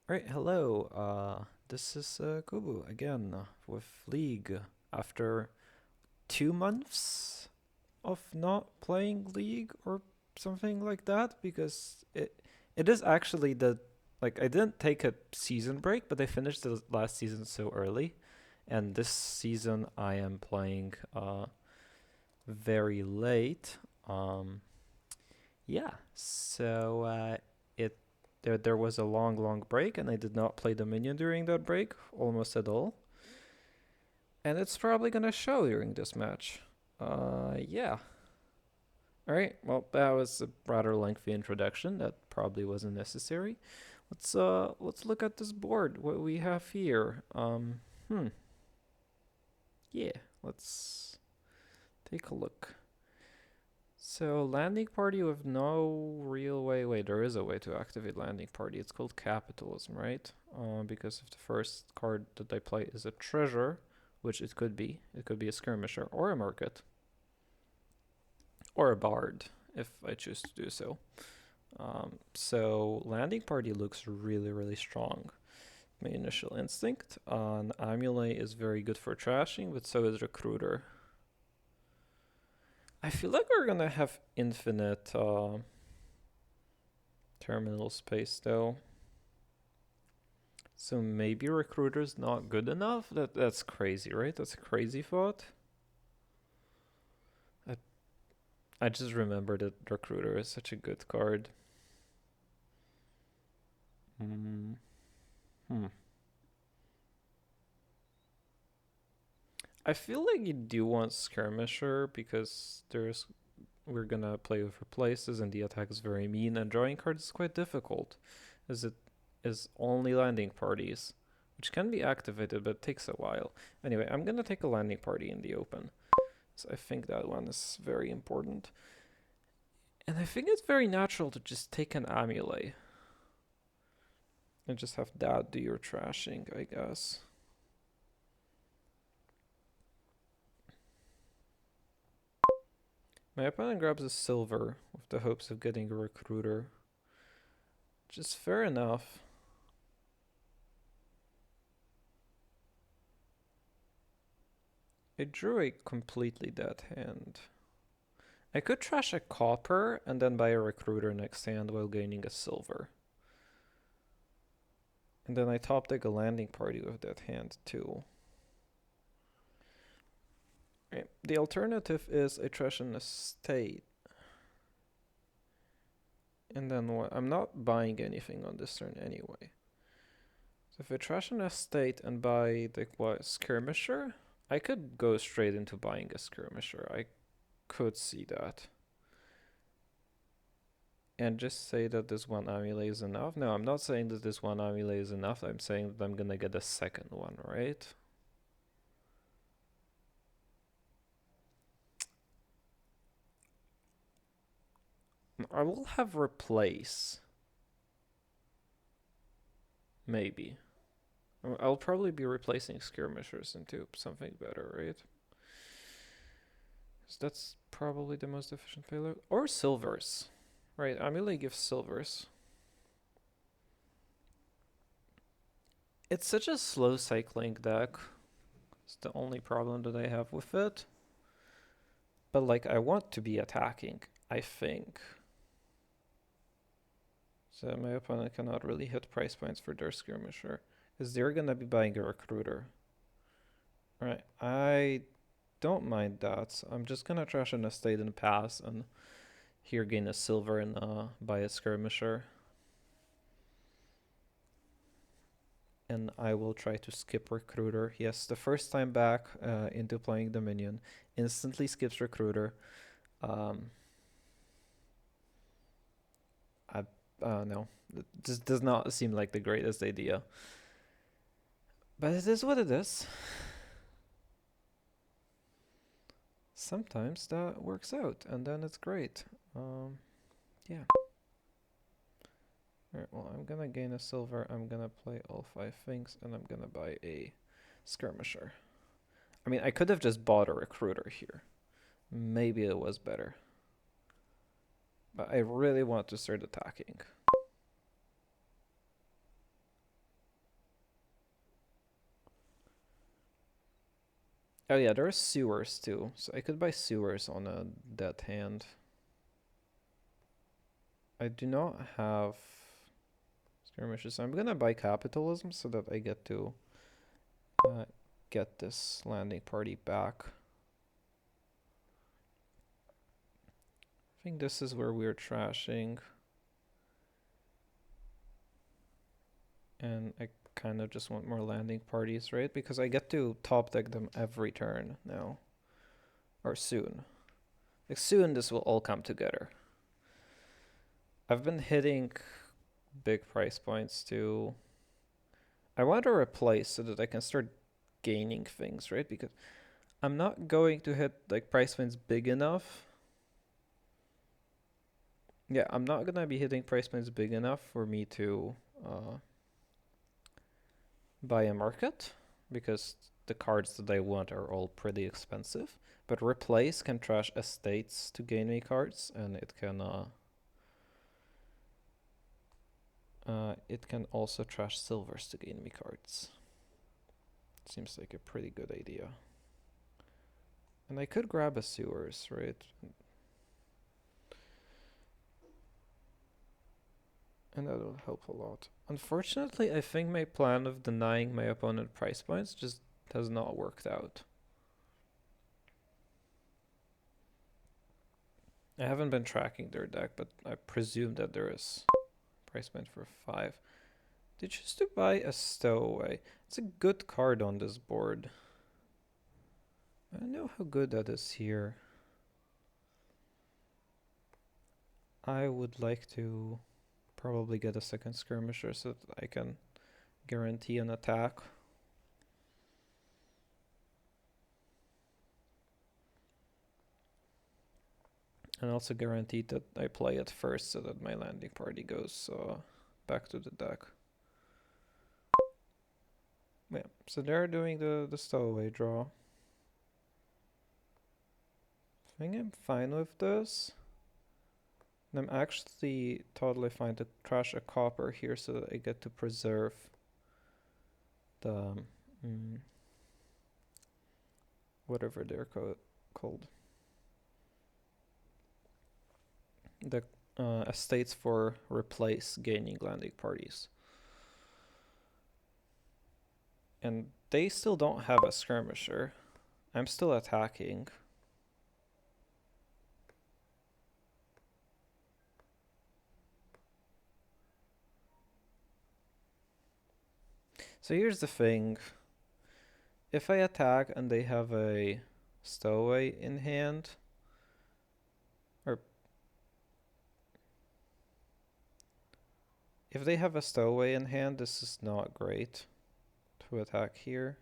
Alright, hello. This is Kubu again with League after 2 months of not playing League or something like that because it is actually the like I didn't take a season break, but I finished the last season so early, and this season I am playing very late. Um, yeah, so it there was a long break, and I did not play Dominion during that break almost at all. And it's probably gonna show during this match. Yeah. All right. Well, that was a rather lengthy introduction. That probably wasn't necessary. Let's look at this board. What we have here. Yeah. Let's take a look. So landing party with no real way. Wait, there is a way to activate landing party. It's called capitalism, right? Because if the first card that I play is a treasure, which it could be. It could be a skirmisher or a market or a bard if I choose to do so. So landing party looks really strong. My initial instinct on Amule is very good for trashing, but so is recruiter. I feel like we're gonna have infinite terminal space though. So maybe recruiter's not good enough? That's crazy, right? That's a crazy thought. I, I just remembered that recruiter is such a good card. Mm. Hmm. I feel like you do want skirmisher because we're gonna play with replaces and the attack is very mean, and drawing cards is quite difficult as it is only landing parties, which can be activated but takes a while. Anyway, I'm gonna take a landing party in the open, so I think that one is very important. And I think it's very natural to just take an Amule and just have that do your trashing, I guess. My opponent grabs a silver with the hopes of getting a recruiter. Which is fair enough. I drew a completely dead hand. I could trash a copper and then buy a recruiter next hand while gaining a silver. And then I top deck a landing party with that hand too. Right. The alternative is I trash an estate. And then what? I'm not buying anything on this turn anyway. So if I trash an estate and buy the what, skirmisher, I could go straight into buying a skirmisher. I could see that. And just say that this one Amule is enough. No, I'm not saying that this one Amule is enough. I'm saying that I'm gonna get a second one, right? I will have replace. Maybe. I'll probably be replacing skirmishers into something better, right? So that's probably the most efficient payload. Or silvers. Right, Amule gives silvers. It's such a slow cycling deck. It's the only problem that I have with it. But like, I want to be attacking, I think. So my opponent cannot really hit price points for their skirmisher, because they're gonna be buying a recruiter. Right, I don't mind that. So I'm just gonna trash an estate and pass, and here gain a silver and buy a skirmisher. And I will try to skip recruiter. Yes, the first time back into playing Dominion, instantly skips recruiter. No, this does not seem like the greatest idea. But it is what it is. Sometimes that works out, and then it's great. Yeah. Alright, well, I'm gonna gain a silver, I'm gonna play all 5 things, and I'm gonna buy a skirmisher. I mean, I could have just bought a recruiter here. Maybe it was better. But I really want to start attacking. Oh yeah, there are sewers too, so I could buy sewers on a dead hand. I do not have skirmishes. I'm gonna buy capitalism so that I get to get this landing party back. I think this is where we're trashing. And I kind of just want more landing parties, right? Because I get to top deck them every turn now. Or soon. Like soon this will all come together. I've been hitting big price points too. I want to replace so that I can start gaining things, right? Because I'm not going to hit like price points big enough. Yeah, I'm not gonna be hitting price points big enough for me to buy a market because the cards that I want are all pretty expensive. But replace can trash estates to gain me cards, and it can also trash silvers to gain me cards. Seems like a pretty good idea. And I could grab a sewers, right? And that will help a lot. Unfortunately, I think my plan of denying my opponent price points just has not worked out. I haven't been tracking their deck, but I presume that there is price point for 5. They choose to buy a stowaway. It's a good card on this board. I don't know how good that is here. I would like to probably get a second skirmisher so that I can guarantee an attack. And also guarantee that I play it first so that my landing party goes back to the deck. Yeah, so they're doing the stowaway draw. I think I'm fine with this. And I'm actually totally fine to trash a copper here so that I get to preserve the whatever they're called. The estates for replace gaining landing parties. And they still don't have a skirmisher. I'm still attacking. So here's the thing. If I attack and they have a stowaway in hand, or if they have a stowaway in hand, this is not great to attack here.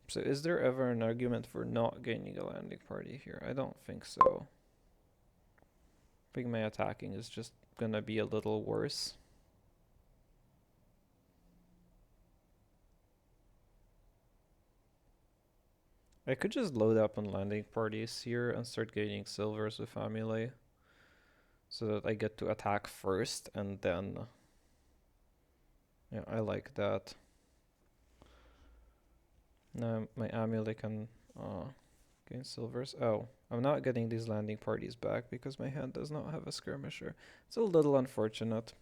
So is there ever an argument for not gaining a landing party here? I don't think so. I think my attacking is just gonna be a little worse. I could just load up on landing parties here and start gaining silvers with Amule. So that I get to attack first and then... Yeah, I like that. Now my Amule can gain silvers. Oh, I'm not getting these landing parties back because my hand does not have a skirmisher. It's a little unfortunate.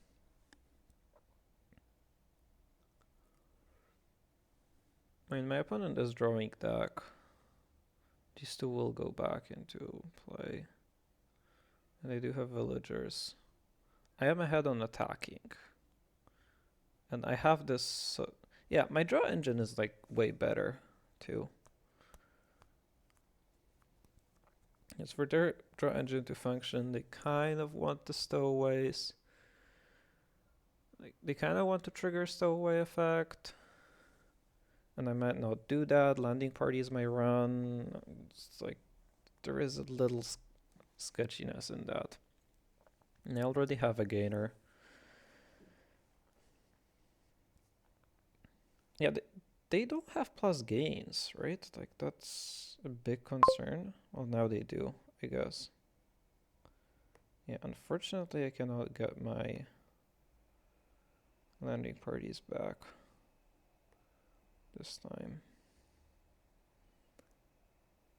I mean, my opponent is drawing deck. These two will go back into play. And they do have villagers. I am ahead on attacking. And I have this... yeah, my draw engine is like way better too. It's for their draw engine to function. They kind of want the stowaways. Like they kind of want to trigger stowaway effect. And I might not do that. Landing parties may run. It's like there is a little sketchiness in that. And I already have a gainer. Yeah, they don't have plus gains, right? Like that's a big concern. Well, now they do, I guess. Yeah, unfortunately I cannot get my landing parties back this time.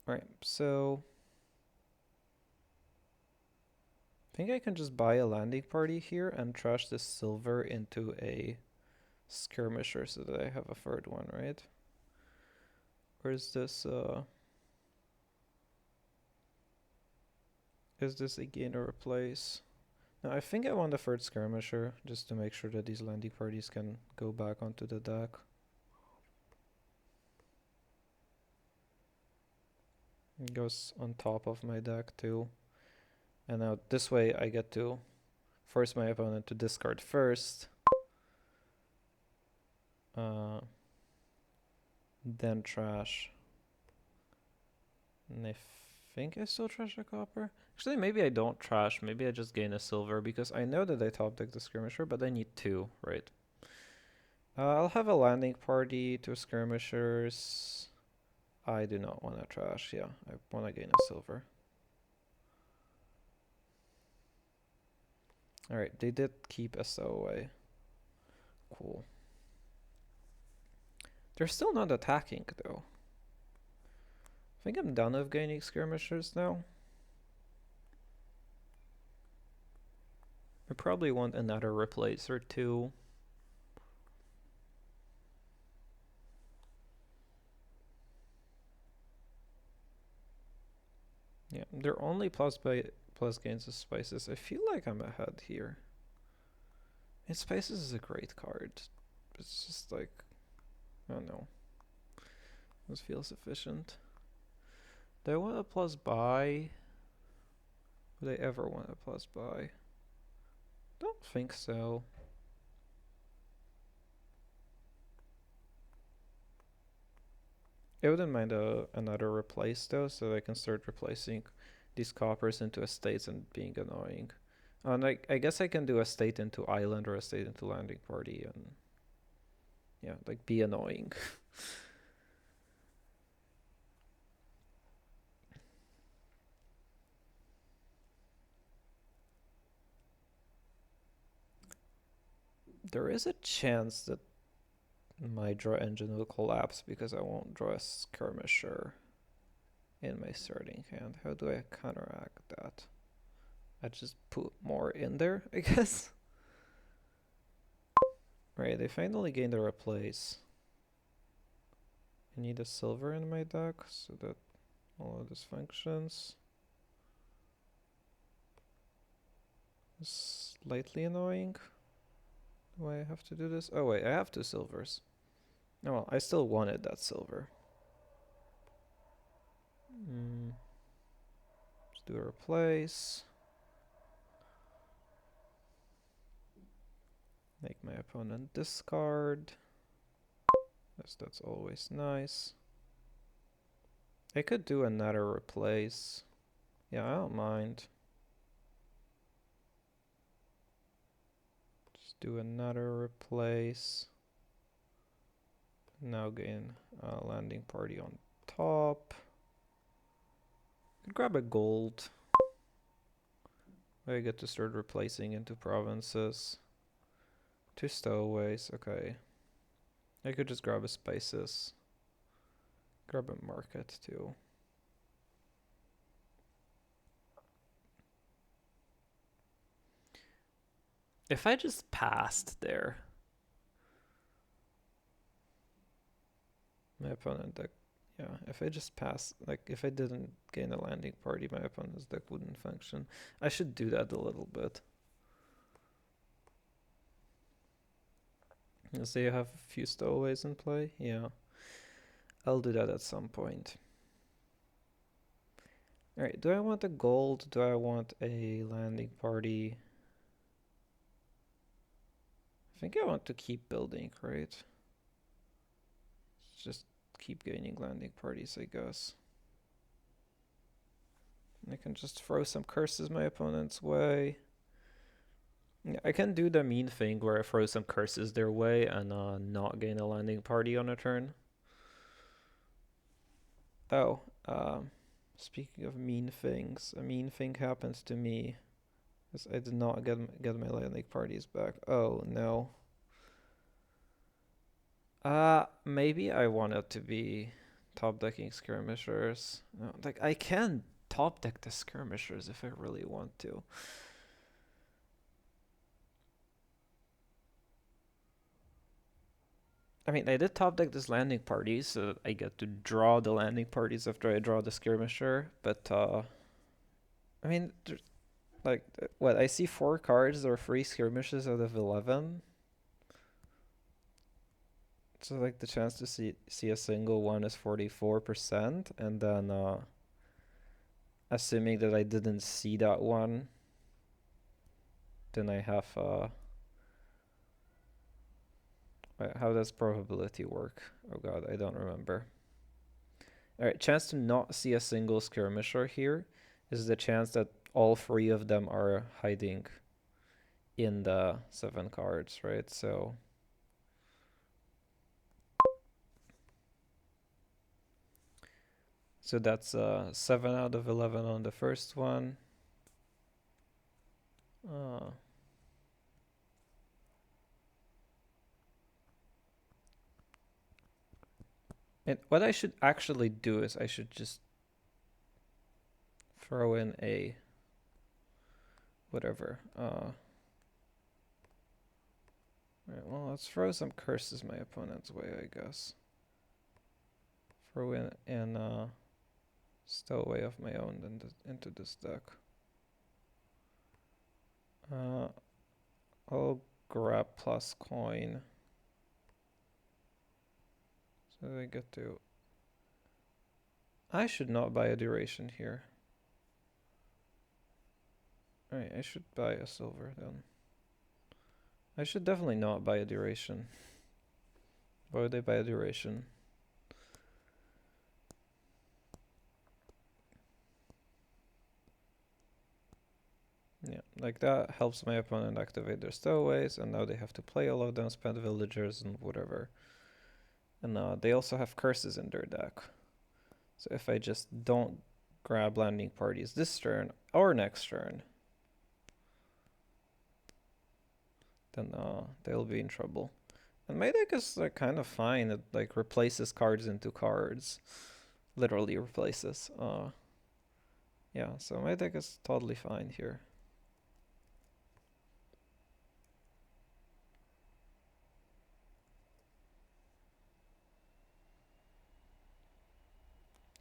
Alright, so I think I can just buy a landing party here and trash this silver into a skirmisher so that I have a third one, right? Or is this a gain or replace? No, I think I want a third skirmisher just to make sure that these landing parties can go back onto the deck. It goes on top of my deck too. And now this way I get to force my opponent to discard first. Then trash. And I think I still trash a copper. Actually, maybe I don't trash. Maybe I just gain a silver because I know that I top deck the skirmisher, but I need two, right? I'll have a landing party, two skirmishers. I do not want to trash. Yeah, I want to gain a silver. Alright, they did keep a stowaway. Cool. They're still not attacking though. I think I'm done with gaining skirmishers now. I probably want another replacer too. Yeah, they're only plus gains of spices. I feel like I'm ahead here. And spices is a great card. It's just like, I don't know. This feels efficient. Do I want a plus buy? Would I ever want a plus buy? Don't think so. I wouldn't mind another replace though, so I can start replacing these coppers into estates and being annoying. And I guess I can do a state into island or a state into landing party and yeah, like be annoying. There is a chance that my draw engine will collapse because I won't draw a skirmisher in my starting hand. How do I counteract that? I just put more in there, I guess. Right, I finally gained a replace. I need a silver in my deck so that all of this functions. It's slightly annoying. Do I have to do this? Oh wait, I have two silvers. Oh well, I still wanted that silver. Let's do a replace. Make my opponent discard. Yes, that's always nice. I could do another replace. Yeah, I don't mind. Just do another replace. Now gain a landing party on top. Grab a gold. I get to start replacing into provinces. Two stowaways, okay. I could just grab a spices. Grab a market too. If I just passed there, my opponent deck, yeah, if I just passed, like if I didn't gain a landing party, my opponent's deck wouldn't function. I should do that a little bit. So you have a few stowaways in play? Yeah. I'll do that at some point. Alright, do I want a gold? Do I want a landing party? I think I want to keep building, right? Just keep gaining landing parties, I guess. I can just throw some curses my opponent's way. Yeah, I can do the mean thing where I throw some curses their way and not gain a landing party on a turn. Oh, speaking of mean things, a mean thing happened to me Because I did not get my landing parties back. Oh no. Maybe I want it to be top decking skirmishers. No, like I can top deck the skirmishers if I really want to. I mean, I did top deck this landing party, so I get to draw the landing parties after I draw the skirmisher. But I mean, like what I see 4 cards or 3 skirmishes out of 11. So like the chance to see a single one is 44%, and then assuming that I didn't see that one, then I have how does probability work? Oh god, I don't remember. Alright, chance to not see a single skirmisher here is the chance that all 3 of them are hiding in the 7 cards, right? So that's 7 out of 11 on the first one. And what I should actually do is I should just throw in a whatever. Right, well, let's throw some curses my opponent's way, I guess. Throw in an stowaway of my own into this deck. I'll grab plus coin. So I get to... I should not buy a duration here. Alright, I should buy a silver then. I should definitely not buy a duration. Why would I buy a duration? Yeah, like that helps my opponent activate their stowaways, and now they have to play all of them, spend villagers and whatever. And they also have curses in their deck. So if I just don't grab landing parties this turn or next turn, then they'll be in trouble. And my deck is like kind of fine. It like replaces cards into cards. Literally replaces. Yeah, so my deck is totally fine here.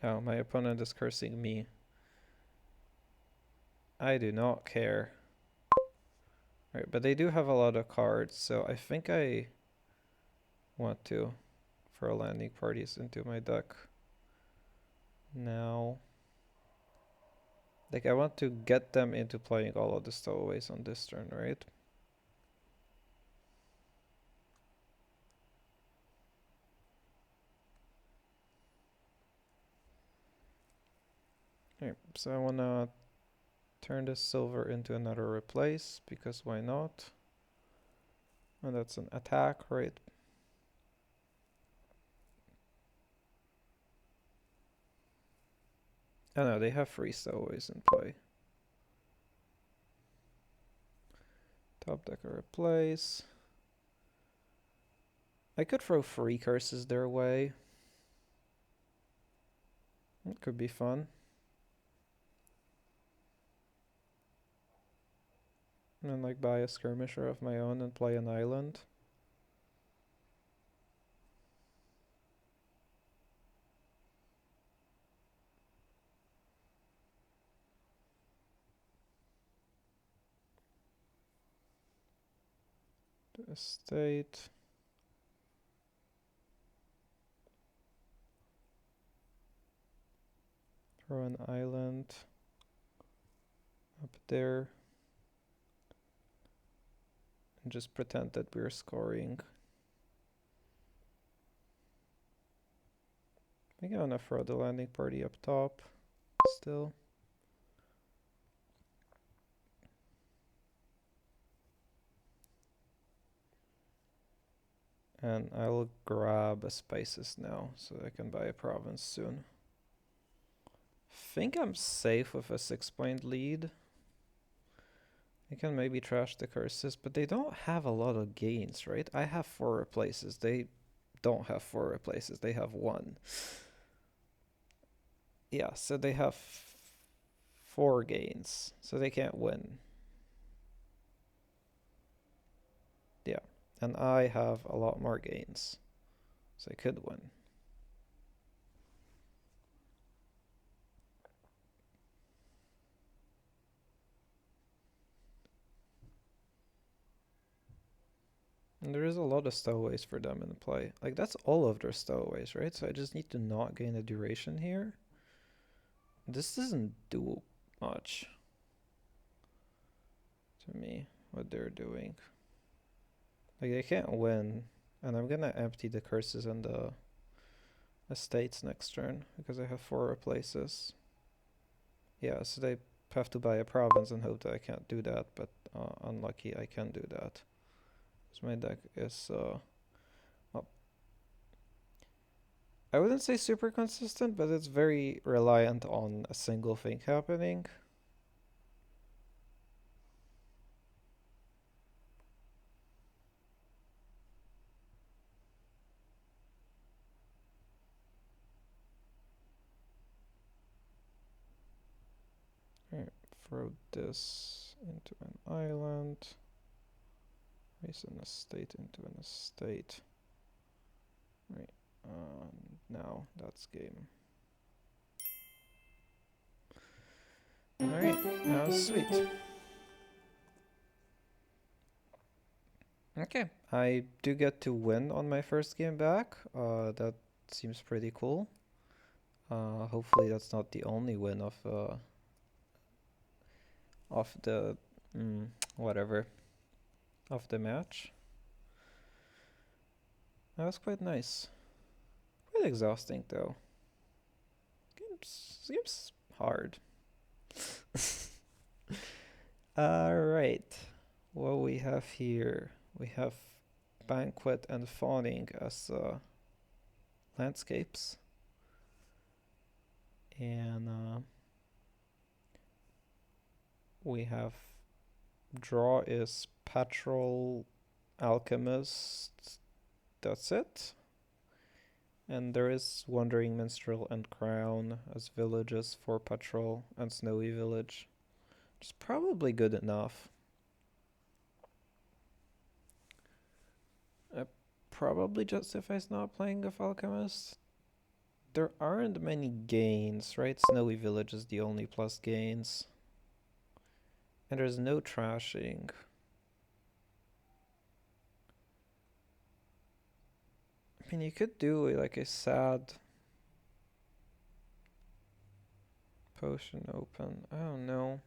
Oh, my opponent is cursing me. I do not care. Right, but they do have a lot of cards, so I think I want to throw landing parties into my deck now. Like, I want to get them into playing all of the stowaways on this turn, right? Okay, so I want to turn this silver into another replace, because why not? And that's an attack, right? Oh no, they have 3 stowaways in play. Top decker replace. I could throw 3 curses their way. It could be fun. And then like buy a skirmisher of my own and play an island. Estate. Throw an island up there. And just pretend that we're scoring. I think I wanna throw the landing party up top still. And I'll grab a spices now so I can buy a province soon. Think I'm safe with a 6-point lead. I can maybe trash the curses, but they don't have a lot of gains, right? I have 4 replaces. They don't have 4 replaces. They have 1. Yeah, so they have 4 gains, so they can't win. Yeah, and I have a lot more gains, so I could win. And there is a lot of stowaways for them in play. Like, that's all of their stowaways, right? So I just need to not gain a duration here. This doesn't do much to me, what they're doing. Like, they can't win, and I'm gonna empty the curses and the estates next turn, because I have 4 replaces. Yeah, so they have to buy a province and hope that I can't do that, but unlucky I can do that. So my deck is, well, I wouldn't say super consistent, but it's very reliant on a single thing happening. Alright, throw this into an island. Raise an estate into an estate. Right, now that's game. Alright, sweet. Okay, I do get to win on my first game back. That seems pretty cool. Hopefully that's not the only win of the whatever of the match. That was quite nice. Quite exhausting though. Seems hard. Alright. What we have here, we have Banquet and Fawning as landscapes. And we have draw is Patrol, Alchemist. That's it. And there is Wandering Minstrel and Crown as villages for Patrol and Snowy Village. Which is probably good enough. Probably justifies not playing with Alchemist. There aren't many gains, right? Snowy Village is the only plus gains. And there's no trashing. I mean, you could do like a sad potion open. I don't know.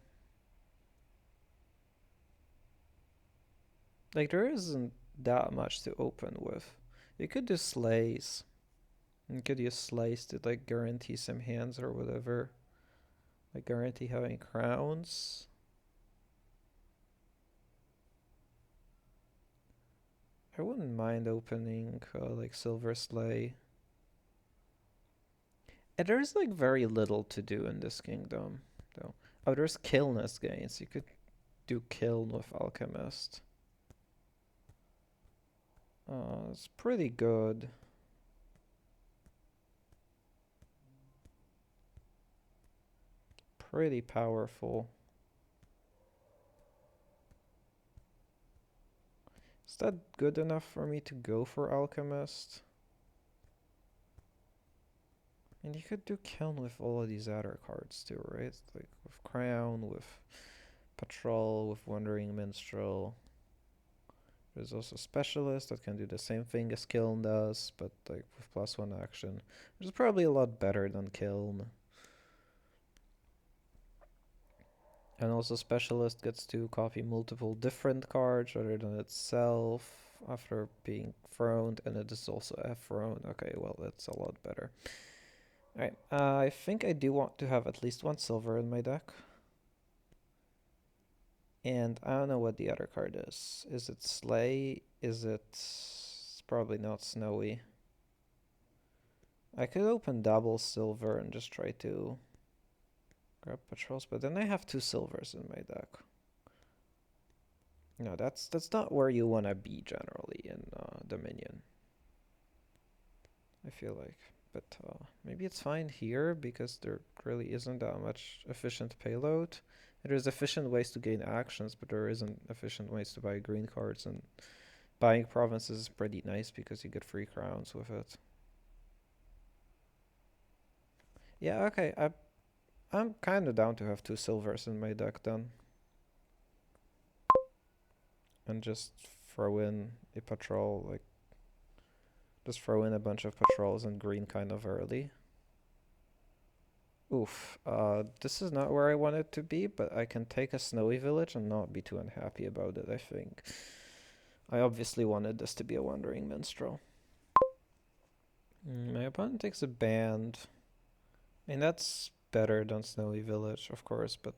Like, there isn't that much to open with. You could do slays. You could use slays to like guarantee some hands or whatever. Like guarantee having crowns. I wouldn't mind opening like Silver Slay. And there's like very little to do in this kingdom, though. Oh, there's Killness gains. You could do Kiln with Alchemist. It's pretty good. Pretty powerful. Is that good enough for me to go for Alchemist? And you could do Kiln with all of these other cards too, right? Like with Crown, with Patrol, with Wandering Minstrel. There's also Specialist that can do the same thing as Kiln does, but like with +1 action. Which is probably a lot better than Kiln. And also Specialist gets to copy multiple different cards rather than itself after being thrown, and it is also thrown. Okay, well, that's a lot better. Alright, I think I do want to have at least 1 silver in my deck. And I don't know what the other card is. Is it Slay? Is it... It's probably not Snowy. I could open double silver and just try to grab patrols, but then I have 2 silvers in my deck. No, that's not where you want to be generally in Dominion, I feel like. But maybe it's fine here because there really isn't that much efficient payload. There's efficient ways to gain actions, but there isn't efficient ways to buy green cards, and buying provinces is pretty nice because you get free crowns with it. Yeah, okay, I'm kind of down to have 2 silvers in my deck then, and just throw in a patrol, like just throw in a bunch of patrols and green kind of early. Oof, this is not where I want it to be, but I can take a snowy village and not be too unhappy about it, I think. I obviously wanted this to be a wandering minstrel. My opponent takes a band. I mean, that's better than snowy village, of course, but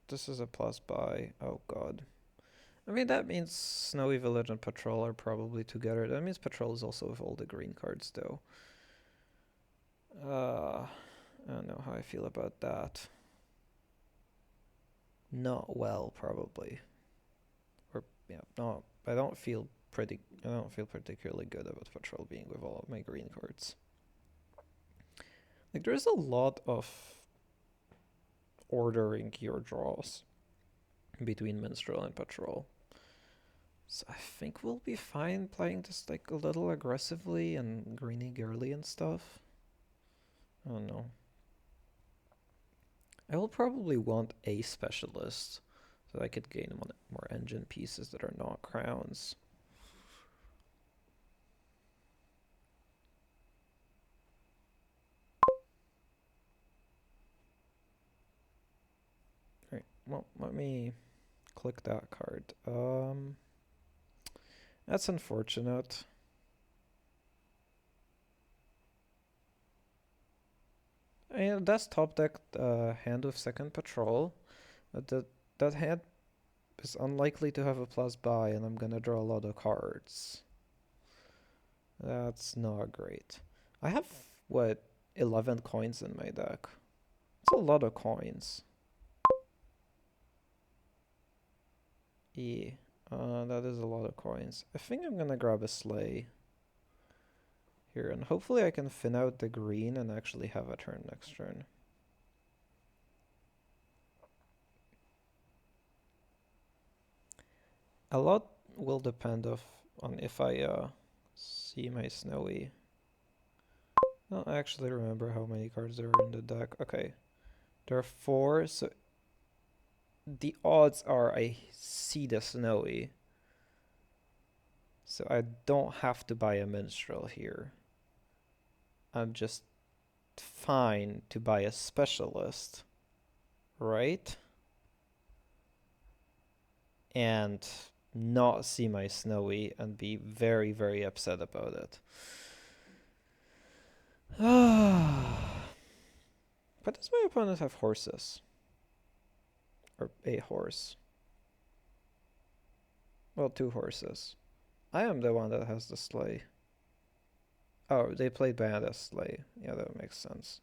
this is a plus buy. Oh god. I mean, that means snowy village and patrol are probably together. That means patrol is also with all the green cards, though. I don't know how I feel about that. Not well, probably. Or yeah, no, I don't feel particularly good about patrol being with all of my green cards. Like there's a lot of ordering your draws between minstrel and patrol. So I think we'll be fine playing this like a little aggressively and greening early and stuff. I don't know. I will probably want a specialist so that I could gain more engine pieces that are not crowns. Alright, well, let me click that card. That's unfortunate. I mean, that's top deck hand with second patrol. But that hand is unlikely to have a plus buy, and I'm gonna draw a lot of cards. That's not great. I have, what, 11 coins in my deck. It's a lot of coins. Yeah, that is a lot of coins. I think I'm gonna grab a sleigh here, and hopefully I can thin out the green and actually have a turn next turn. A lot will depend on if I see my snowy. I don't actually remember how many cards there are in the deck. Okay, there are 4, so the odds are I see the snowy. So I don't have to buy a minstrel here. I'm just fine to buy a specialist, right? And not see my snowy and be very, very upset about it. But does my opponent have horses? Or a horse? Well, 2 horses. I am the one that has the sleigh. Oh, they played Bandit sleigh. Yeah, that makes sense.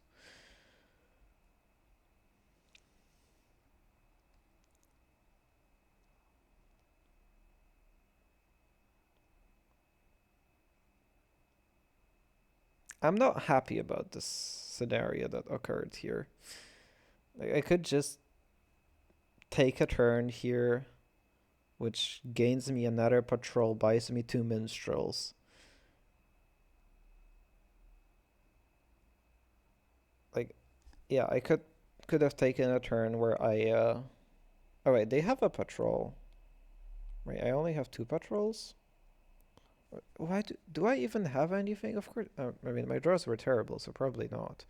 I'm not happy about this scenario that occurred here. Like, I could just take a turn here, which gains me another patrol, buys me 2 minstrels. Like, yeah, I could have taken a turn where I. Oh wait, they have a patrol. Right, I only have 2 patrols. Why do I even have anything? Of course, I mean my draws were terrible, so probably not.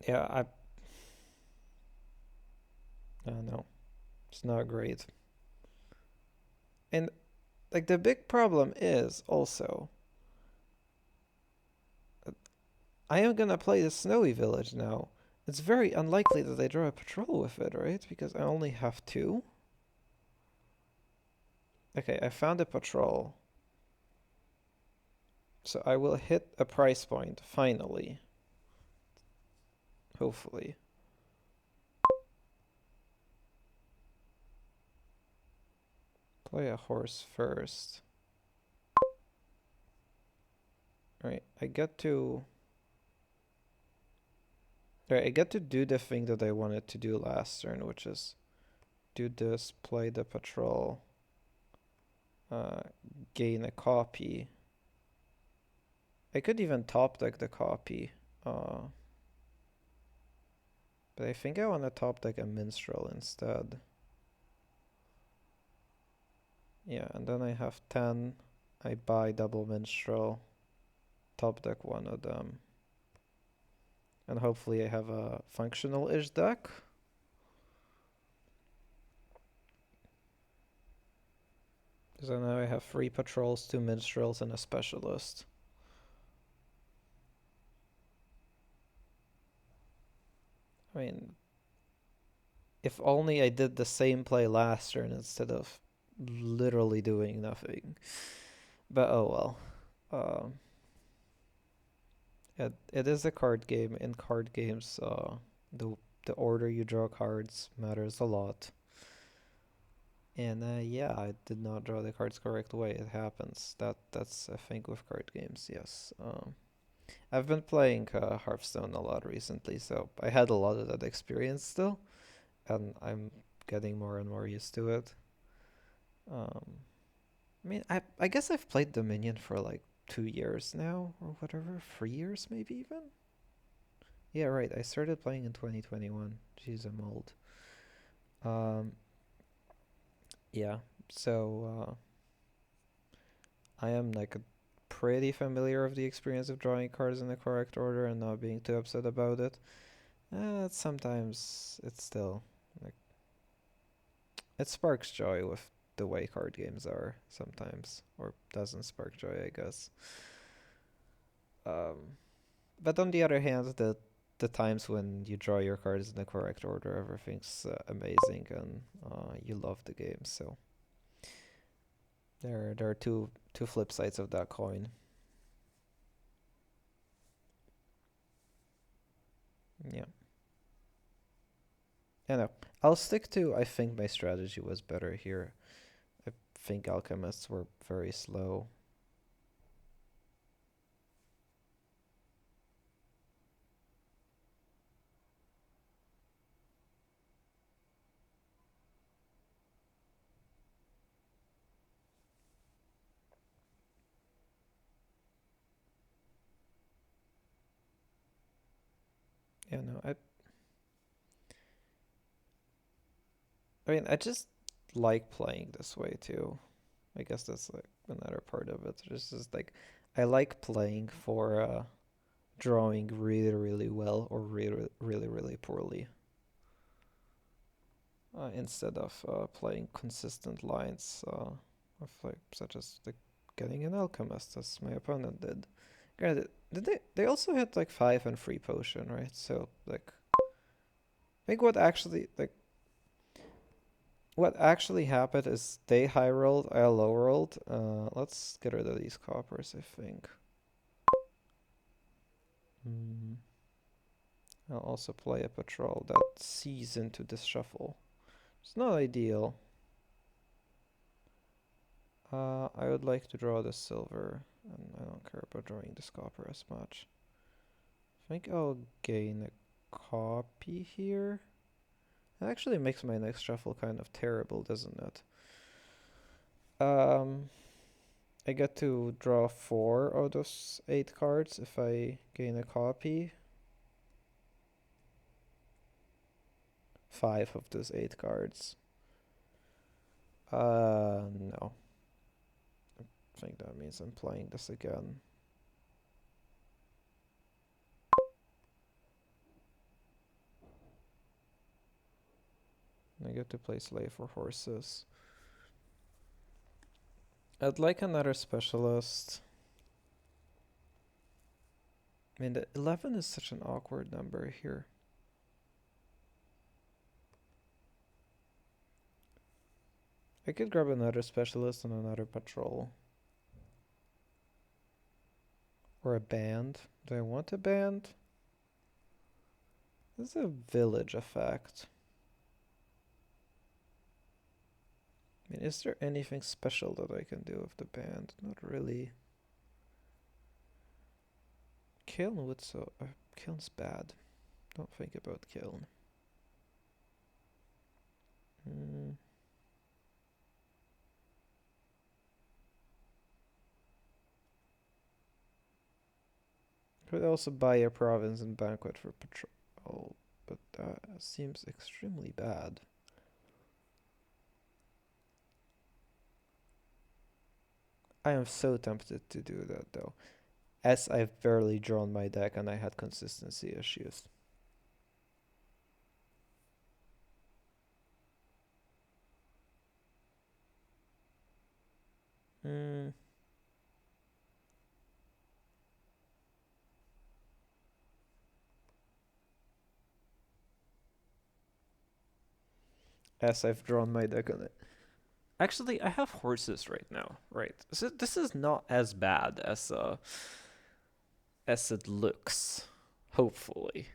Yeah, I don't know. It's not great. And like the big problem is also I am gonna play the snowy village now. It's very unlikely that I draw a patrol with it, right? Because I only have 2. Okay, I found a patrol. So I will hit a price point, finally. Hopefully. Play a horse first. Right, I get to do the thing that I wanted to do last turn, which is do this, play the patrol, uh, gain a copy. I could even top deck the copy, but I think I want to top deck a minstrel instead. Yeah, and then I have 10. I buy double minstrel, top deck one of them. And hopefully I have a functional-ish deck. Because now I have 3 patrols, 2 minstrels, and a specialist. I mean, if only I did the same play last turn instead of literally doing nothing. But oh well. It is a card game. In card games, the order you draw cards matters a lot. And yeah, I did not draw the cards correct way. It happens. That's a thing with card games. Yes. I've been playing Hearthstone a lot recently, so I had a lot of that experience still, and I'm getting more and more used to it. I mean, I guess I've played Dominion for like 2 years now, or whatever, 3 years maybe even. Yeah, right. I started playing in 2021. Jeez, I'm old. Um, yeah. So I am like pretty familiar with the experience of drawing cards in the correct order and not being too upset about it. Sometimes it's still like it sparks joy with the way card games are sometimes, or doesn't spark joy, I guess. Um, but on the other hand, the times when you draw your cards in the correct order, everything's amazing and you love the game. So there are two flip sides of that coin. Yeah. I know. I'll stick to I think my strategy was better here. I think alchemists were very slow. Yeah, no, I mean, I just like playing this way too. I guess that's like another part of it. It's just like I like playing for drawing really, really well or really, really, really poorly. Instead of playing consistent lines of like such as like getting an alchemist as my opponent did. Granted, did they also had like 5 and 3 potion, right? So like I think what actually happened is they high rolled, I low rolled. Let's get rid of these coppers, I think. Mm. I'll also play a patrol that sees into this shuffle. It's not ideal. I would like to draw this silver, and I don't care about drawing this copper as much. I think I'll gain a copy here. It actually makes my next shuffle kind of terrible, doesn't it? I get to draw 4 of those 8 cards if I gain a copy. 5 of those 8 cards. No. I think that means I'm playing this again. I get to play Slave for Horses. I'd like another specialist. I mean, the 11 is such an awkward number here. I could grab another specialist and another patrol. Or a band. Do I want a band? This is a village effect. I mean, is there anything special that I can do with the band? Not really. Kiln would so... Kiln's bad. Don't think about Kiln. Could also buy a province and banquet for patrol, but that seems extremely bad. I am so tempted to do that though, as I've barely drawn my deck and I had consistency issues. As I've drawn my deck on it. Actually, I have horses right now, right? So this is not as bad as it looks, hopefully.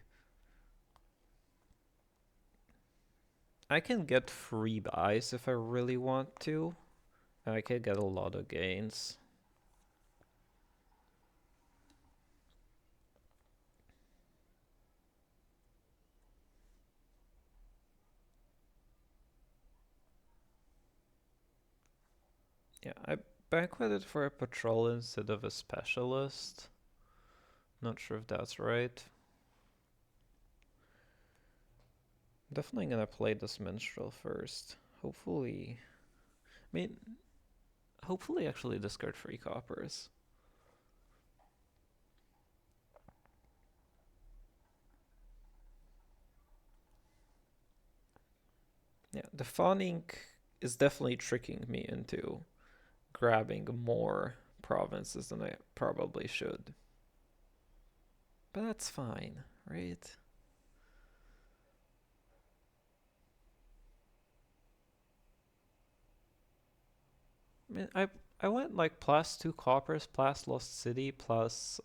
I can get free buys if I really want to. I can get a lot of gains. Yeah, I banqueted for a patrol instead of a specialist. Not sure if that's right. Definitely gonna play this minstrel first. Hopefully... I mean... Hopefully actually discard 3 coppers. Yeah, the fawning is definitely tricking me into grabbing more provinces than I probably should. But that's fine, right? I mean, I went like plus 2 coppers, plus Lost City, plus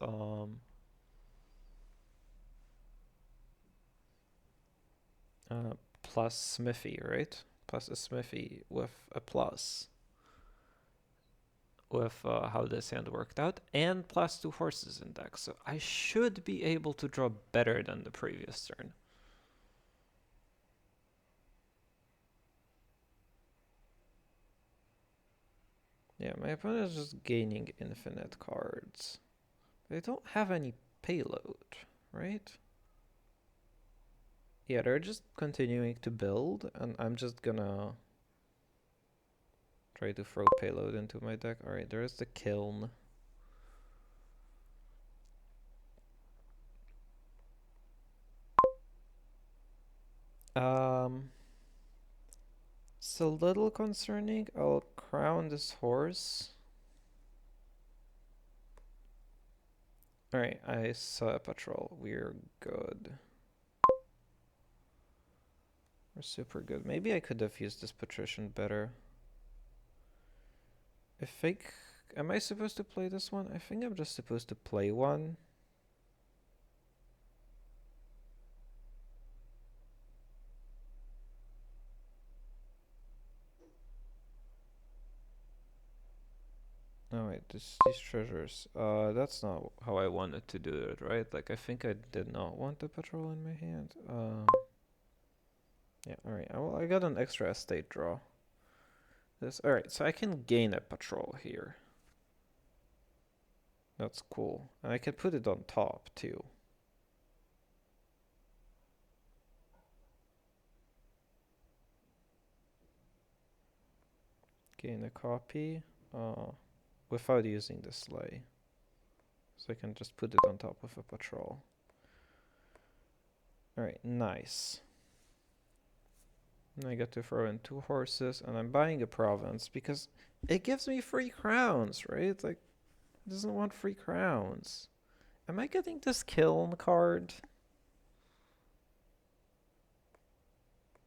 plus Smithy, right? Plus a Smithy with a plus. With how this hand worked out, and plus 2 horses in deck, so I should be able to draw better than the previous turn. Yeah, my opponent is just gaining infinite cards. They don't have any payload, right? Yeah, they're just continuing to build, and I'm just gonna try to throw payload into my deck. Alright, there's the kiln. It's a little concerning. I'll crown this horse. Alright, I saw a patrol. We're good. We're super good. Maybe I could have used this patrician better. I think... Am I supposed to play this one? I think I'm just supposed to play one. Oh wait, these treasures. That's not how I wanted to do it, right? Like, I think I did not want the patrol in my hand. Yeah, alright. Well, I got an extra estate draw. Alright, so I can gain a patrol here. That's cool. And I can put it on top, too. Gain a copy. Without using the sleigh. So I can just put it on top of a patrol. Alright, nice. And I get to throw in 2 horses, and I'm buying a province because it gives me free crowns, right? Like, it doesn't want free crowns. Am I getting this kiln card?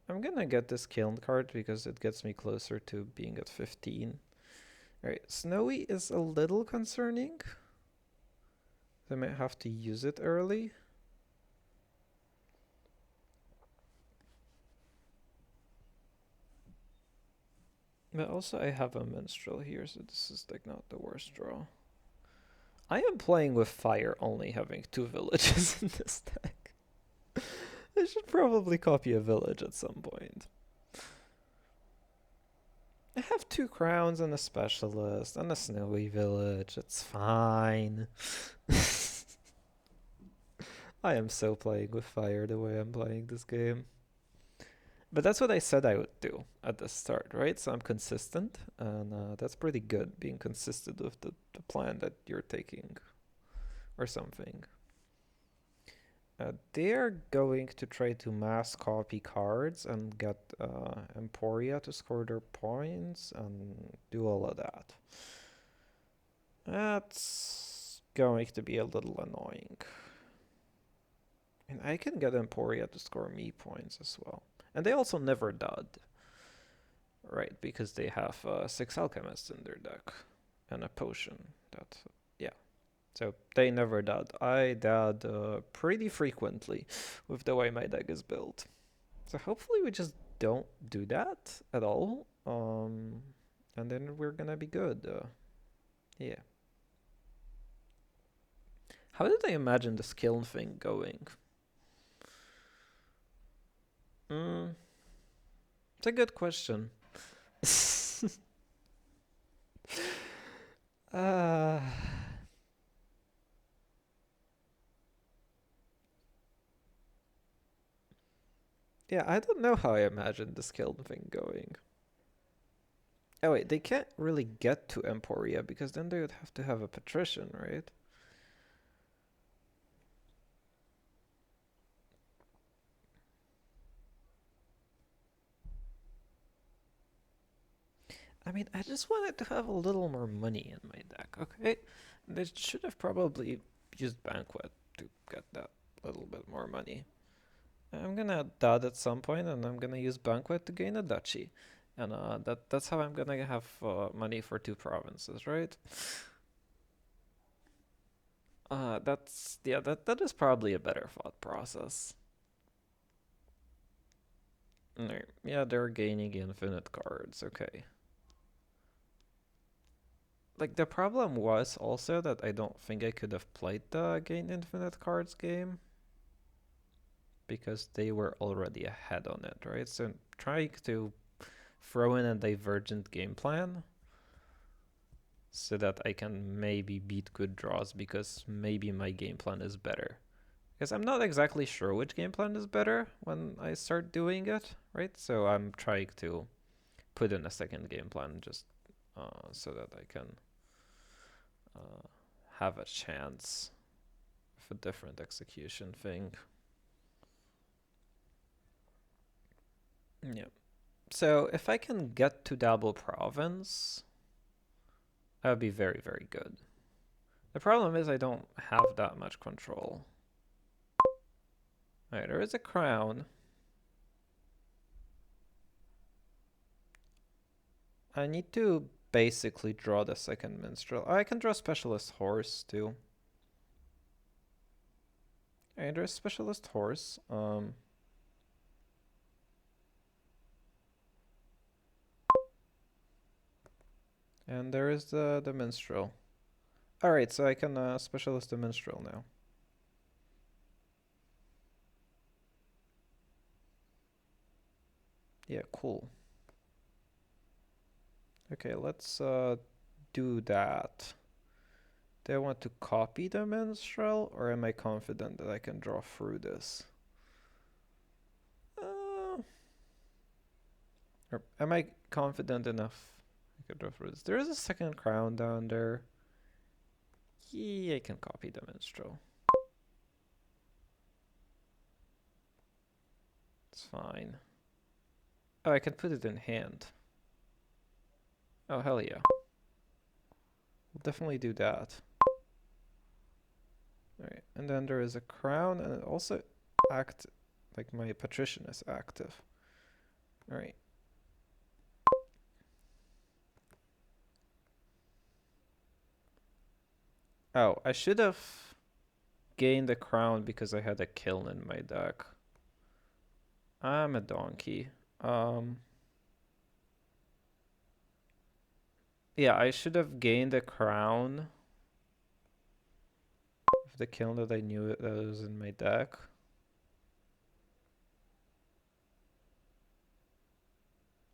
I'm gonna get this kiln card because it gets me closer to being at 15. Alright, Snowy is a little concerning. I might have to use it early. But also I have a minstrel here, so this is like not the worst draw. I am playing with fire, only having 2 villages in this deck. I should probably copy a village at some point. I have 2 crowns and a specialist and a snowy village. It's fine. I am so playing with fire the way I'm playing this game. But that's what I said I would do at the start, right? So I'm consistent, and that's pretty good, being consistent with the plan that you're taking or something. They're going to try to mass copy cards and get Emporia to score their points and do all of that. That's going to be a little annoying. And I can get Emporia to score me points as well. And they also never dud. Right, because they have 6 alchemists in their deck and a potion. Yeah. So they never dud. I dud pretty frequently with the way my deck is built. So hopefully we just don't do that at all. And then we're gonna be good. Yeah. How did I imagine the skill thing going? It's a good question. uh, yeah, I don't know how I imagined the skill thing going. Oh wait, they can't really get to Emporia because then they would have to have a patrician, right? I mean, I just wanted to have a little more money in my deck, okay? They should have probably used Banquet to get that little bit more money. I'm gonna dud at some point, and I'm gonna use Banquet to gain a duchy. And that's how I'm gonna have money for 2 provinces, right? That is probably a better thought process. Alright, yeah, they're gaining infinite cards, okay. Like, the problem was also that I don't think I could have played the gain infinite cards game because they were already ahead on it, right? So I'm trying to throw in a divergent game plan so that I can maybe beat good draws because maybe my game plan is better. Because I'm not exactly sure which game plan is better when I start doing it, right? So I'm trying to put in a second game plan just so that I can have a chance with a different execution thing. Yeah. So if I can get to Dabble Province, that would be very, very good. The problem is I don't have that much control. Alright, there is a crown. I need to basically draw the second minstrel. Oh, I can draw Specialist Horse too. Alright, there's Specialist Horse. And there is the minstrel. Alright, so I can specialist the minstrel now. Yeah, cool. Okay, let's do that. Do I want to copy the minstrel, or am I confident that I can draw through this? Or am I confident enough I can draw through this? There is a second crown down there. Yeah, I can copy the minstrel. It's fine. Oh, I can put it in hand. Oh, hell yeah. We'll definitely do that. Alright, and then there is a crown, and it also like my patrician is active. Alright. Oh, I should have gained a crown because I had a kiln in my deck. I'm a donkey. Yeah, I should have gained a crown of the kiln that I knew that was in my deck.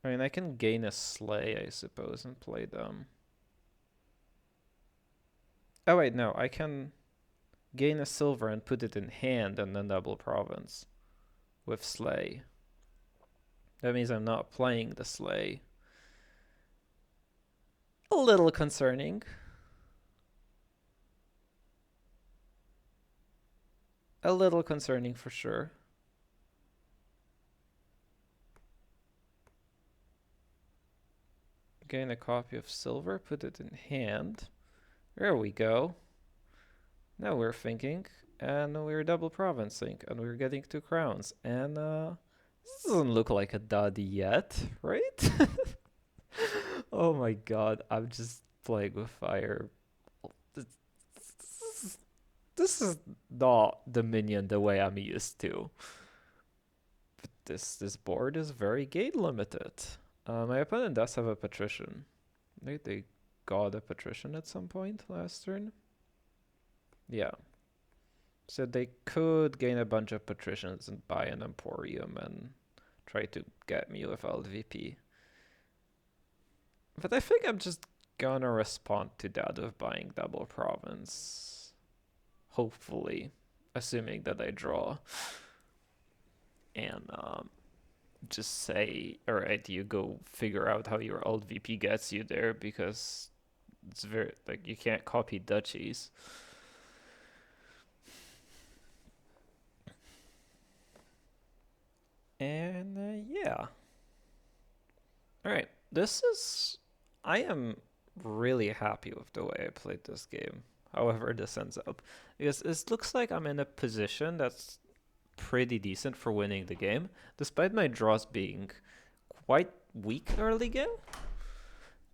I mean, I can gain a sleigh, I suppose, and play them. Oh wait, no, I can gain a silver and put it in hand and then double province with sleigh. That means I'm not playing the sleigh. A little concerning. A little concerning for sure. Gain a copy of silver, put it in hand. There we go. Now we're thinking, and we're double provincing, and we're getting 2 crowns. And this doesn't look like a dud yet, right? Oh my god, I'm just playing with fire. This, this is not Dominion the way I'm used to. But this board is very gate limited. My opponent does have a patrician. They got a patrician at some point last turn. Yeah. So they could gain a bunch of patricians and buy an emporium and try to get me with LVP. But I think I'm just gonna respond to that with buying double province. Hopefully. Assuming that I draw. And just say, alright, you go figure out how your old VP gets you there, because it's very, like, you can't copy duchies. And yeah. Alright, I am really happy with the way I played this game, however this ends up. Because it looks like I'm in a position that's pretty decent for winning the game, despite my draws being quite weak early game.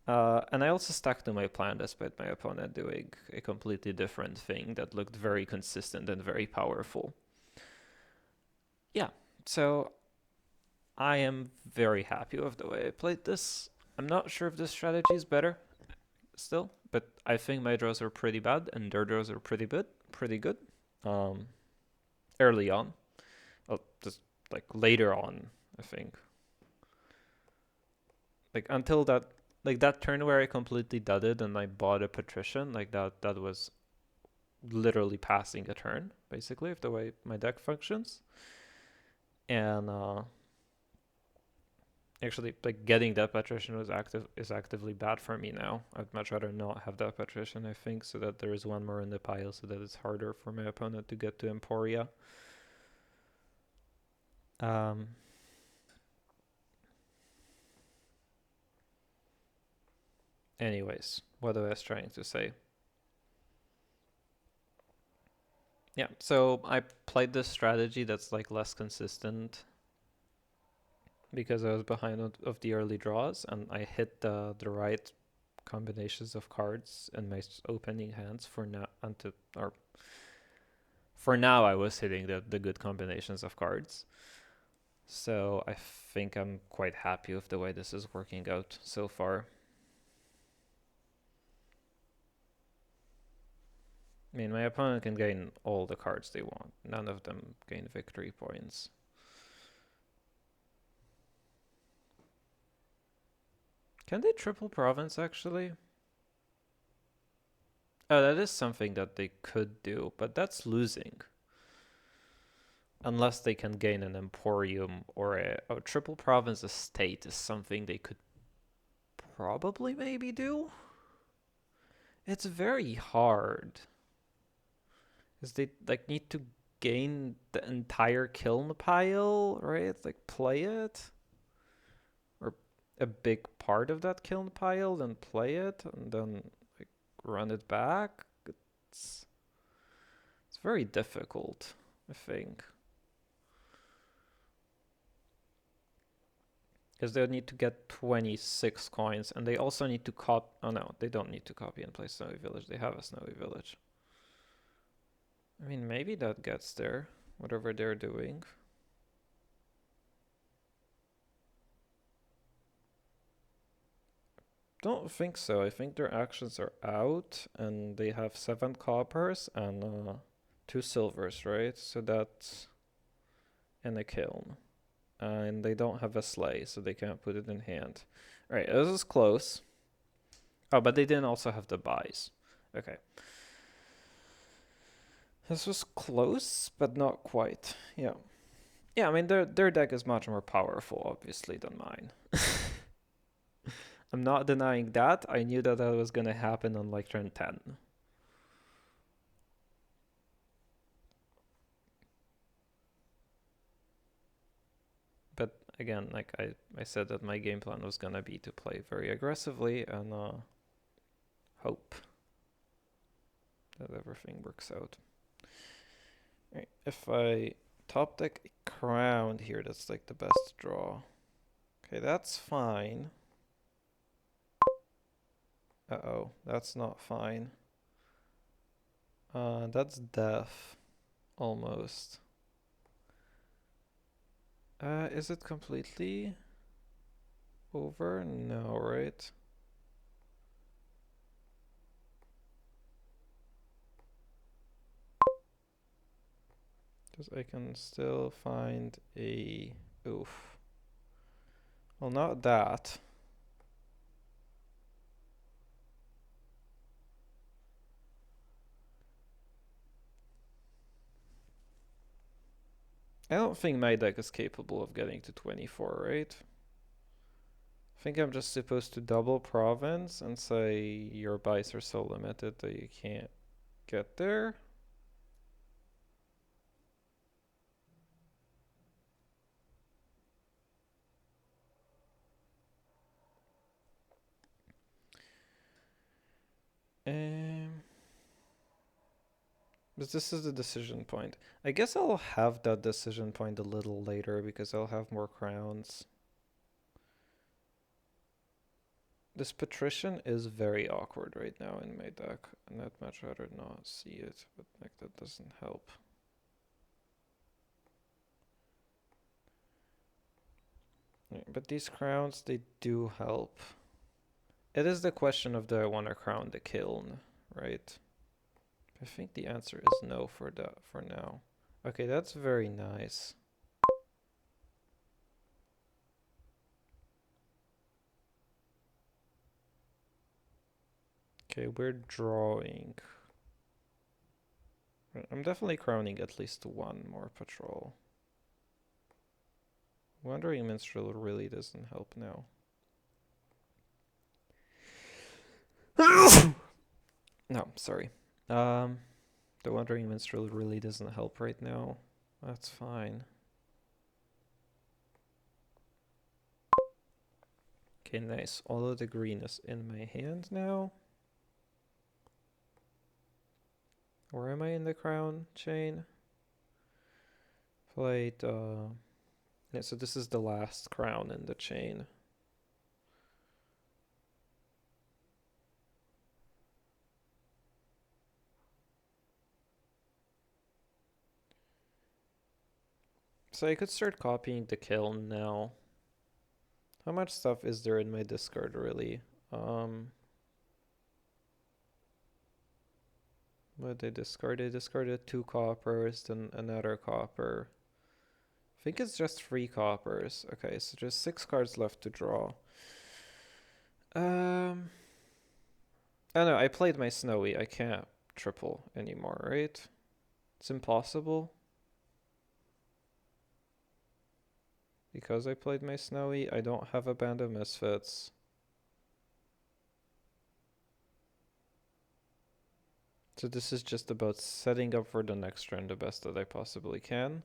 And I also stuck to my plan despite my opponent doing a completely different thing that looked very consistent and very powerful. Yeah, so I am very happy with the way I played this. I'm not sure if this strategy is better still, but I think my draws are pretty bad and their draws are pretty good. Um, early on, just like later on, I think. Like until that turn where I completely dudded and I bought a patrician, like that was literally passing a turn, basically, of the way my deck functions. And actually, like getting that patrician is actively bad for me now. I'd much rather not have that patrician, I think, so that there is one more in the pile, so that it's harder for my opponent to get to Emporia. Anyways, what I was trying to say. Yeah, so I played this strategy that's like less consistent because I was behind of the early draws, and I hit the right combinations of cards in my opening hands for now. Or for now, I was hitting the good combinations of cards. So I think I'm quite happy with the way this is working out so far. I mean, my opponent can gain all the cards they want. None of them gain victory points. Can they triple province, actually? Oh, that is something that they could do, but that's losing. Unless they can gain an emporium or a triple province estate is something they could probably maybe do. It's very hard. Because they like need to gain the entire kiln pile, right? Like play it. Or a big part of that kiln pile, then play it, and then like run it back. It's it's very difficult, I think. Because they'll need to get 26 coins, and they also need to copy. Oh no, they don't need to copy and play Snowy Village. They have a Snowy Village. I mean, maybe that gets there, whatever they're doing. don't think so. I think their actions are out, and they have 7 coppers and 2 silvers, right? So that's in a kiln. And they don't have a sleigh, so they can't put it in hand. Alright, this is close. Oh, but they didn't also have the buys. Okay. This was close, but not quite. Yeah. Yeah, I mean, their deck is much more powerful, obviously, than mine. I'm not denying that. I knew that was going to happen on like turn 10. But again, like I said that my game plan was going to be to play very aggressively and hope that everything works out. Right, if I top deck a crown here, that's like the best draw. Okay, that's fine. Uh-oh, that's not fine. That's death. Almost. Is it completely over? No, right? Because I can still find a... Oof. Well, not that. I don't think my deck is capable of getting to 24, right? I think I'm just supposed to double province and say your buys are so limited that you can't get there. But this is the decision point. I guess I'll have that decision point a little later because I'll have more crowns. This patrician is very awkward right now in my deck, and I'd much rather not see it, but like that doesn't help. But these crowns, they do help. It is the question of do I want to crown the kiln, right? I think the answer is no for now. Okay, that's very nice. Okay, we're drawing. I'm definitely crowning at least one more patrol. Wandering Minstrel really doesn't help now. No, sorry. The Wandering Minstrel really doesn't help right now. That's fine. Okay, nice. All of the green is in my hand now. Where am I in the crown chain? Played, yeah, so this is the last crown in the chain. So I could start copying the kiln now. How much stuff is there in my discard, really? What did they discard? They discarded 2 coppers, then another copper. I think it's just 3 coppers. Okay, so just 6 cards left to draw. Oh no, I played my snowy. I can't triple anymore, right? It's impossible. Because I played my snowy, I don't have a band of misfits. So this is just about setting up for the next turn the best that I possibly can.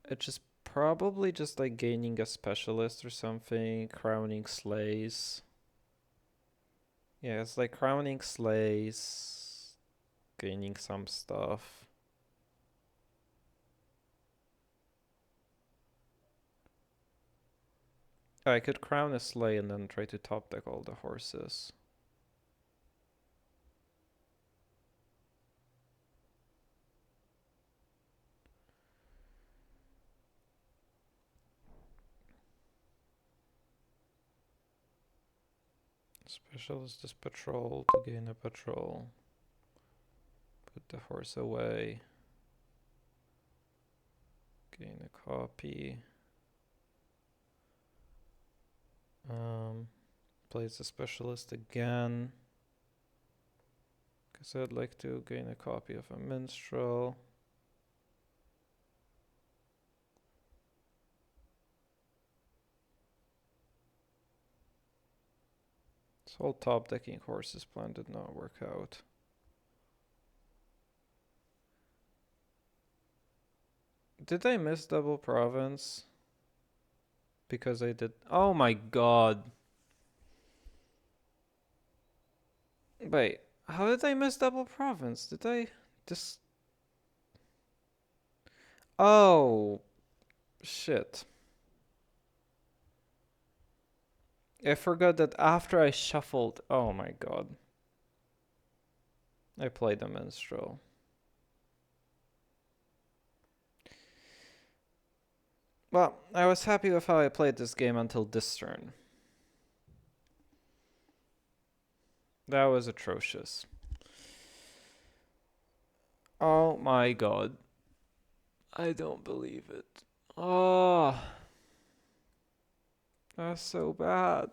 It's just probably just like gaining a specialist or something, crowning sleighs. Yeah, it's like crowning sleighs, gaining some stuff. Oh, I could crown a sleigh and then try to top deck all the horses. Specialist is patrol to gain a patrol. Put the horse away. Gain a copy. Place a specialist again. Because I'd like to gain a copy of a minstrel. This whole top decking horses plan did not work out. Did I miss double province? Because I did. Oh my god. Wait, how did I miss double province? Did I just. Oh, shit. I forgot that after I shuffled. Oh my god. I played a minstrel. Well, I was happy with how I played this game until this turn. That was atrocious. Oh my god. I don't believe it. Oh. That's so bad.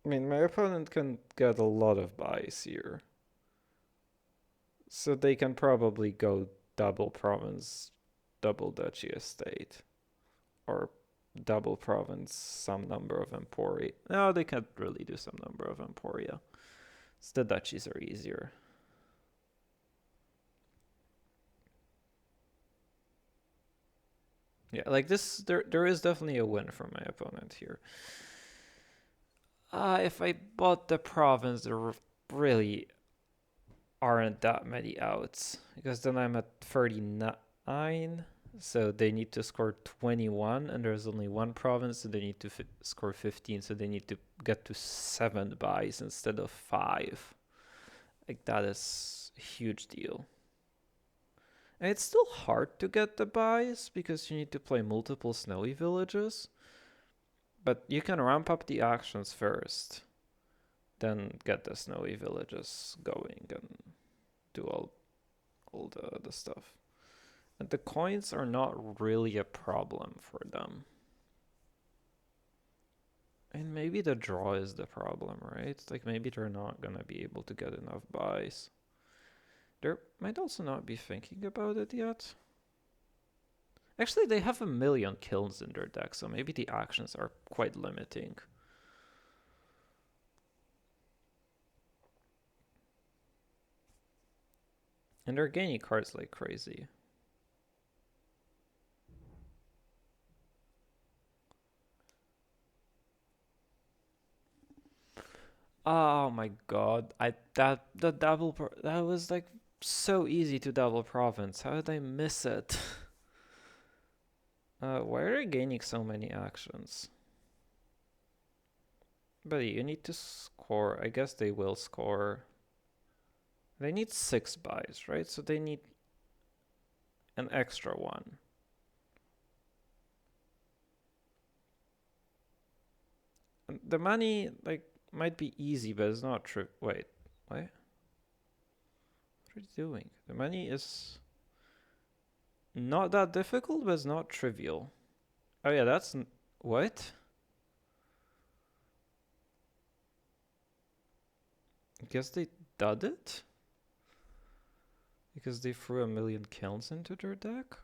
I mean, my opponent can get a lot of buys here. So they can probably go double province, double duchy estate. Or double province, some number of emporia. No, they can't really do some number of emporia. The duchies are easier. Yeah, like this, there is definitely a win for my opponent here. If I bought the province, there really aren't that many outs. Because then I'm at 39. So they need to score 21, and there's only one province, so they need to score 15. So they need to get to 7 buys instead of 5. Like, that is a huge deal. And it's still hard to get the buys because you need to play multiple snowy villages. But you can ramp up the actions first, then get the snowy villages going and do all the stuff. And the coins are not really a problem for them. And maybe the draw is the problem, right? Like maybe they're not gonna be able to get enough buys. They might also not be thinking about it yet. Actually, they have 1,000,000 kills in their deck, so maybe the actions are quite limiting. And they're gaining cards like crazy. Oh my god! That was like so easy to double province. How did I miss it? Why are they gaining so many actions? But you need to score. I guess they will score. They need 6 buys, right? So they need an extra one. And the money, like, might be easy, but it's not true. Wait, what? What are you doing? The money is not that difficult, but it's not trivial. Oh yeah, that's... What? I guess they did it? Because they threw 1,000,000 kills into their deck?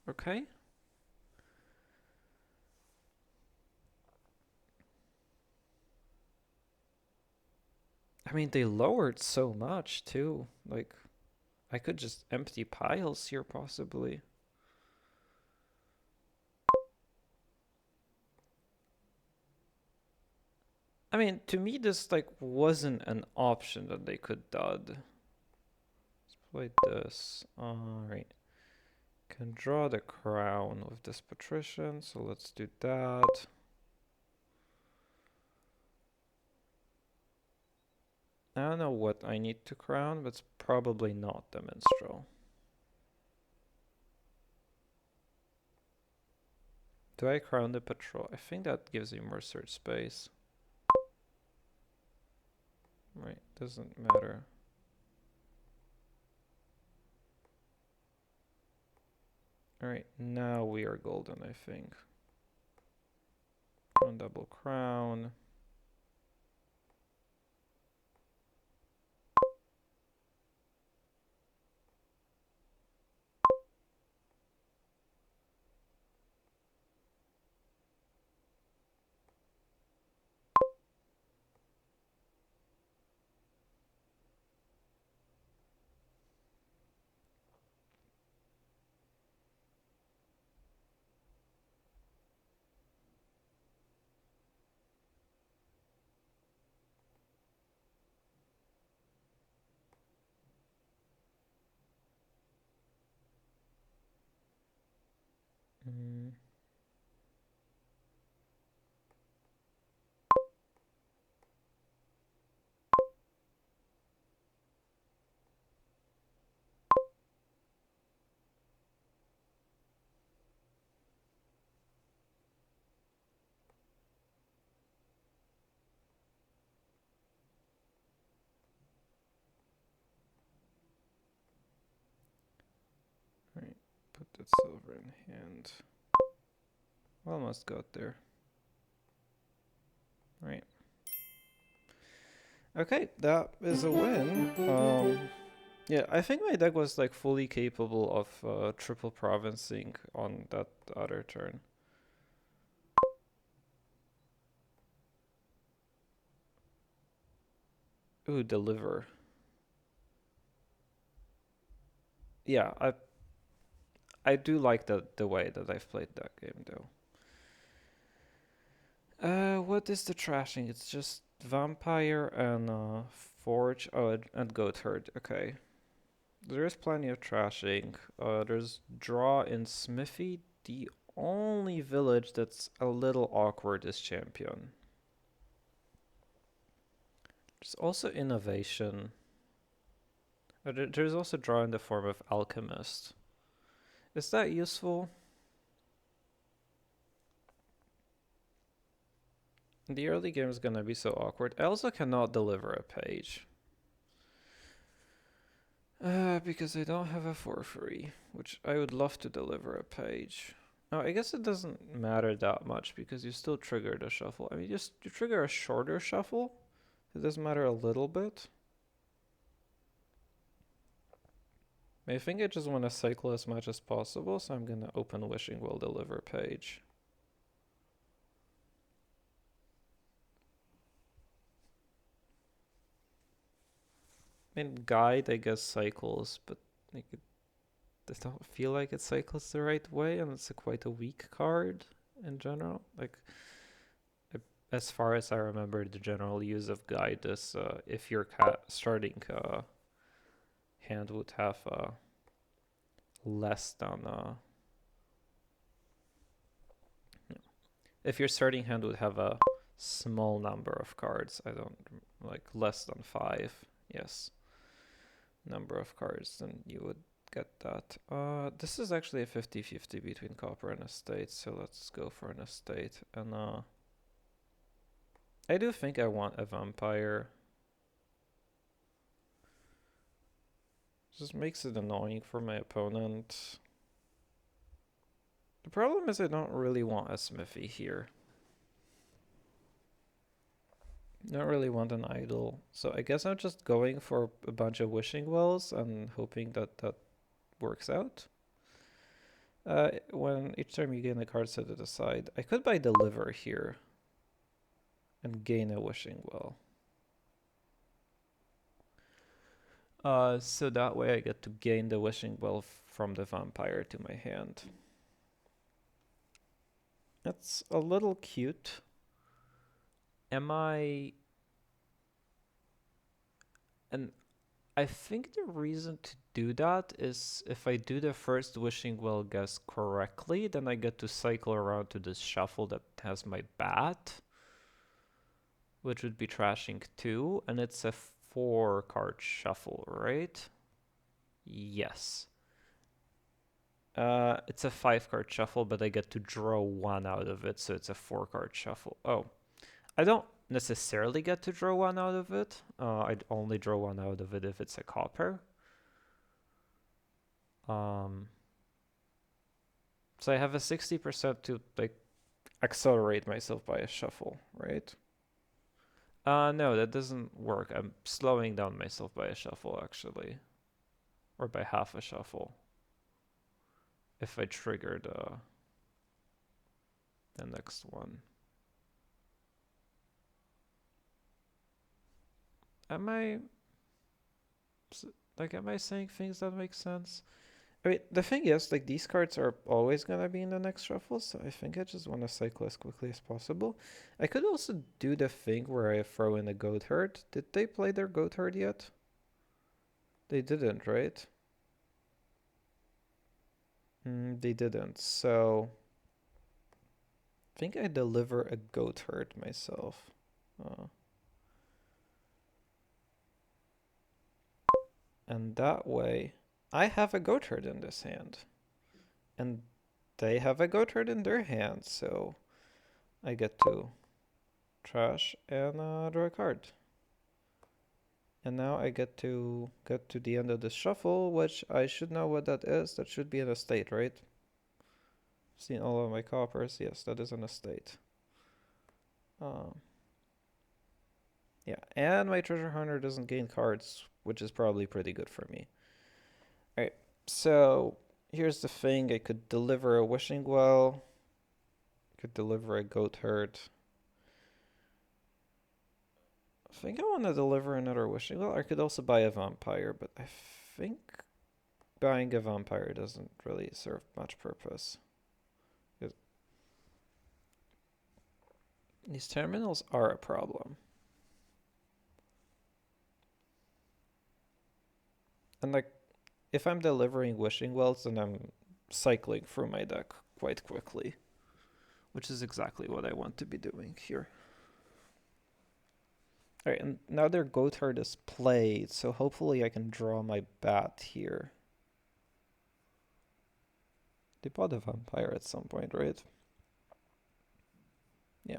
Okay. I mean, they lowered so much too. Like, I could just empty piles here possibly. I mean, to me, this like wasn't an option that they could dud. Let's play this. All right. Can draw the crown with this patrician, so let's do that. I don't know what I need to crown, but it's probably not the minstrel. Do I crown the patrol? I think that gives you more search space. Right, doesn't matter. Alright, now we are golden, I think. Crown, double crown. Mm. Right, put that silver in hand. Almost got there. Right. Okay, that is a win. Yeah, I think my deck was like fully capable of triple provincing on that other turn. Ooh, deliver. Yeah, I do like the way that I've played that game though. What is the trashing? It's just vampire and forge. Oh, and goat herd. Okay. There is plenty of trashing. There's draw in Smithy. The only village that's a little awkward is champion. There's also innovation. There's also draw in the form of alchemist. Is that useful? The early game is gonna be so awkward. I also cannot deliver a page. Because I don't have a 4-3, which I would love to deliver a page. Oh, I guess it doesn't matter that much because you still trigger the shuffle. I mean, you trigger a shorter shuffle. It does matter a little bit. I think I just want to cycle as much as possible, so I'm gonna open Wishing Will deliver page. I mean, guide, I guess, cycles, but like I don't feel like it cycles the right way, and it's quite a weak card in general. Like, as far as I remember, the general use of guide is if your starting hand would have less than if your starting hand would have a small number of cards. I don't like less than 5. Yes, number of cards, then you would get that. This is actually a 50-50 between copper and estate, so let's go for an estate. And I do think I want a vampire. Just makes it annoying for my opponent. The problem is I don't really want a smithy here. Don't really want an idol. So I guess I'm just going for a bunch of wishing wells and hoping that that works out. When each time you gain a card, set it aside. I could buy deliver here and gain a wishing well. So that way I get to gain the wishing well from the vampire to my hand. That's a little cute. And I think the reason to do that is if I do the first wishing well guess correctly, then I get to cycle around to this shuffle that has my bat, which would be trashing 2, and it's a 4-card shuffle, right? Yes. It's a 5-card shuffle, but I get to draw one out of it, so it's a 4-card shuffle. Oh, I don't necessarily get to draw one out of it. I'd only draw one out of it if it's a copper. So I have a 60% to like accelerate myself by a shuffle, right? No, that doesn't work. I'm slowing down myself by a shuffle actually, or by half a shuffle. If I trigger the next one. Am I am I saying things that make sense? I mean, the thing is, like, these cards are always gonna be in the next shuffle, so I think I just want to cycle as quickly as possible. I could also do the thing where I throw in a goat herd. Did they play their goat herd yet? They didn't, right? They didn't, so I think I deliver a goat herd myself. And that way, I have a goat herd in this hand. And they have a goat herd in their hand, so I get to trash and draw a card. And now I get to the end of the shuffle, which I should know what that is. That should be an estate, right? Seen all of my coppers. Yes, that is an estate. Yeah, and my treasure hunter doesn't gain cards, which is probably pretty good for me. Alright, so here's the thing. I could deliver a wishing well. Could deliver a goat herd. I think I want to deliver another wishing well. I could also buy a vampire, but I think buying a vampire doesn't really serve much purpose. These terminals are a problem. And like, if I'm delivering wishing wells, then I'm cycling through my deck quite quickly, which is exactly what I want to be doing here. All right, and now their goat herd is played, so hopefully I can draw my bat here. They bought a vampire at some point, right? Yeah.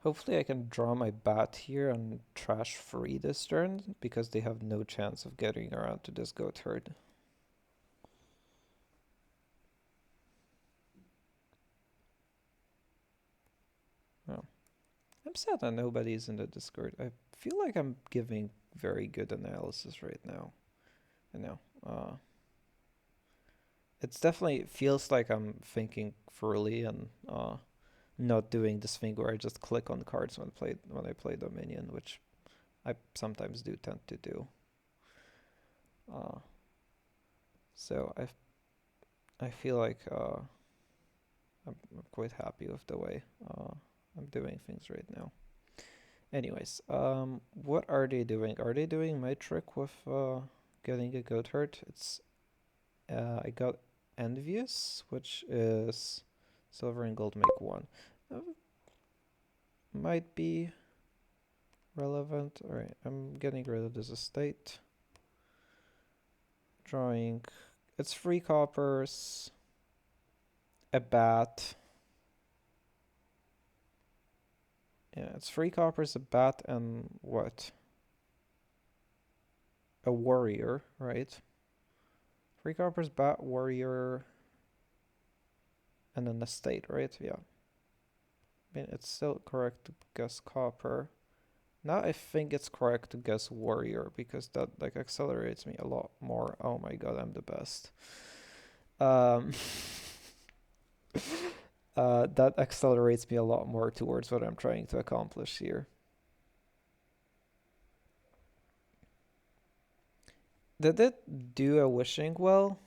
Hopefully I can draw my bat here and trash free this turn, because they have no chance of getting around to this goat herd. Oh. I'm sad that nobody's in the Discord. I feel like I'm giving very good analysis right now. I know. It's definitely feels like I'm thinking thoroughly and not doing this thing where I just click on cards when I play Dominion, which I sometimes do tend to do. So I feel like I'm quite happy with the way I'm doing things right now. Anyways, what are they doing? Are they doing my trick with getting a goat herd? It's I got envious, which is silver and gold make one. Might be relevant. All right, I'm getting rid of this estate. Drawing. It's 3 coppers. A bat. Yeah, it's 3 coppers, a bat, and what? A warrior, right? 3 coppers, bat, warrior, and an estate, right? Yeah. I mean, it's still correct to guess copper. Now I think it's correct to guess warrior, because that like accelerates me a lot more. Oh my god, I'm the best. That accelerates me a lot more towards what I'm trying to accomplish here. Did it do a wishing well?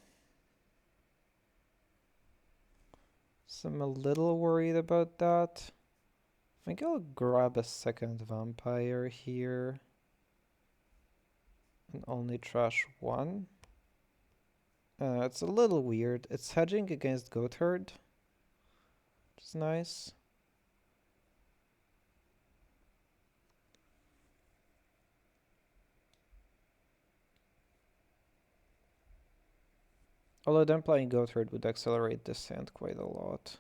So I'm a little worried about that. I think I'll grab a second vampire here. And only trash 1. It's a little weird. It's hedging against goat herd, which is nice. Although then playing Goatherd would accelerate this hand quite a lot.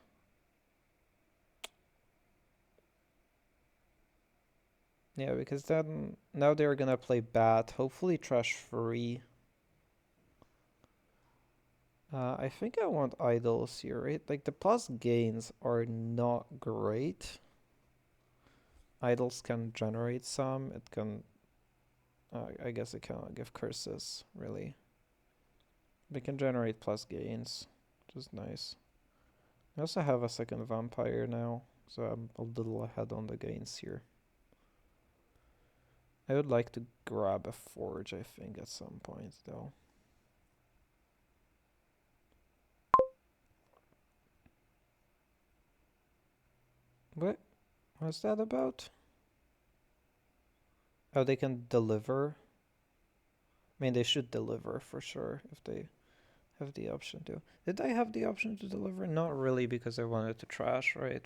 Yeah, because then now they're gonna play Bat, hopefully trash free. I think I want idols here, right? Like the plus gains are not great. Idols can generate some. It can. I guess it cannot give curses, really. They can generate plus gains, which is nice. I also have a second vampire now, so I'm a little ahead on the gains here. I would like to grab a forge, I think, at some point, though. What? What's that about? Oh, they can deliver. I mean, they should deliver for sure if they have the option to. Did I have the option to deliver? Not really, because I wanted to trash, right?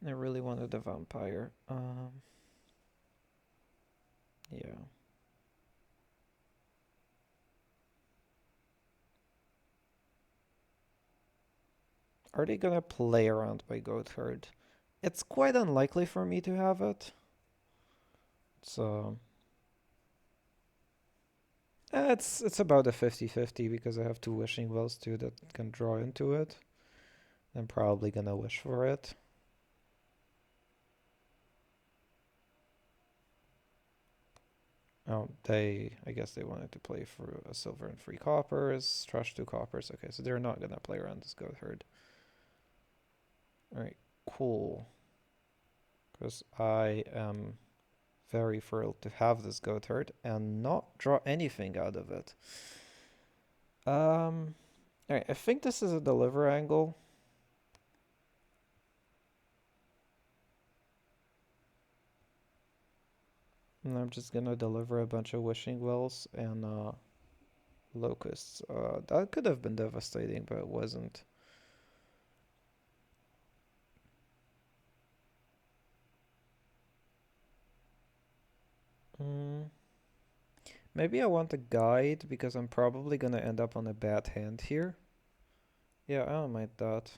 I really wanted a vampire. Yeah. Are they gonna play around my Goatherd? It's quite unlikely for me to have it. So it's about a 50-50 because I have two wishing wells too that can draw into it. I'm probably gonna wish for it. Oh, I guess they wanted to play for a silver and 3 coppers, trash 2 coppers. Okay, so they're not gonna play around this Goatherd. Alright, cool. Because I am very thrilled to have this Goatherd and not draw anything out of it. Alright, I think this is a deliver angle. And I'm just gonna deliver a bunch of wishing wells and locusts. That could have been devastating, but it wasn't. Maybe I want a guide because I'm probably gonna end up on a bad hand here. Yeah, I don't mind that.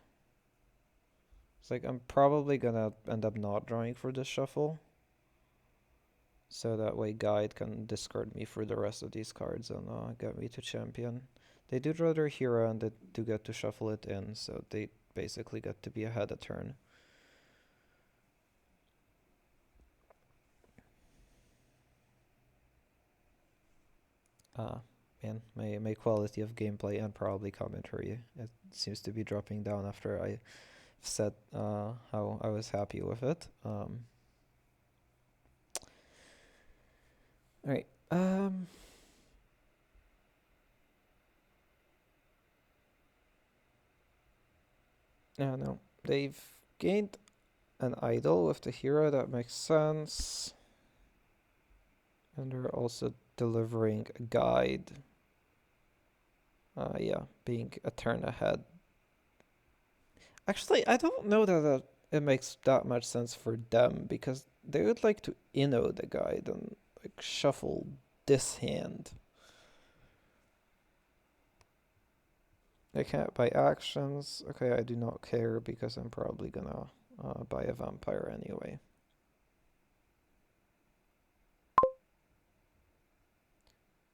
It's like I'm probably gonna end up not drawing for this shuffle. So that way guide can discard me for the rest of these cards and get me to champion. They do draw their hero and they do get to shuffle it in, so they basically get to be ahead a turn. Man, my quality of gameplay and probably commentary, it seems to be dropping down after I said how I was happy with it. Alright, no, they've gained an idol with the hero, that makes sense. And they're also delivering a guide. Yeah, being a turn ahead. Actually, I don't know that it makes that much sense for them because they would like to inno the guide and like shuffle this hand. They can't buy actions. Okay, I do not care because I'm probably gonna buy a vampire anyway.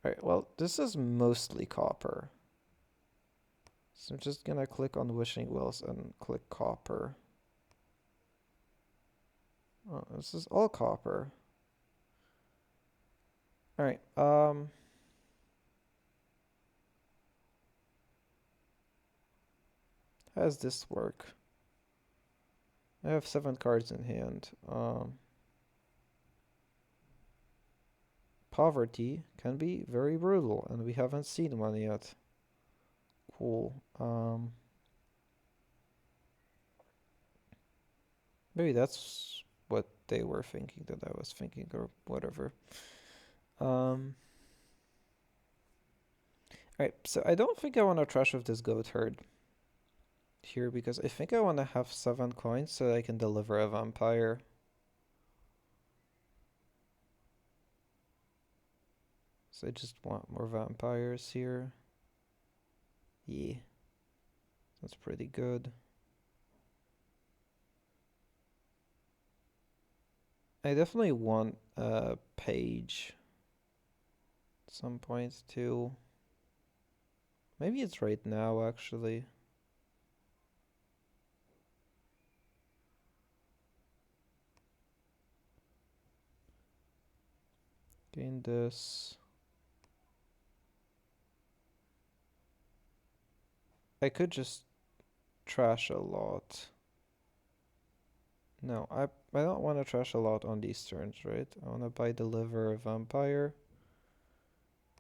Alright, well, this is mostly copper. So I'm just gonna click on Wishing Wells and click copper. Oh, this is all copper. Alright, how does this work? I have 7 cards in hand. Poverty can be very brutal, and we haven't seen one yet. Cool. Maybe that's what they were thinking that I was thinking, or whatever. Alright, so I don't think I want to trash with this Goatherd here because I think I want to have 7 coins so I can deliver a vampire. So I just want more vampires here. Yeah, that's pretty good. I definitely want a page at some point too. Maybe it's right now actually. Gain this. I could just trash a lot. No, I don't want to trash a lot on these turns, right? I want to buy deliver a vampire.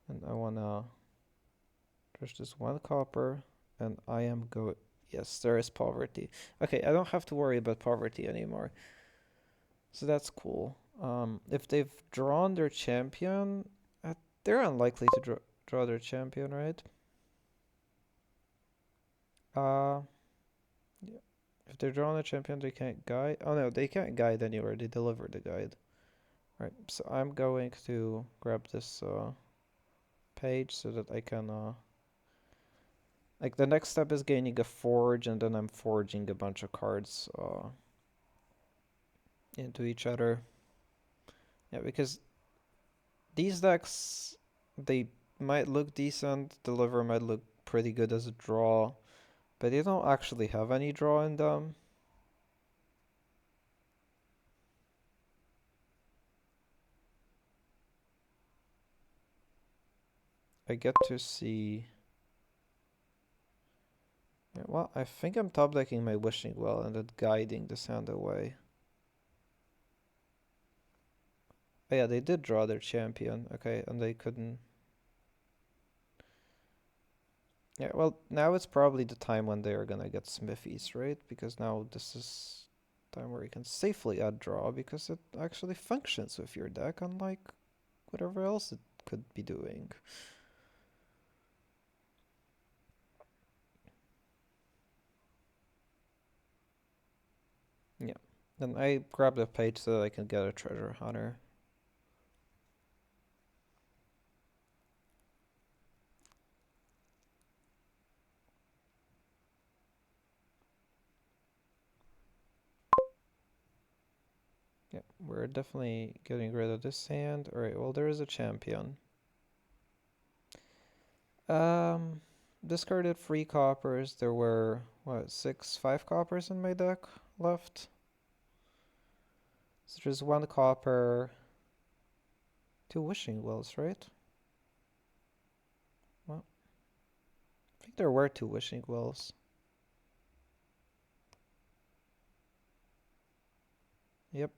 And I want to trash this one copper. And I am go. Yes, there is poverty. Okay, I don't have to worry about poverty anymore. So that's cool. If they've drawn their champion, they're unlikely to draw their champion, right? Uh, yeah. If they're drawing a champion, they can't guide. Oh no, they can't guide anywhere. They deliver the guide. Right, so I'm going to grab this page so that I can like the next step is gaining a forge, and then I'm forging a bunch of cards into each other. Yeah, because these decks, they might look decent, deliver might look pretty good as a draw, but they don't actually have any draw in them. I get to see. Yeah, well, I think I'm top decking my wishing well and then guiding this hand away. Oh yeah, they did draw their champion. Okay, and they couldn't. Yeah, well, now it's probably the time when they are gonna get smithies, right? Because now this is time where you can safely add draw because it actually functions with your deck, unlike whatever else it could be doing. Yeah. Then I grab the page so that I can get a treasure hunter. Yeah, we're definitely getting rid of this hand. Alright, well there is a champion. Um discarded 3 coppers. There were what, 5 coppers in my deck left? So there's 1 copper, 2 wishing wells, right? Well, I think there were 2 wishing wells. Yep.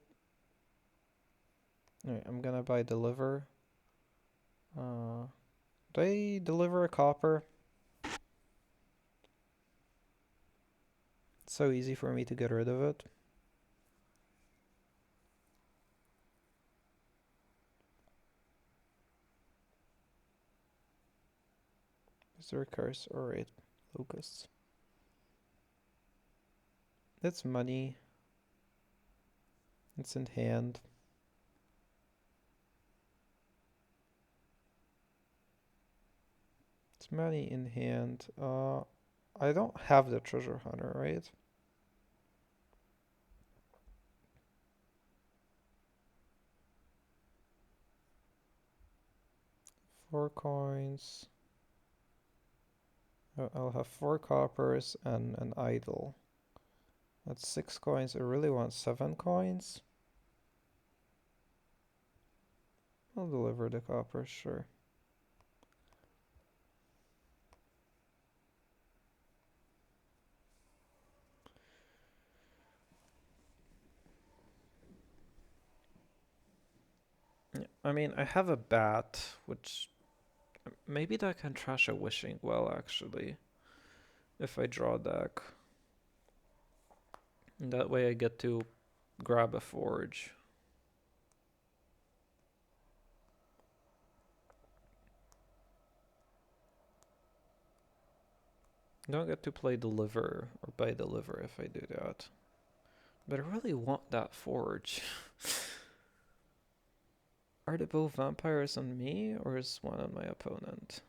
Alright, I'm gonna buy deliver. Do I deliver a copper? It's so easy for me to get rid of it. Is there a curse? Alright, locusts. That's money. It's in hand. It's money in hand. I don't have the treasure hunter, right? Four coins. I'll have 4 coppers and an idol. That's 6 coins. I really want 7 coins. I'll deliver the copper, sure. Yeah, I mean, I have a bat, which maybe that can trash a wishing well, actually, if I draw a deck. And that way I get to grab a forge. I don't get to play deliver or buy deliver if I do that. But I really want that forge. Are they both vampires on me, or is one on my opponent?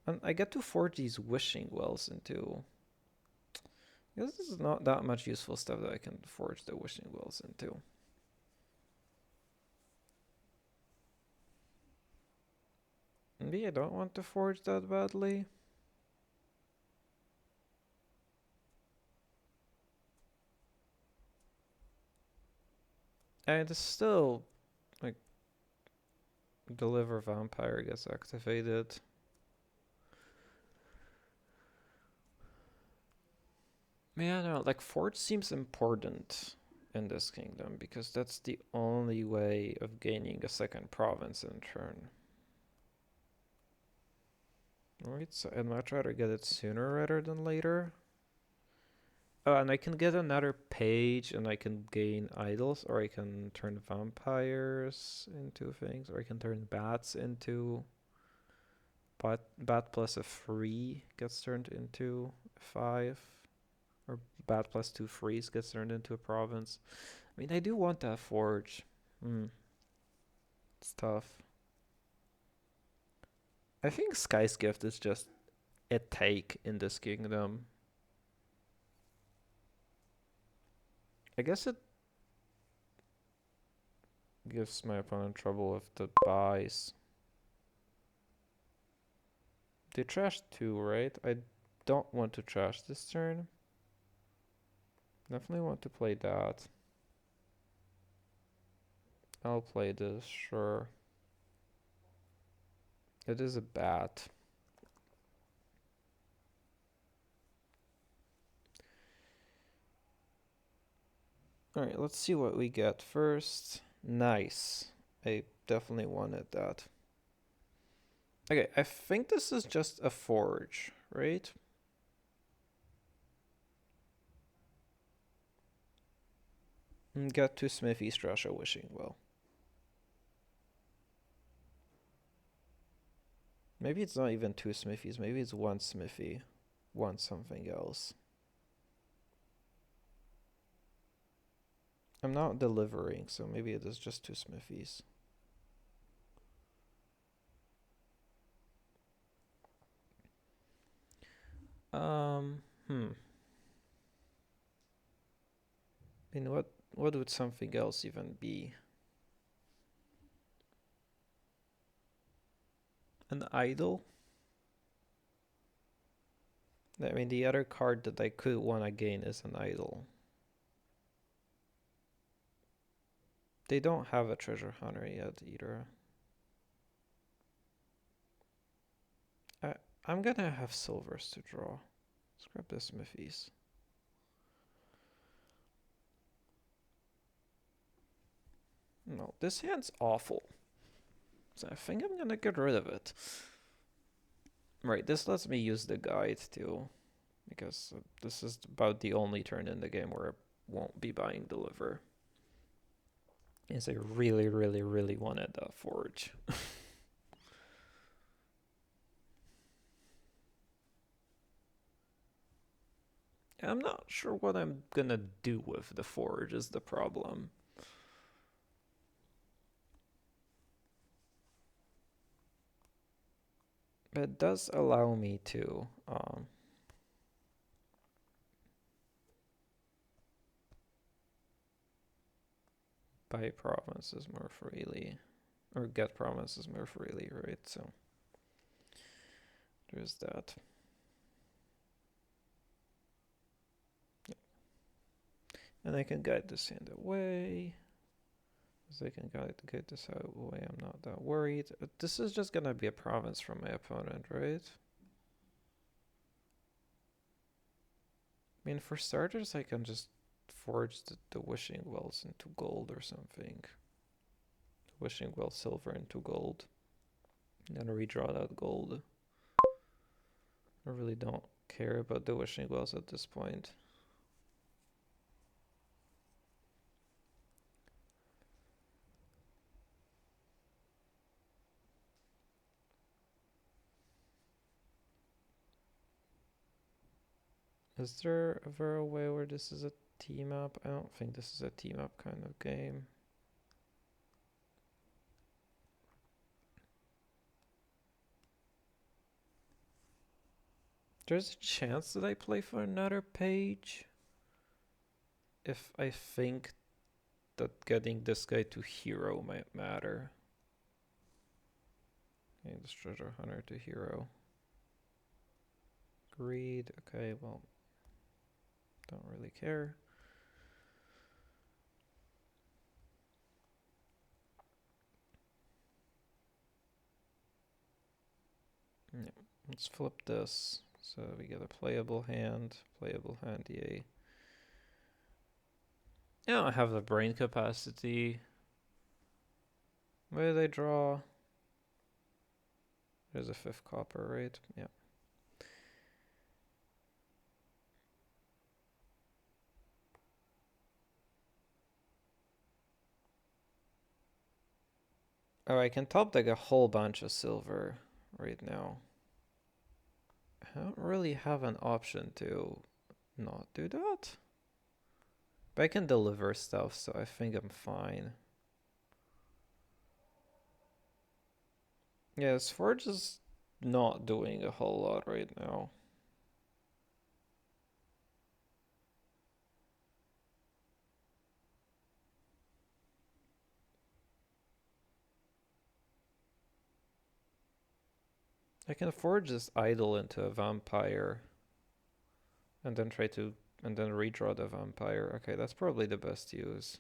And I get to forge these wishing wells into. This is not that much useful stuff that I can forge the wishing wells into. Maybe I don't want to forge that badly. And it's still, like, deliver vampire gets activated. Yeah, no, like forge seems important in this kingdom because that's the only way of gaining a second province in turn. Alright, so I'd much rather get it sooner rather than later. Oh, and I can get another page and I can gain idols, or I can turn vampires into things, or I can turn bats into... Bat plus a 3 gets turned into 5. Or bat plus 2 freeze gets turned into a province. I mean, I do want that forge. It's tough. I think Sky's Gift is just a take in this kingdom. I guess it gives my opponent trouble if the buys. They trashed 2, right? I don't want to trash this turn. Definitely want to play that. I'll play this, sure. It is a bat. Alright, let's see what we get first. Nice. I definitely wanted that. Okay, I think this is just a forge, right? And get to Smithy's trash a wishing well. Maybe it's not even 2 Smithies, maybe it's 1 Smithy. 1 something else. I'm not delivering, so maybe it is just 2 Smithies. I mean, what would something else even be? An idol? I mean, the other card that I could want to gain is an idol. They don't have a treasure hunter yet either. I'm gonna have silvers to draw. Let's grab the smithies. No, this hand's awful. So I think I'm gonna get rid of it. Right, this lets me use the guide too. Because this is about the only turn in the game where I won't be buying deliver. Yes, I really, really, really wanted that forge. I'm not sure what I'm gonna do with the forge is the problem. It does allow me to buy provinces more freely, or get provinces more freely, right? So there's that. Yeah. And I can guide this hand away. So I can guide this away. I'm not that worried. This is just gonna be a province from my opponent, right? I mean, for starters, I can just forge the wishing wells into gold or something. Wishing well silver into gold. And then redraw that gold. I really don't care about the wishing wells at this point. Is there ever a way where this is a team up? I don't think this is a team up kind of game. There's a chance that I play for another page if I think that getting this guy to hero might matter. Okay, this treasure hunter to hero. Greed. Okay, well, don't really care. Yeah, let's flip this. So we get a playable hand, yay. Yeah, I have the brain capacity. Where did I draw? There's a 5th copper, right? Yeah. Oh, I can top deck a whole bunch of silver right now. I don't really have an option to not do that. But I can deliver stuff, so I think I'm fine. Yeah, this Forge is not doing a whole lot right now. I can forge this idol into a vampire. And then and then redraw the vampire. Okay, that's probably the best use.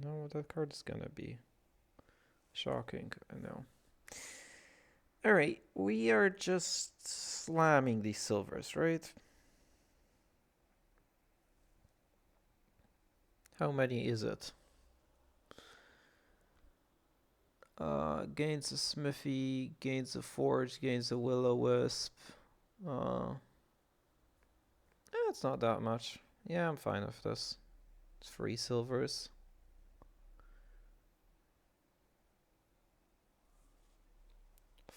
No, that card is gonna be shocking, I know. Alright, we are just slamming these silvers, right? How many is it? Gains a smithy, gains a forge, gains a will-o-wisp. It's not that much. Yeah, I'm fine with this. It's 3 silvers.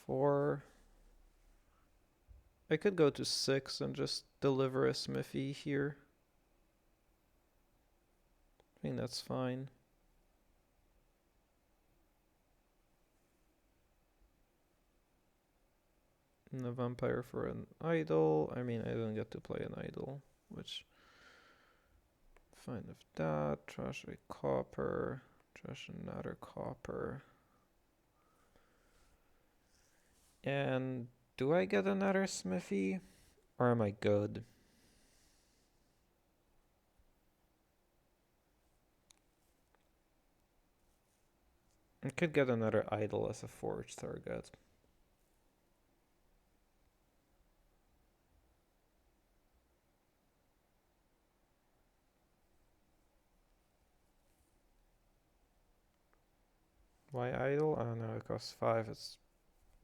4. I could go to 6 and just deliver a smithy here. I think that's fine. And a vampire for an idol. I mean, I don't get to play an idol, which fine with that. Trash a copper. Trash another copper. And do I get another smithy? Or am I good? I could get another idol as a forge target. Why idol? Oh no, it costs 5. It's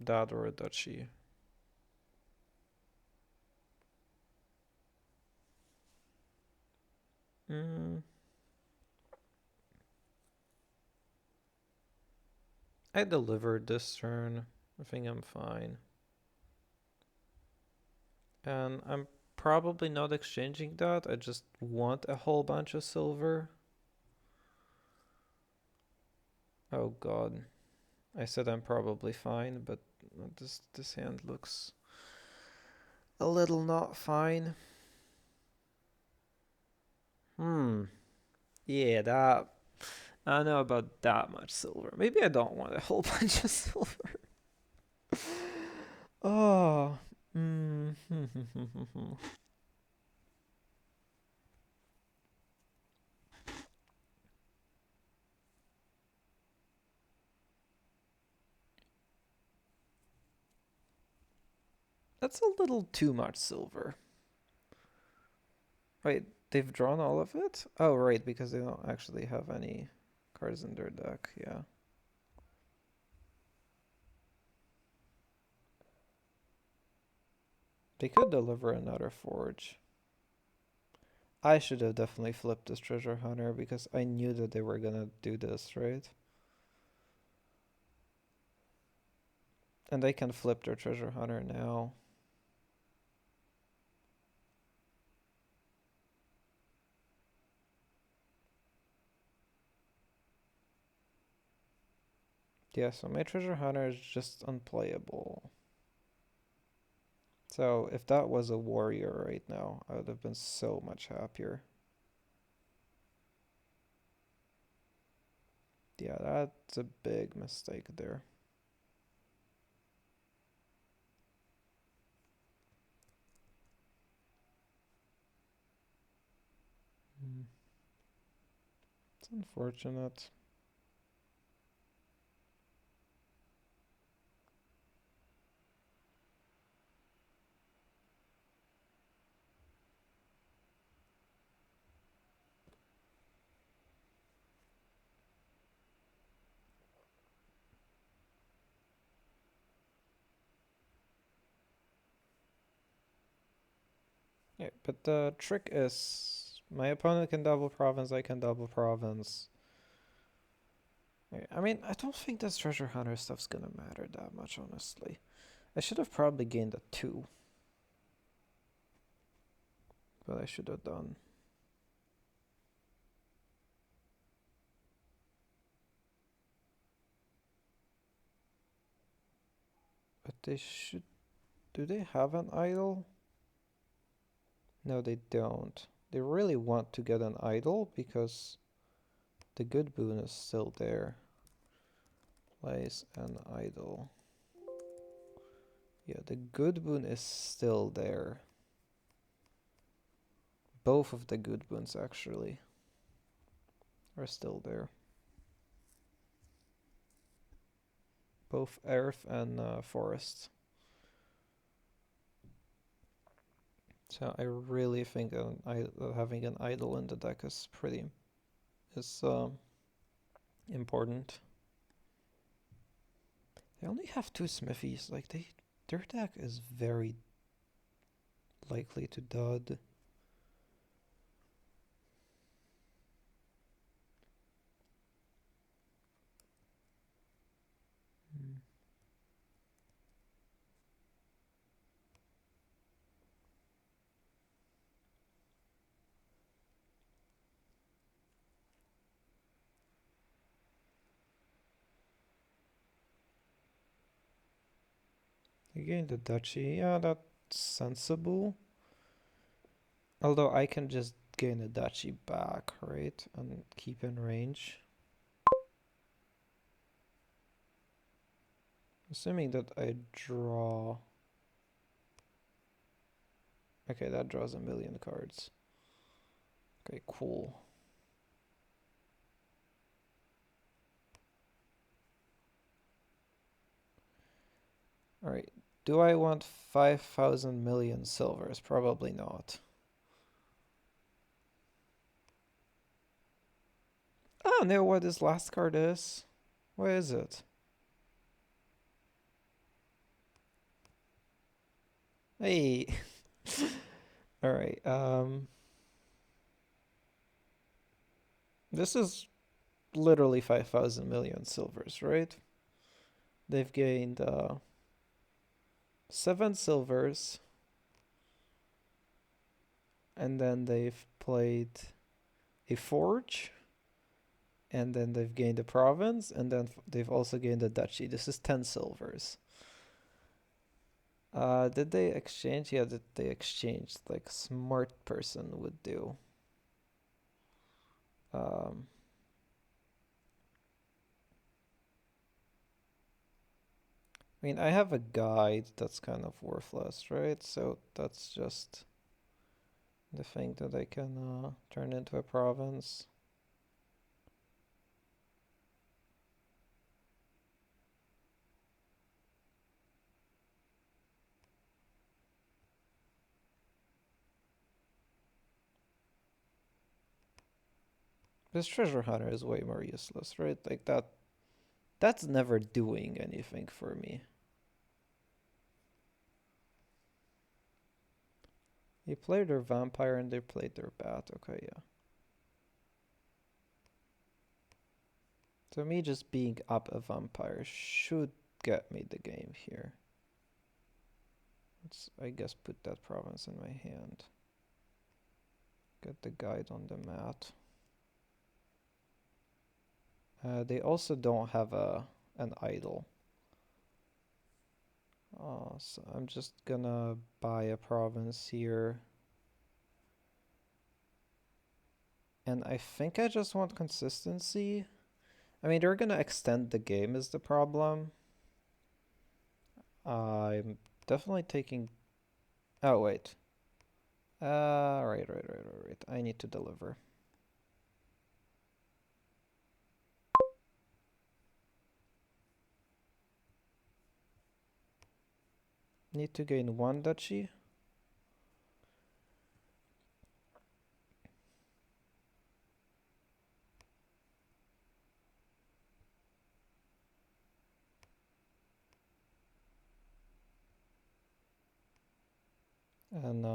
dad or a duchy. I delivered this turn. I think I'm fine. And I'm probably not exchanging that. I just want a whole bunch of silver. Oh god. I said I'm probably fine, but this hand looks a little not fine. Yeah, that... I don't know about that much silver. Maybe I don't want a whole bunch of silver. Oh. That's a little too much silver. Wait, they've drawn all of it? Oh, right, because they don't actually have any cards in their deck, yeah. They could deliver another forge. I should have definitely flipped this treasure hunter because I knew that they were gonna do this, right? And they can flip their treasure hunter now. Yeah, so my treasure hunter is just unplayable. So if that was a warrior right now, I would have been so much happier. Yeah, that's a big mistake there. Mm. It's unfortunate. Yeah, but the trick is my opponent can double province, I can double province. I mean, I don't think this treasure hunter stuff's gonna matter that much, honestly. I should have probably gained a 2. But I should have done. But they should. Do they have an idol? No, they don't. They really want to get an idol because the good boon is still there. Place an idol. Yeah, the good boon is still there. Both of the good boons actually are still there. Both earth and forest. So I really think having an idol in the deck is important. They only have 2 smithies. Like their deck is very likely to dud. Hmm. Again, the duchy. Yeah, that's sensible. Although I can just gain the duchy back, right? And keep in range. Assuming that I draw. Okay, that draws a million cards. Okay, cool. Alright, do I want 5,000 million silvers? Probably not. I don't know what this last card is. What is it? Hey! Alright, this is literally 5,000 million silvers, right? They've gained 7 silvers, and then they've played a forge, and then they've gained a province, and then they've also gained a duchy. This is 10 silvers. Did they exchange? Yeah, they exchanged like a smart person would do. Um, I mean, I have a guide that's kind of worthless, right? So that's just the thing that I can turn into a province. This treasure hunter is way more useless, right? Like that's never doing anything for me. They played their vampire and they played their bat. Okay, yeah. So me just being up a vampire should get me the game here. Let's, I guess, put that province in my hand. Get the guide on the mat. They also don't have a an idle. So I'm just gonna buy a province here. And I think I just want consistency. I mean, they're gonna extend the game is the problem. I'm definitely taking... Oh, wait. Right. I need to deliver. Need to gain one duchy. And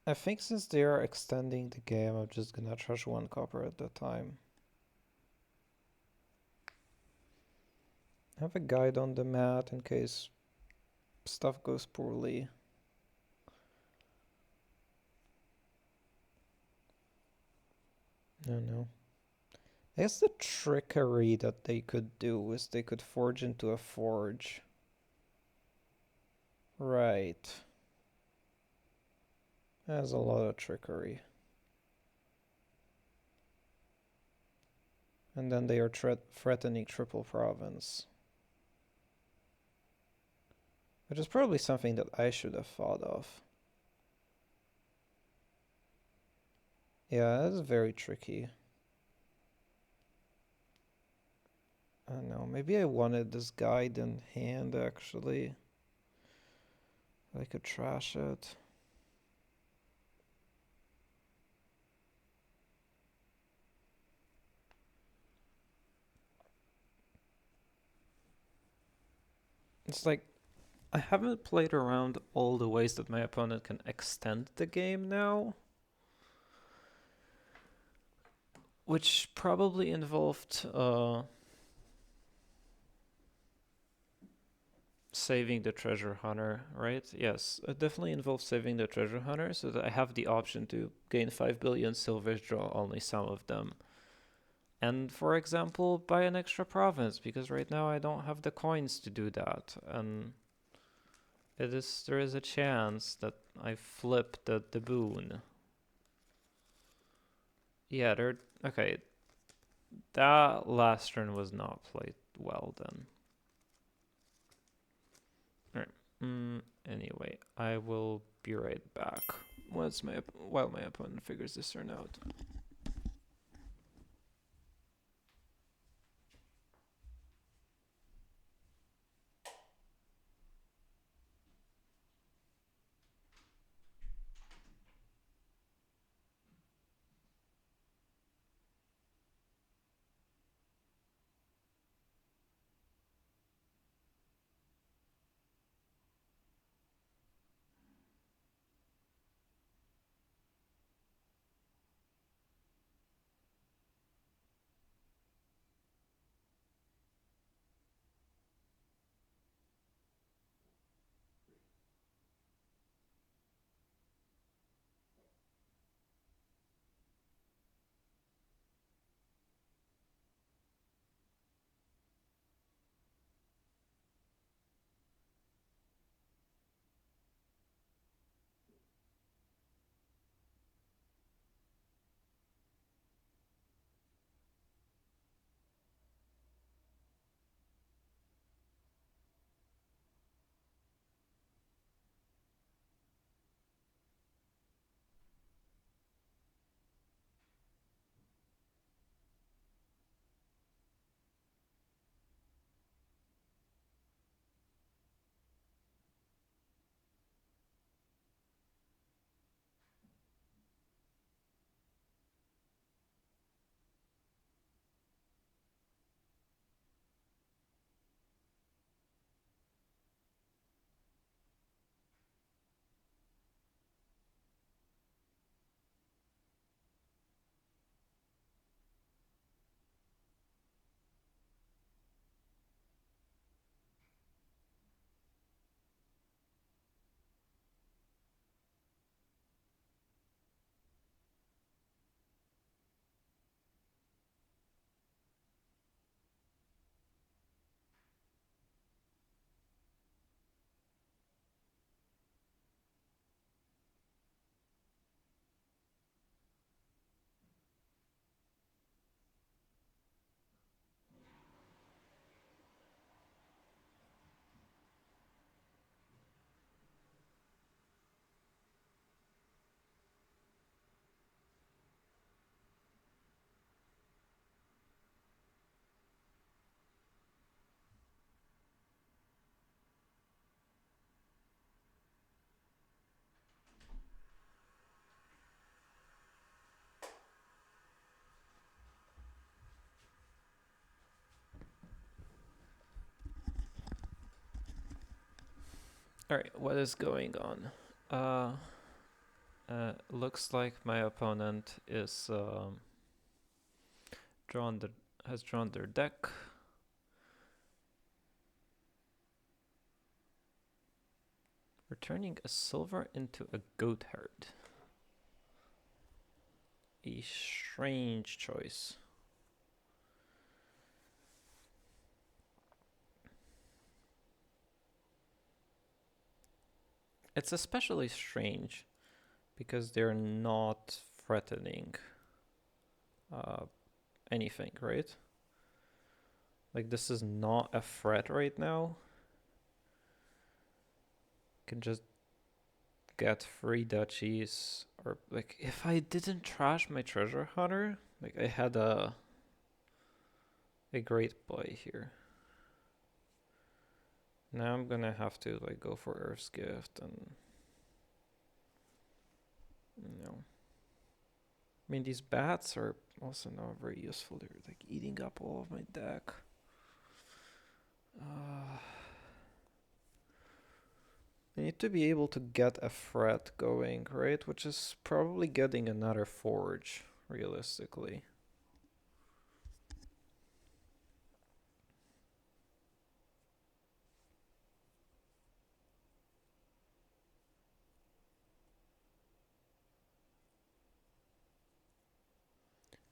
I think since they are extending the game, I'm just gonna trash one copper at a time. I have a guide on the mat in case stuff goes poorly. No. I guess the trickery that they could do is they could forge into a forge. Right. There's a lot of trickery. And then they are threatening triple province. Which is probably something that I should have thought of. Yeah, that's very tricky. I don't know, maybe I wanted this guide in hand actually. I could trash it. It's like, I haven't played around all the ways that my opponent can extend the game now. Which probably involved saving the treasure hunter, right? Yes, it definitely involves saving the treasure hunter so that I have the option to gain 5 billion silver, draw only some of them. And for example, buy an extra province, because right now I don't have the coins to do that. And there is a chance that I flip the boon. Yeah, okay. That last turn was not played well then. Anyway, I will be right back while my opponent figures this turn out. Alright, what is going on? Looks like my opponent is has drawn their deck. We're turning a silver into a goat herd. A strange choice. It's especially strange because they're not threatening anything, right? Like, this is not a threat right now. Can just get 3 duchies, or like if I didn't trash my treasure hunter, like I had a great play here. Now I'm gonna have to like go for Earth's Gift and I mean, these bats are also not very useful. They're like eating up all of my deck. I need to be able to get a threat going, right? Which is probably getting another forge, realistically.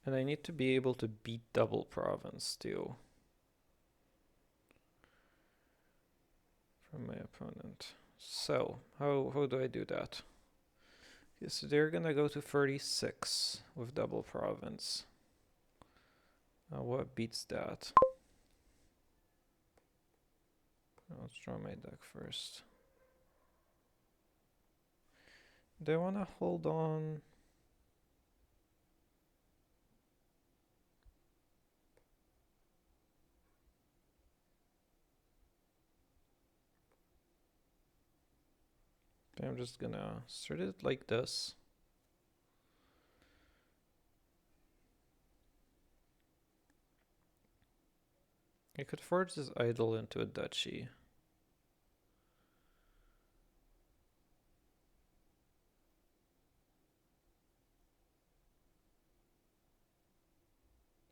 And I need to be able to beat double province too. From my opponent. So, how do I do that? Okay, so they're gonna go to 36 with double province. What beats that? Let's draw my deck first. Do I wanna hold on? I'm just gonna start it like this. I could forge this idol into a duchy.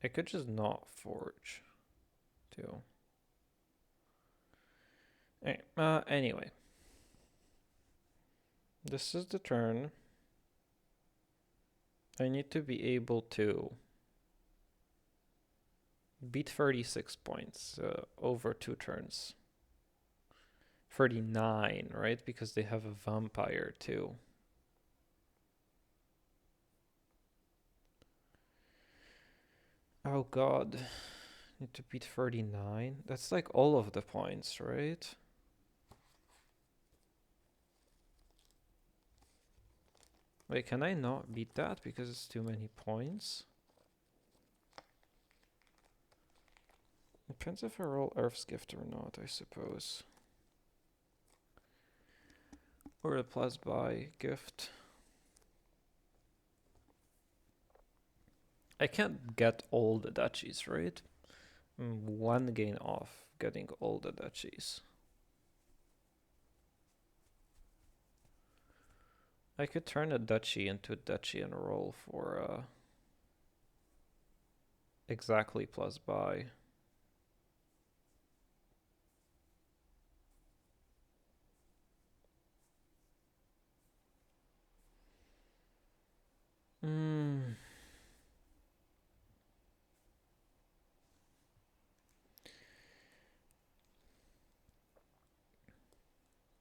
I could just not forge, too. Anyway. This is the turn. I need to be able to beat 36 points over 2 turns. 39, right? Because they have a vampire too. Oh god. Need to beat 39? That's like all of the points, right? Wait, can I not beat that because it's too many points? Depends if I roll Earth's Gift or not, I suppose. Or a plus buy gift. I can't get all the duchies, right? I'm 1 gain off getting all the duchies. I could turn a duchy into a duchy and roll for exactly plus buy.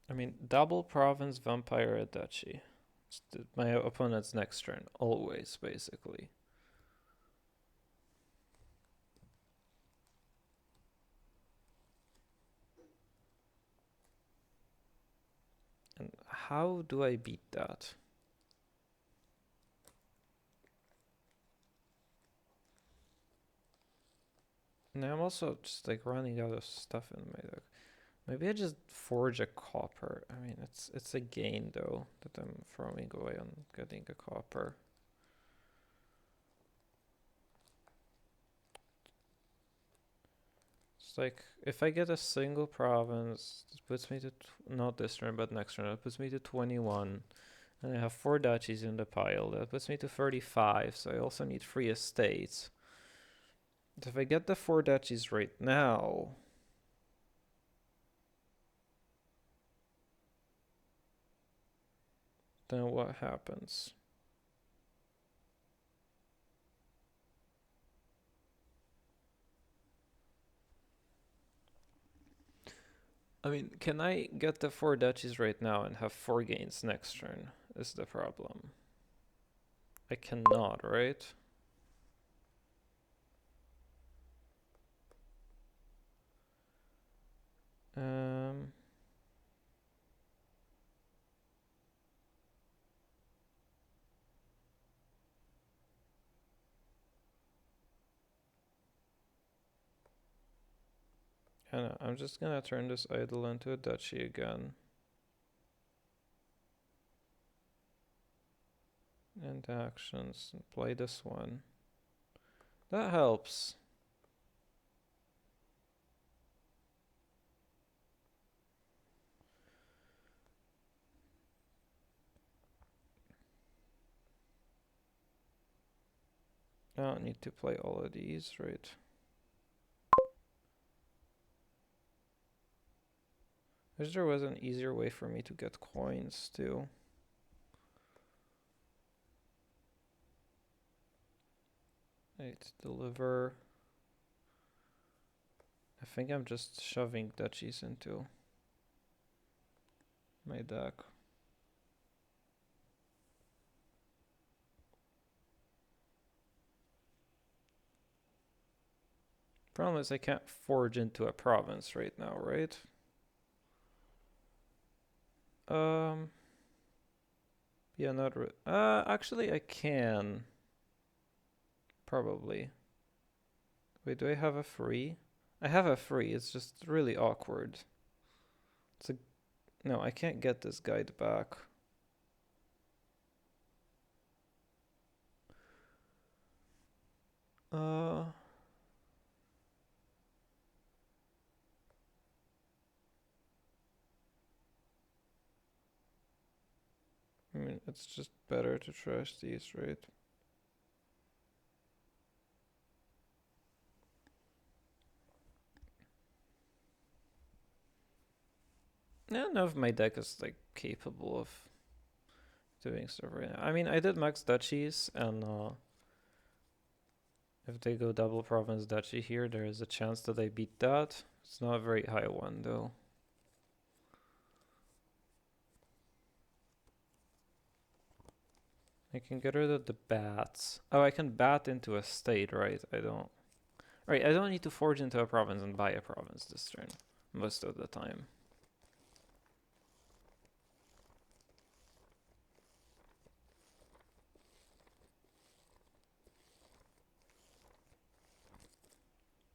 I mean, double province, vampire, a duchy. It's my opponent's next turn, always, basically. And how do I beat that? And I'm also just like running out of stuff in my deck. Maybe I just forge a copper. I mean, it's a gain though that I'm throwing away on getting a copper. It's like, if I get a single province, it puts me to, not this turn, but next turn, it puts me to 21. And I have 4 duchies in the pile. That puts me to 35, so I also need 3 estates. But if I get the 4 duchies right now, then what happens? I mean, can I get the 4 duchies right now and have 4 gains next turn? Is the problem. I cannot, right? Um, I know, I'm just gonna turn this idol into a duchy again. And actions, and play this one. That helps. I don't need to play all of these, right? Wish there was an easier way for me to get coins too. Right, deliver. I think I'm just shoving duchies into my deck. Problem is I can't forge into a province right now, right? Yeah, not really. Actually I can. Probably. Wait, do I have a free? I have a free, it's just really awkward. It's a... No, I can't get this guide back. I mean, it's just better to trash these, right? I don't know if my deck is like capable of doing stuff right now. I mean, I did max duchies, and if they go double province duchy here, there is a chance that I beat that. It's not a very high one though. I can get rid of the bats. Oh, I can bat into a state, right? I don't. Right, I don't need to forge into a province and buy a province this turn, most of the time.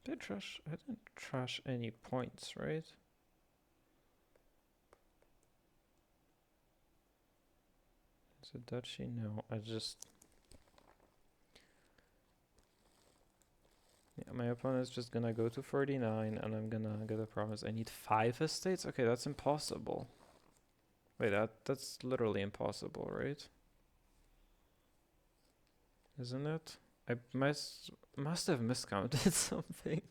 Did I trash? I didn't trash any points, right? Is it duchy? No, I just... Yeah, my opponent's just gonna go to 49 and I'm gonna get a province. I need 5 estates? Okay, that's impossible. Wait, that's literally impossible, right? Isn't it? I must have miscounted something.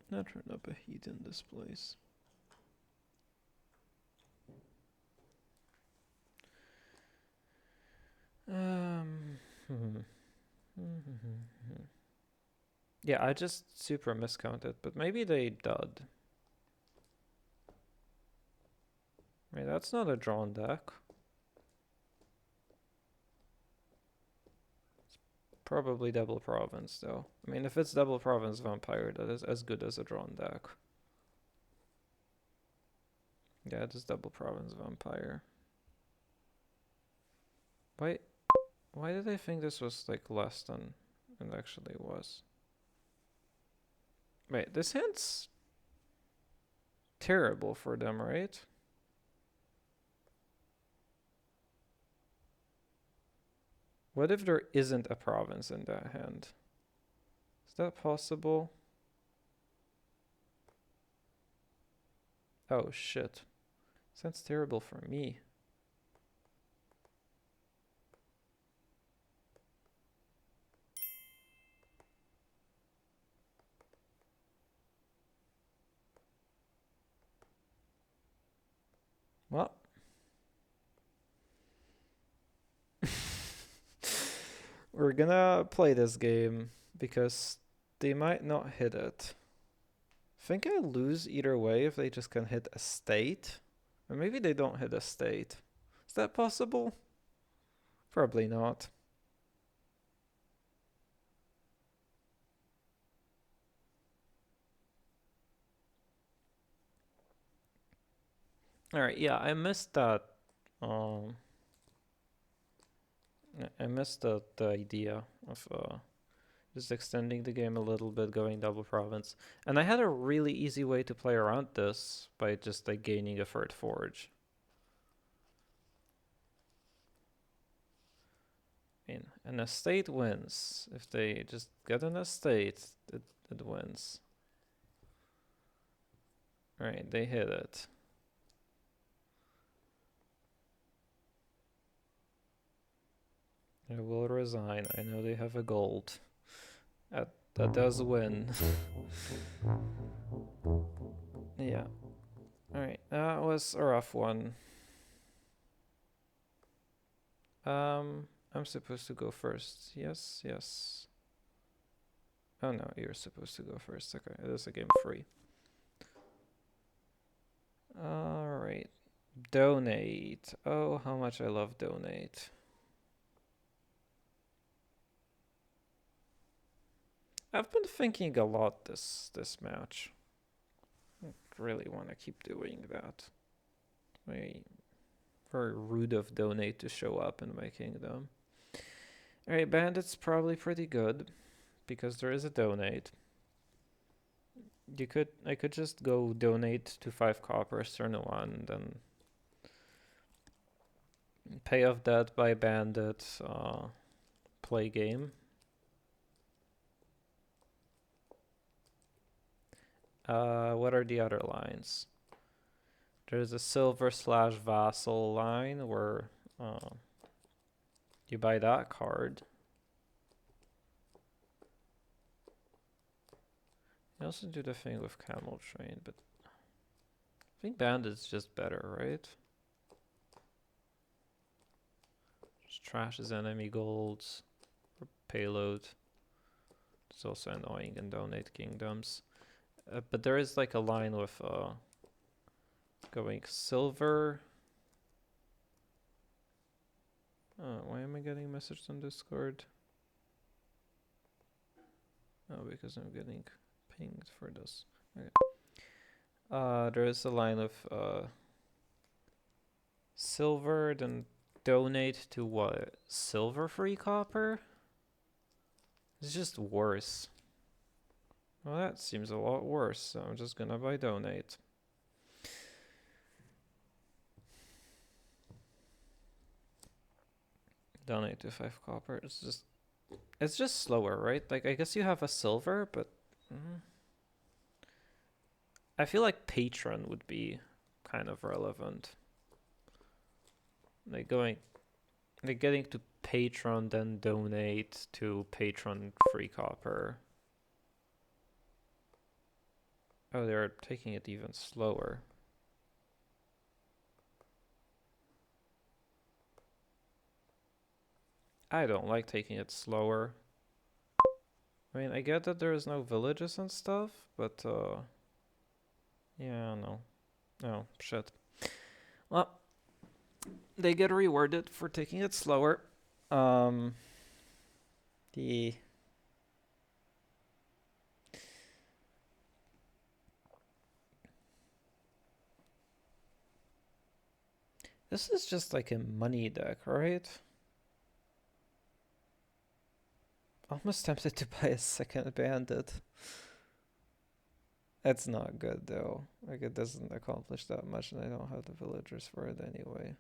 Not turn up a heat in this place. Yeah, I just super miscounted, but maybe they dud. Right, that's not a drawn deck. It's probably double province though. I mean, if it's double province vampire, that is as good as a drawn deck. Yeah, it is double province vampire. Why did I think this was like less than it actually was? Wait, this hand's terrible for them, right? What if there isn't a province in that hand? Is that possible? Oh shit. Sounds terrible for me. Well. We're gonna play this game because they might not hit it. I think I lose either way if they just can hit a state. Or maybe they don't hit a state. Is that possible? Probably not. Alright, yeah, I missed that. Um, I missed the idea of just extending the game a little bit, going double province. And I had a really easy way to play around this by just like gaining a third forge. I mean, an estate wins. If they just get an estate, it wins. Right, they hit it. I will resign. I know they have a gold. That does win. Yeah. Alright, that was a rough one. I'm supposed to go first. Yes, yes. Oh no, you're supposed to go first. Okay, it is a game 3. Alright. Donate. Oh, how much I love donate. I've been thinking a lot this match. I really want to keep doing that. Very rude of donate to show up in my kingdom. Alright, bandit's probably pretty good because there is a donate. I could just go donate to 5 copper, turn 1, then pay off debt by bandit, play game. What are the other lines? There's a silver/vassal line where you buy that card. You also do the thing with camel train, but I think bandit's just better, right? Just trashes enemy golds or payload. It's also annoying in donate kingdoms. But there is like a line with going silver. Oh, why am I getting a message on Discord? Oh, because I'm getting pinged for this. Okay. There is a line of silver, then donate to what? Silver free copper? It's just worse. Well, that seems a lot worse, so I'm just gonna buy donate. Donate to 5 copper. It's just slower, right? Like, I guess you have a silver, but I feel like patron would be kind of relevant. Like getting to patron, then donate to patron free copper. Oh, they're taking it even slower. I don't like taking it slower. I mean, I get that there is no villages and stuff, but yeah, no. Oh, shit. Well, they get rewarded for taking it slower. This is just like a money deck, right? Almost tempted to buy a second bandit. That's not good though. Like, it doesn't accomplish that much, and I don't have the villagers for it anyway.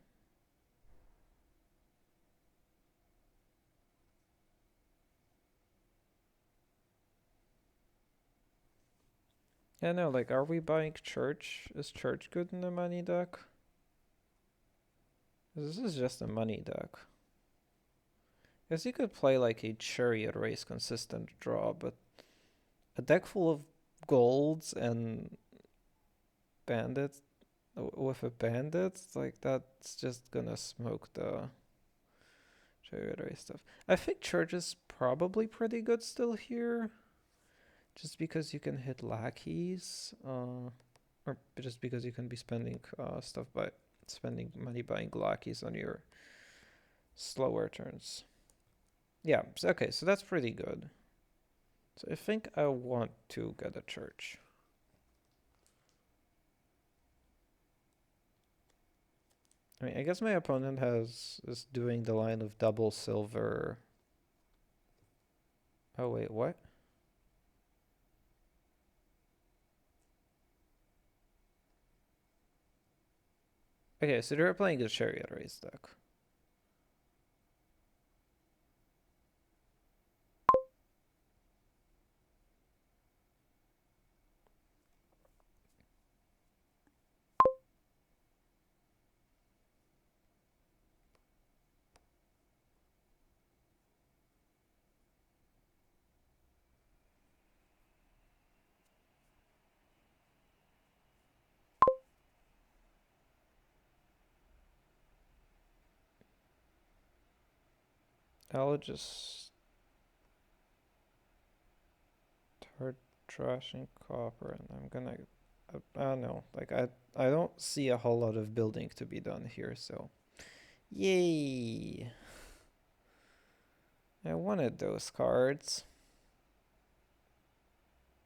Yeah, no, like, are we buying church? Is church good in the money deck? This is just a money deck. Guess you could play like a chariot race consistent draw, but a deck full of golds and bandits with a bandit, like that's just gonna smoke the chariot race stuff. I think church is probably pretty good still here, just because you can hit lackeys, or just because you can be spending stuff by spending money buying lackeys on your slower turns. Yeah, okay, so that's pretty good. So I think I want to get a church. I mean, I guess my opponent is doing the line of double silver. Oh wait, what? Okay, so they're playing the chariot race deck. I'll just start trashing copper, and I'm gonna. I don't know. Like I don't see a whole lot of building to be done here, so yay! I wanted those cards.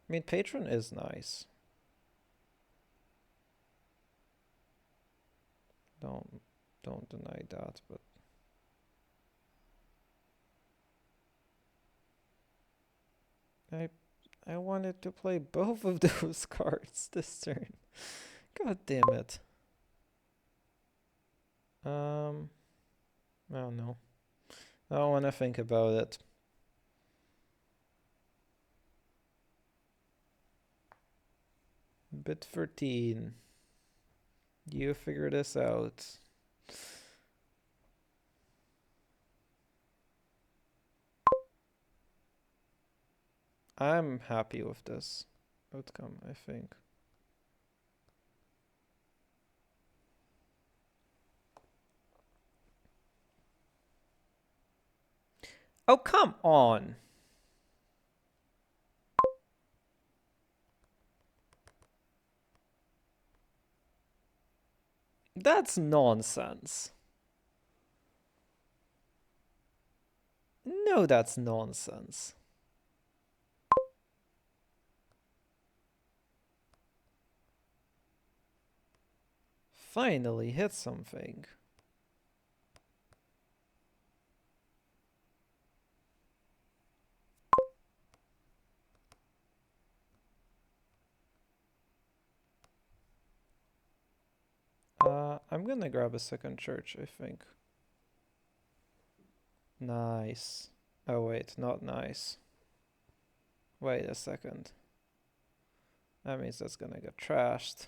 I mean, patron is nice. Don't deny that, but I I wanted to play both of those cards this turn. God damn it. I don't know. I don't want to think about it. Bit 13. You figure this out. I'm happy with this outcome, I think. Oh, come on. That's nonsense. No, that's nonsense. Finally hit something. I'm gonna grab a second church, I think. Nice. Oh wait, not nice. Wait a second. That means that's gonna get trashed.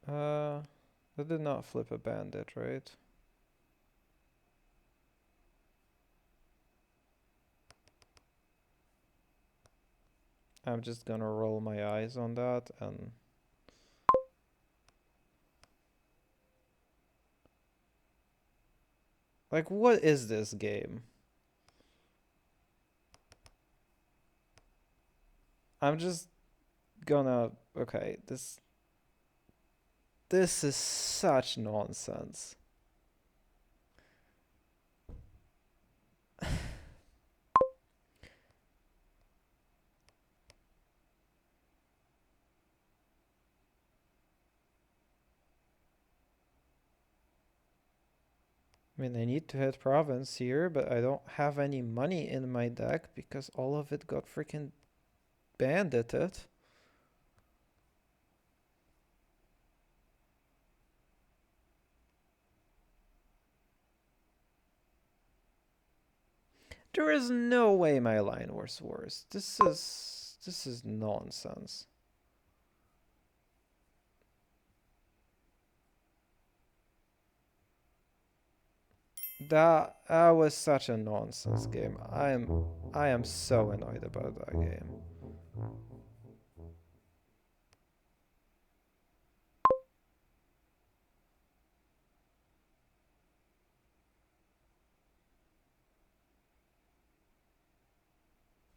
That did not flip a bandit, right? I'm just gonna roll my eyes on that and... Like, what is this game? I'm just gonna... Okay, this is such nonsense. I mean, I need to hit province here, but I don't have any money in my deck because all of it got freaking bandited. There is no way my line was worse. This is nonsense. That was such a nonsense game. I am so annoyed about that game.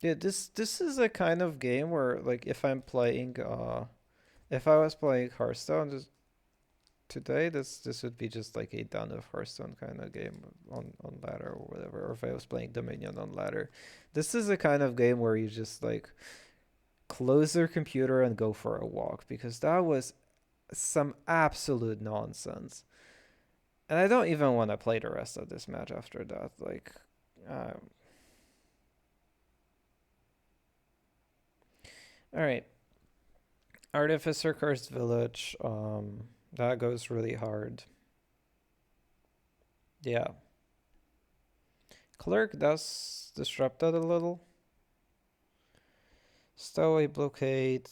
Yeah, this is a kind of game where like if I was playing Hearthstone today, this would be just like a done of Hearthstone kind of game on ladder or whatever. Or if I was playing Dominion on ladder, this is a kind of game where you just like close your computer and go for a walk because that was some absolute nonsense. And I don't even want to play the rest of this match after that. Like, um, all right, Artificer Cursed Village. That goes really hard. Yeah, Clerk does disrupt that a little. Stowaway Blockade,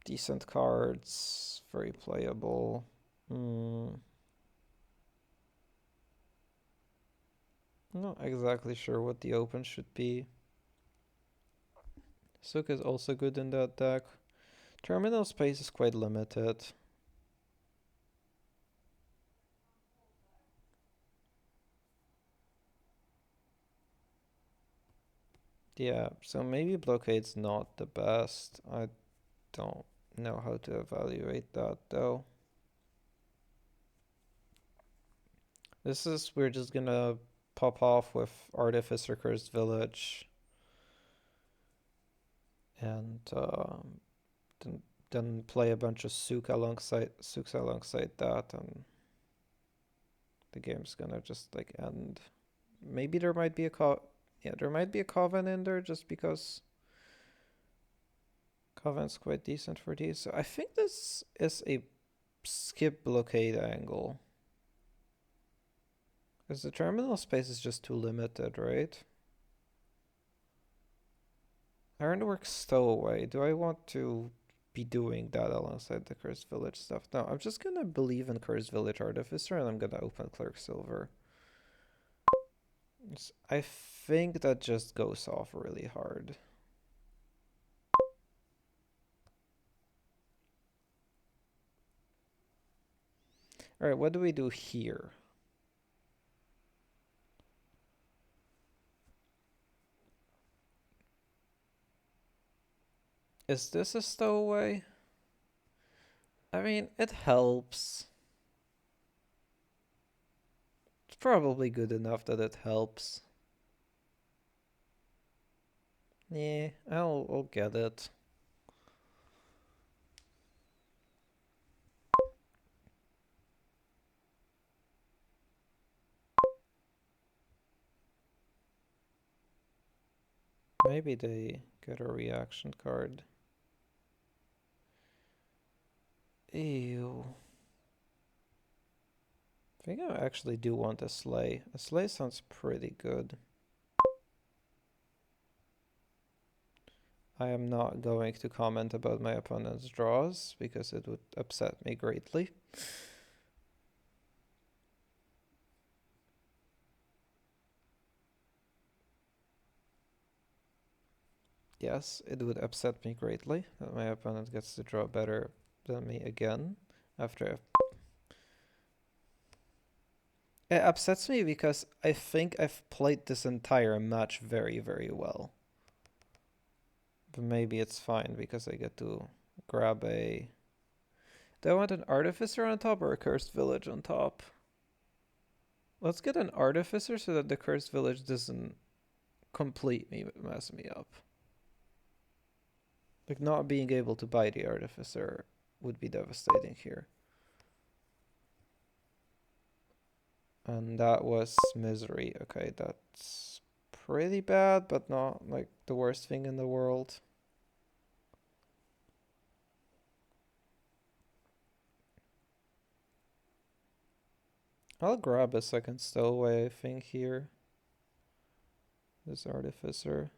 decent cards, very playable. Not exactly sure what the open should be. Sook is also good in that deck. Terminal space is quite limited. Yeah, so maybe Blockade's not the best. I don't know how to evaluate that though. We're just gonna pop off with Artificer Cursed Village and then, then play a bunch of Sooks alongside that, and the game's gonna just like end. Maybe there might be there might be a Coven in there just because Coven's quite decent for these. So I think this is a skip Blockade angle. Because the terminal space is just too limited, right? Ironwork Stowaway. Do I want to be doing that alongside the Cursed Village stuff? No, I'm just gonna believe in Cursed Village Artificer and I'm gonna open Clerk Silver. I think that just goes off really hard. Alright, what do we do here? Is this a stowaway? I mean, it helps. It's probably good enough that it helps. Yeah, I'll get it. Maybe they get a reaction card. Ew. I think I actually do want a Slay. A Slay sounds pretty good. I am not going to comment about my opponent's draws because it would upset me greatly. Yes, it would upset me greatly that my opponent gets to draw better than me again after I've... It upsets me because I think I've played this entire match very, very well. But maybe it's fine because I get to grab a... Do I want an Artificer on top or a Cursed Village on top? Let's get an Artificer so that the Cursed Village doesn't completely mess me up. Like, not being able to buy the Artificer would be devastating here. And that was Misery. Okay, that's pretty bad, but not like the worst thing in the world. I'll grab a second stowaway, I think, here. this artificer.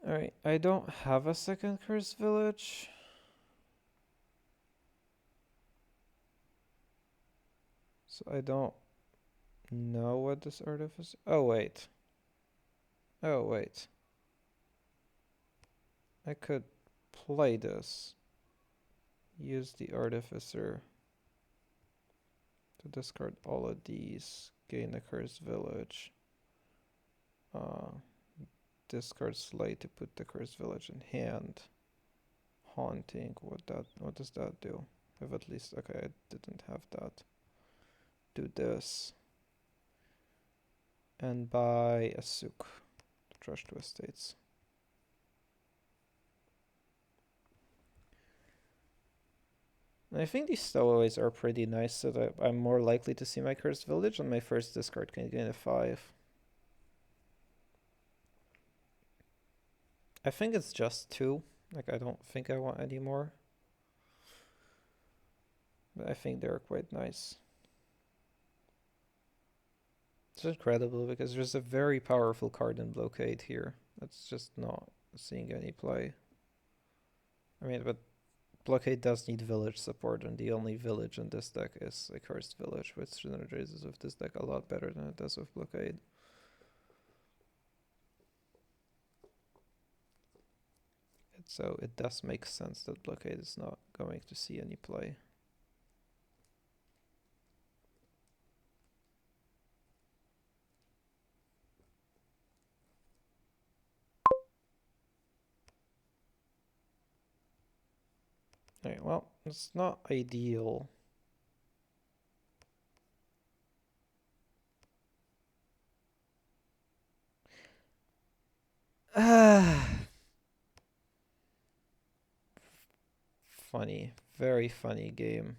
Alright, I don't have a second cursed village. So I don't know what this artificer... Oh, wait. Oh, wait. I could play this. Use the artificer to discard all of these. Gain a cursed village. Discard slate to put the cursed village in hand. Haunting. What does that do? Have at least... Okay, I didn't have that. Do this. And buy a souk. Trash to estates. I think these stowaways are pretty nice, so that I'm more likely to see my cursed village on my first discard can gain a 5. I think it's just 2. Like, I don't think I want any more. But I think they're quite nice. It's incredible because there's a very powerful card in Blockade here. That's just not seeing any play. I mean, but Blockade does need village support, and the only village in this deck is a cursed village, which synergizes with this deck a lot better than it does with Blockade. So it does make sense that Blockade is not going to see any play. Alright, well, it's not ideal. Funny, very funny game.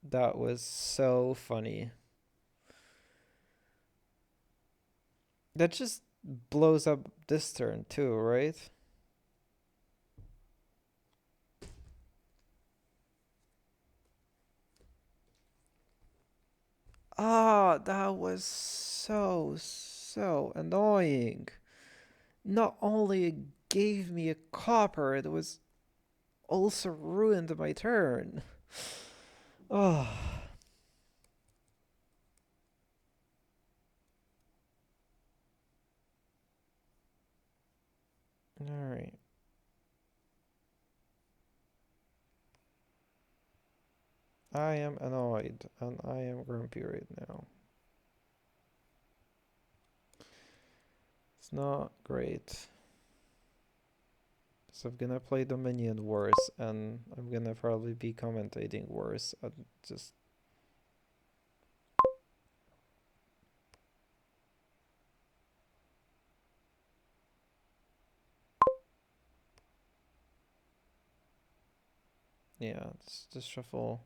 That was so funny. That just blows up this turn too, right? Ah, that was so annoying. Not only it gave me a copper, it was also ruined my turn. Oh. Alright. I am annoyed, and I am grumpy right now. It's not great. So I'm gonna play Dominion worse, and I'm gonna probably be commentating worse. I just... Yeah, this shuffle...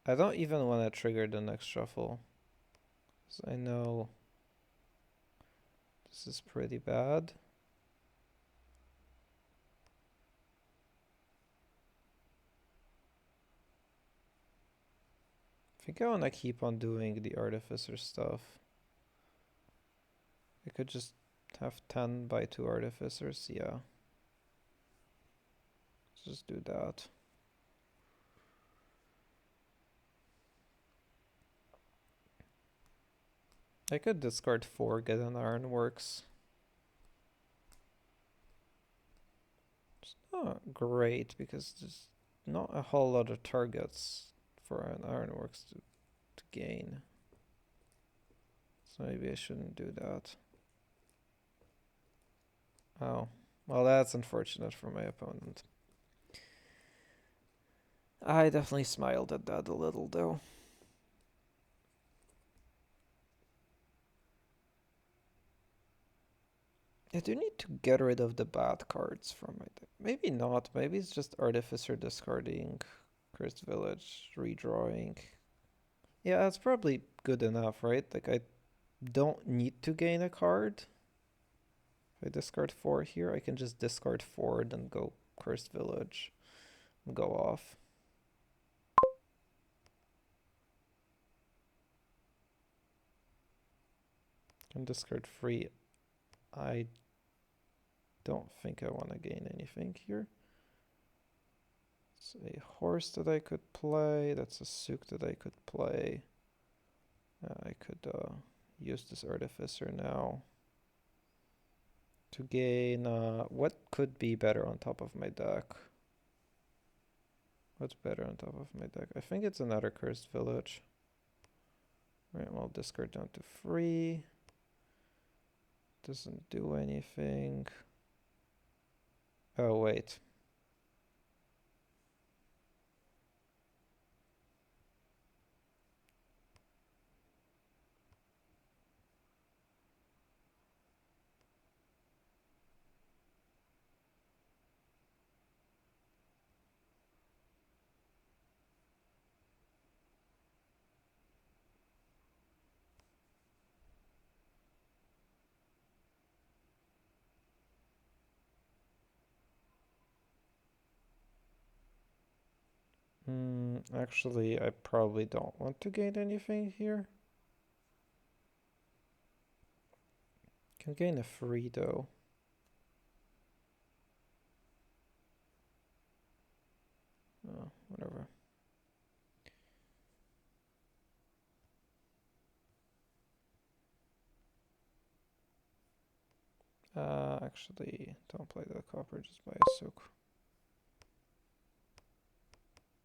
I don't even want to trigger the next shuffle. Because I know this is pretty bad. I think I want to keep on doing the Artificer stuff. I could just have 10 by 2 Artificers, yeah. Let's just do that. I could discard 4, get an Ironworks. It's not great because there's not a whole lot of targets for an Ironworks to gain. So maybe I shouldn't do that. Oh, well, that's unfortunate for my opponent. I definitely smiled at that a little, though. I do need to get rid of the bad cards from my deck. Maybe not. Maybe it's just Artificer discarding, Cursed Village, redrawing. Yeah, that's probably good enough, right? Like, I don't need to gain a card. If I discard 4 here, I can just discard 4, then go Cursed Village and go off. Can discard 3. I don't think I want to gain anything here. It's a horse that I could play. That's a souk that I could play. I could use this Artificer now to gain. What could be better on top of my deck? What's better on top of my deck? I think it's another Cursed Village. Right, well, discard down to 3. Doesn't do anything. Oh, wait. Actually, I probably don't want to gain anything here. Can gain a 3 though. Oh, whatever. Actually, don't play the copper, just buy a souk.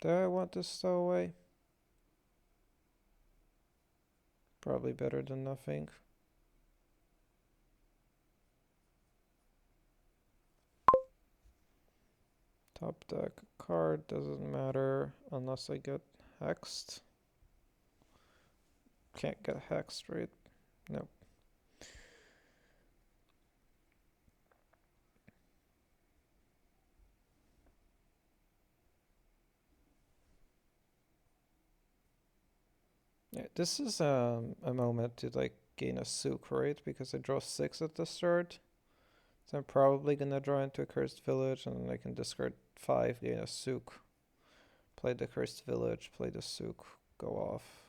Do I want to stow away? Probably better than nothing. Top deck card doesn't matter unless I get hexed. Can't get hexed, right? Nope. Yeah, this is a moment to like gain a souk, right? Because I draw 6 at the start. So I'm probably gonna draw into a Cursed Village and then I can discard 5, gain a souk. Play the Cursed Village, play the souk, go off.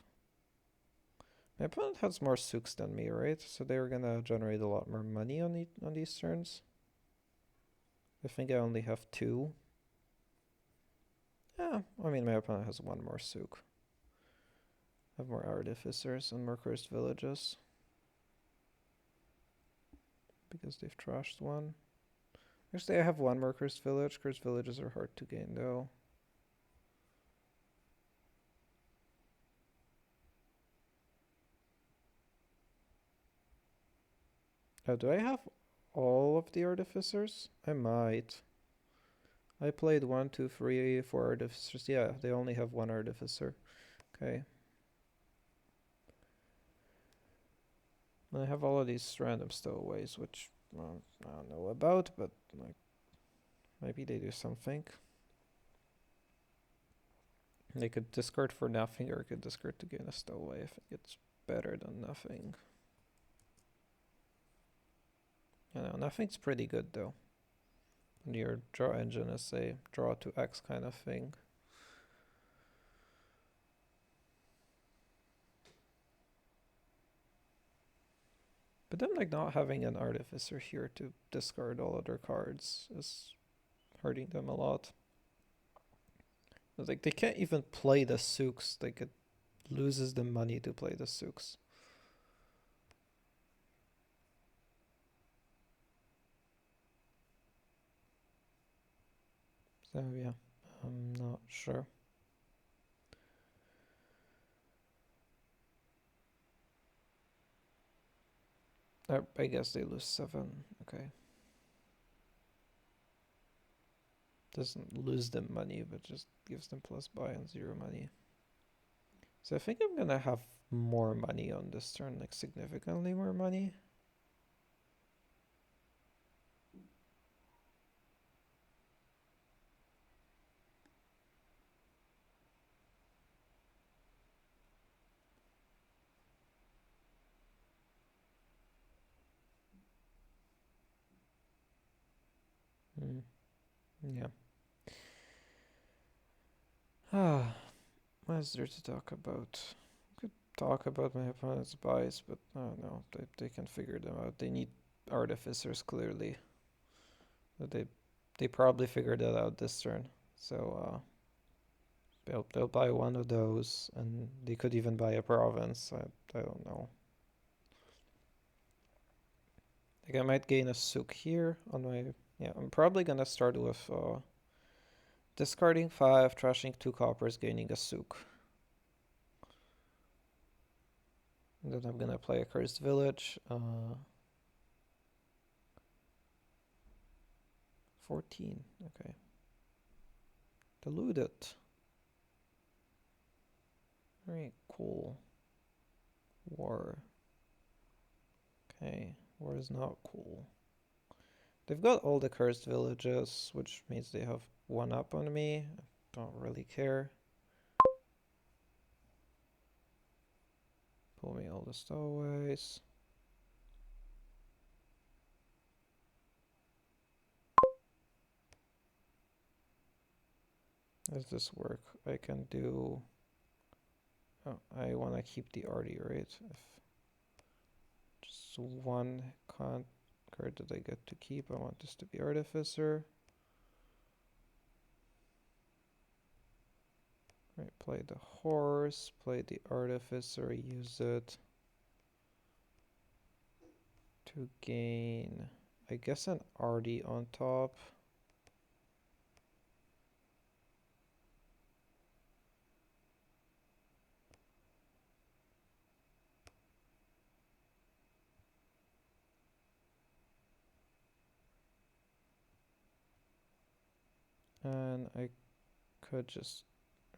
My opponent has more souks than me, right? So they're gonna generate a lot more money on these turns. I think I only have 2. Yeah, I mean my opponent has 1 more souk. I have more Artificers and more Cursed Villages. Because they've trashed 1. Actually, I have 1 more Cursed Village. Cursed Villages are hard to gain though. Oh, do I have all of the Artificers? I might. I played 1, 2, 3, 4 Artificers. Yeah, they only have 1 Artificer. Okay. I have all of these random stowaways, which I don't know about, but like maybe they do something. They could discard for nothing, or could discard to gain a stowaway. I think it's better than nothing. You know, nothing's pretty good though. And your draw engine is a draw to X kind of thing. But then like not having an Artificer here to discard all other cards is hurting them a lot. Like they can't even play the souks. Like it loses the money to play the souks. So yeah, I'm not sure. I guess they lose 7. Okay. Doesn't lose them money, but just gives them plus buy and 0 money. So I think I'm gonna have more money on this turn, like significantly more money. Yeah. Ah, what is there to talk about? Could talk about my opponent's buys, but I don't know. They can figure them out. They need artificers clearly. But they probably figured that out this turn. So they'll buy one of those, and they could even buy a province. I don't know. Like I might gain a souk here on my. Yeah, I'm probably gonna start with discarding 5, trashing 2 coppers, gaining a souk. And then I'm gonna play a cursed village. 14. Okay. Deluded. Very cool. War. Okay. War is not cool. They've got all the cursed villages, which means they have 1 up on me. I don't really care. Pull me all the stowaways. Does this work? I can do... Oh, I want to keep the arty, right? If just 1 card that I get to keep, I want this to be Artificer. Right, play the horse, play the Artificer, use it to gain, I guess, an arty on top. And I could just,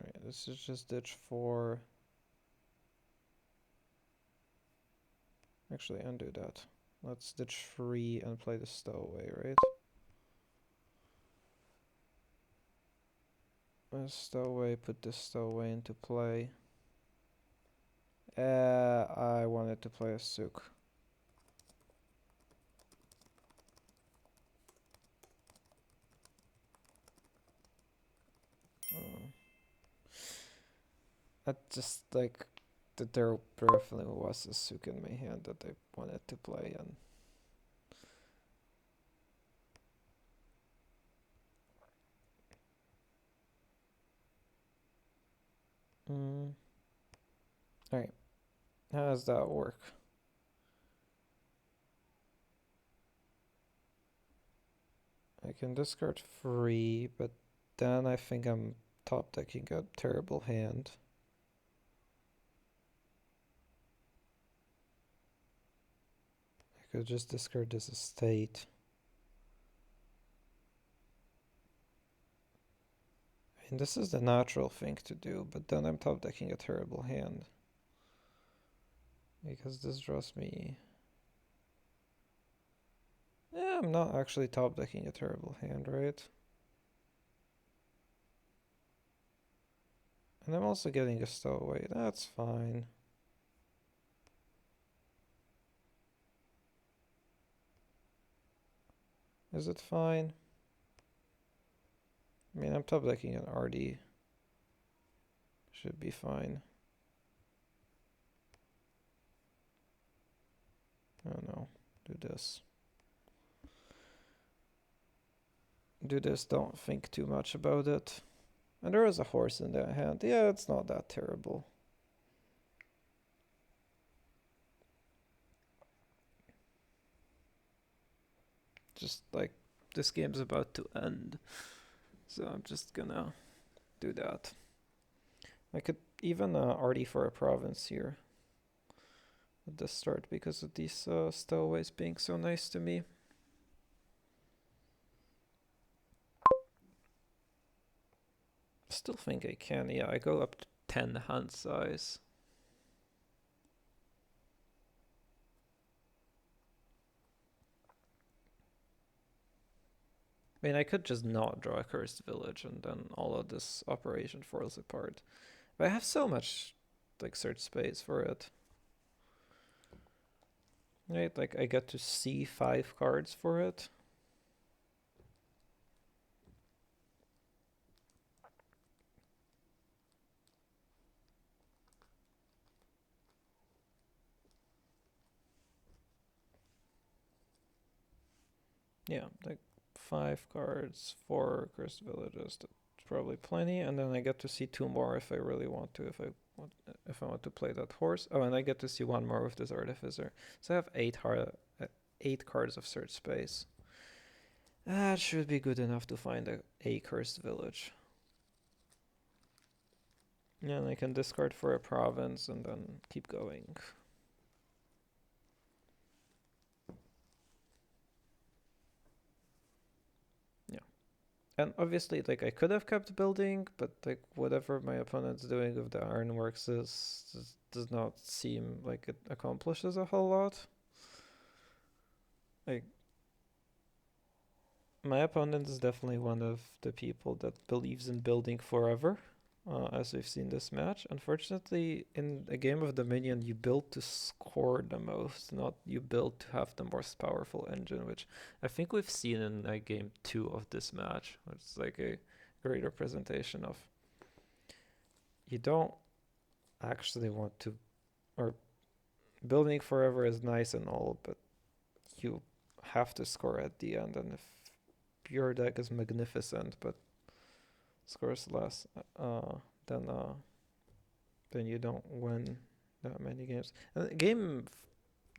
right, this is just ditch 4. Actually, undo that. Let's ditch 3 and play the stowaway, right? Stowaway, put this stowaway into play. I wanted to play a souk. That just like that there definitely was a souk in my hand that I wanted to play, and alright, how does that work? I can discard 3, but then I think I'm top decking a terrible hand. I could just discard this estate. I mean, this is the natural thing to do, but then I'm top decking a terrible hand. Because this draws me... Yeah, I'm not actually top decking a terrible hand, right? And I'm also getting a stowaway. That's fine. Is it fine? I mean, I'm top decking an RD. Should be fine. I don't know. Do this. Do this, don't think too much about it. And there is a horse in that hand. Yeah, it's not that terrible. Just like, this game's about to end. So I'm just gonna do that. I could even RD for a province here at the start because of these stowaways being so nice to me. Still think I can. Yeah, I go up to 10 hand size. I mean, I could just not draw a cursed village and then all of this operation falls apart. But I have so much like search space for it. Right, like I get to see 5 cards for it. Yeah, like 5 cards, 4 cursed villages. That's probably plenty, and then I get to see 2 more if I really want to. If I want to play that horse. Oh, and I get to see 1 more with this artificer. So I have 8 cards of search space. That should be good enough to find a cursed village. Yeah, and I can discard for a province and then keep going. Yeah. And obviously, like, I could have kept building, but like whatever my opponent's doing with the ironworks does not seem like it accomplishes a whole lot. Like, my opponent is definitely one of the people that believes in building forever, as we've seen this match. Unfortunately, in a game of Dominion, you build to score the most, not you build to have the most powerful engine, which I think we've seen in game 2 of this match, which is like a great representation of you don't actually want to, or building forever is nice and all, but you have to score at the end, and if your deck is magnificent, but scores less, then you don't win that many games. And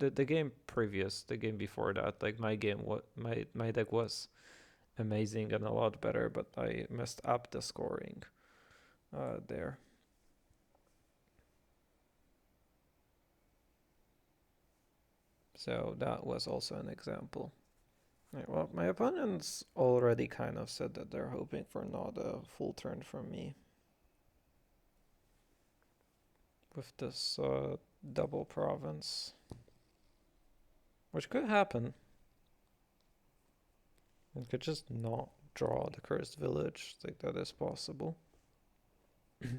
the game previous, the game before that, like my deck was amazing and a lot better, but I messed up the scoring there. So that was also an example. Right, well, my opponents already kind of said that they're hoping for not a full turn from me with this double province, which could happen. It could just not draw the cursed village. Like, that is possible. But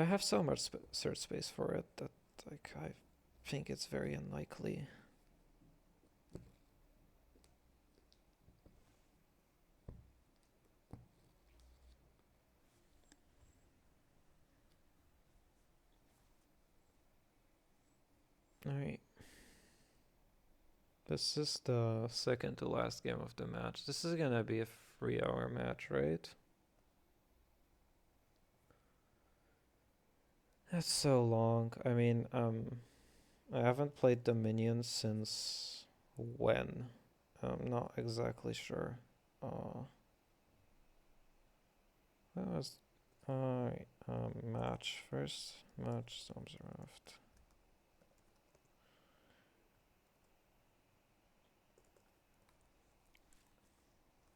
I have so much search space for it that, like, I think it's very unlikely. Alright. This is the second to last game of the match. This is gonna be a 3-hour match, right? That's so long. I mean, I haven't played Dominion since when? I'm not exactly sure. That was alright. Match first. Match ZomZraft.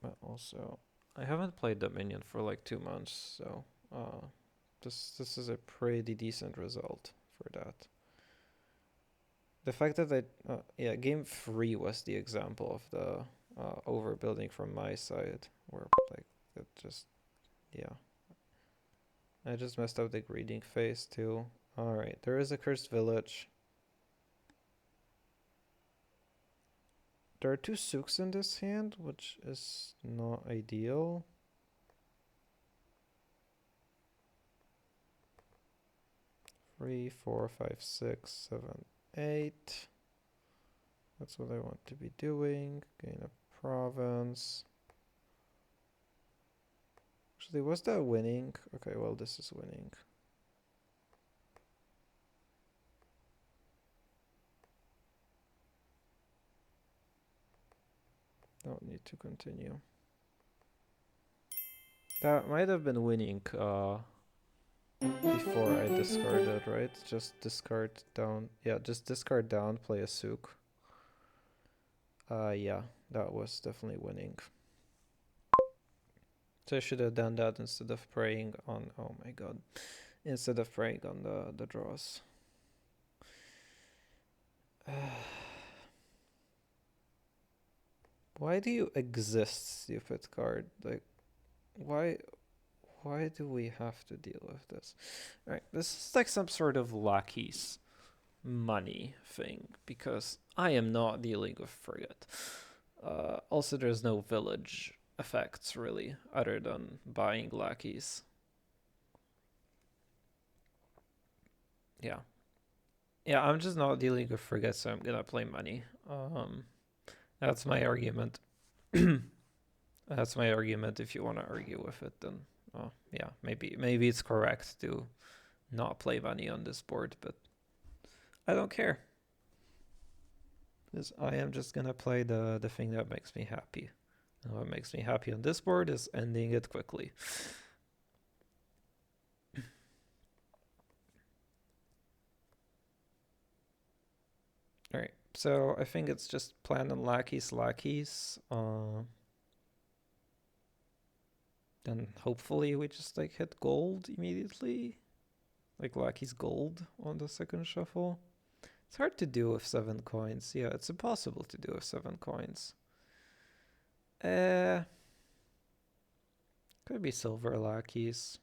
But also, I haven't played Dominion for like 2 months, so this is a pretty decent result for that. The fact that yeah, game 3 was the example of the overbuilding from my side, where like it just, yeah, I just messed up the greeting phase too. All right, there is a cursed village. There are 2 Sooks in this hand, which is not ideal. Three, 4, 5, 6, 7, 8. That's what I want to be doing. Gain a province. Actually, was that winning? Okay, well, this is winning. Don't need to continue. That might have been winning before I discarded, right? Just discard down. Yeah, just discard down, play a Sook. Yeah, that was definitely winning. So I should have done that instead of praying on, oh my god, instead of praying on the draws. Why do you exist, stupid card? Like, why do we have to deal with this? All right, this is like some sort of Lucky's money thing, because I am not dealing with frigate. Also, there's no village effects really, other than buying lackeys. Yeah. Yeah, I'm just not dealing with frigates, so I'm gonna play money. That's my argument. That's my argument. If you want to argue with it, then yeah, maybe it's correct to not play money on this board, but I don't care. Because I am just gonna play the thing that makes me happy. And what makes me happy on this board is ending it quickly. Alright, so I think it's just plan on lackeys. Then hopefully we just like hit gold immediately. Like lackeys gold on the second shuffle. It's hard to do with 7 coins. Yeah, it's impossible to do with 7 coins. Could be silver lackeys.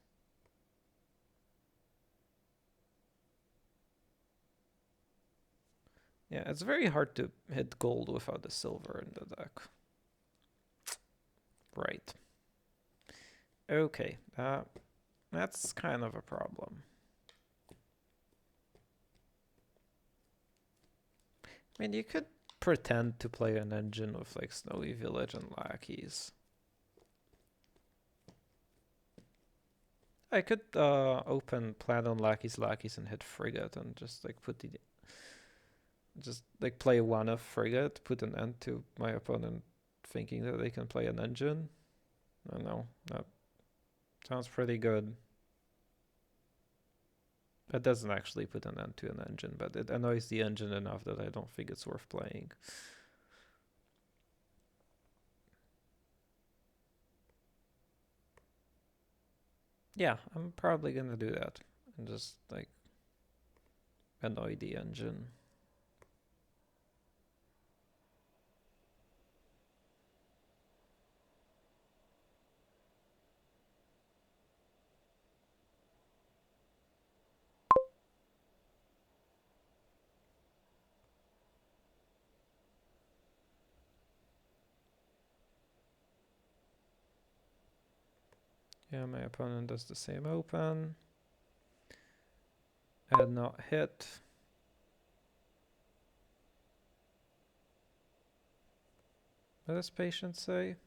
Yeah, it's very hard to hit gold without the silver in the deck. Right. Okay, that's kind of a problem. I mean, you could pretend to play an engine with like Snowy Village and lackeys. I could open plan on lackeys and hit frigate and just like just like play one of frigate, put an end to my opponent thinking that they can play an engine. I don't know, that sounds pretty good. That doesn't actually put an end to an engine, but it annoys the engine enough that I don't think it's worth playing. Yeah, I'm probably gonna do that and just like annoy the engine. Yeah, my opponent does the same open. And not hit. What does patient say?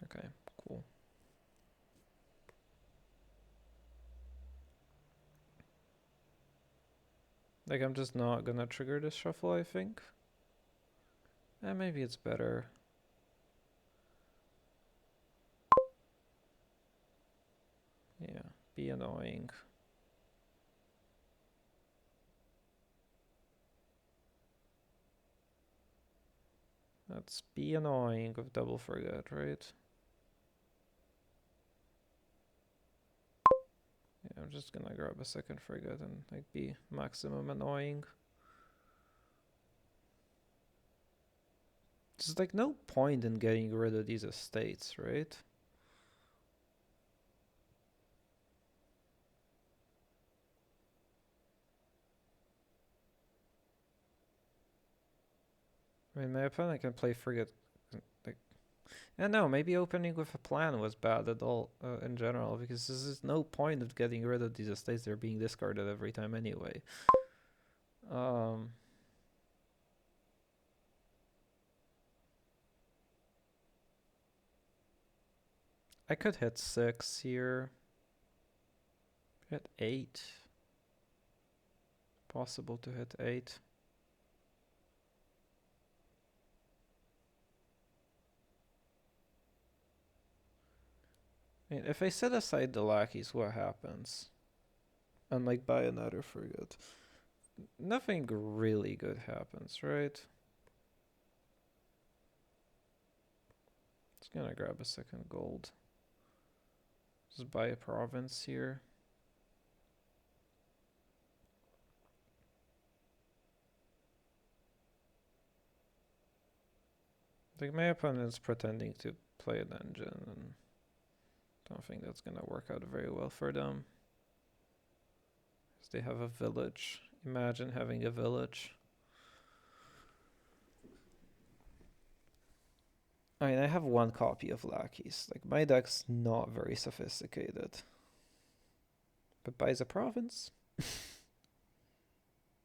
Okay, cool. Like, I'm just not gonna trigger this shuffle, I think. And maybe it's better. Yeah, be annoying. Let's be annoying with double frigate, right? Yeah, I'm just gonna grab a second frigate and like be maximum annoying. There's like no point in getting rid of these estates, right? I mean, my opponent can play frigate. Like, yeah, no, maybe opening with a plan was bad at all in general, because there's just no point of getting rid of these estates. They're being discarded every time anyway. I could hit 6 here. Hit 8. Possible to hit 8. I mean, if I set aside the lackeys, what happens? And like buy another frigate. Nothing really good happens, right? Just gonna grab a second gold. Just buy a province here. Like my opponent's pretending to play an engine, and don't think that's gonna work out very well for them. Because they have a village. Imagine having a village. I mean, I have 1 copy of lackeys. Like my deck's not very sophisticated. But buys a province.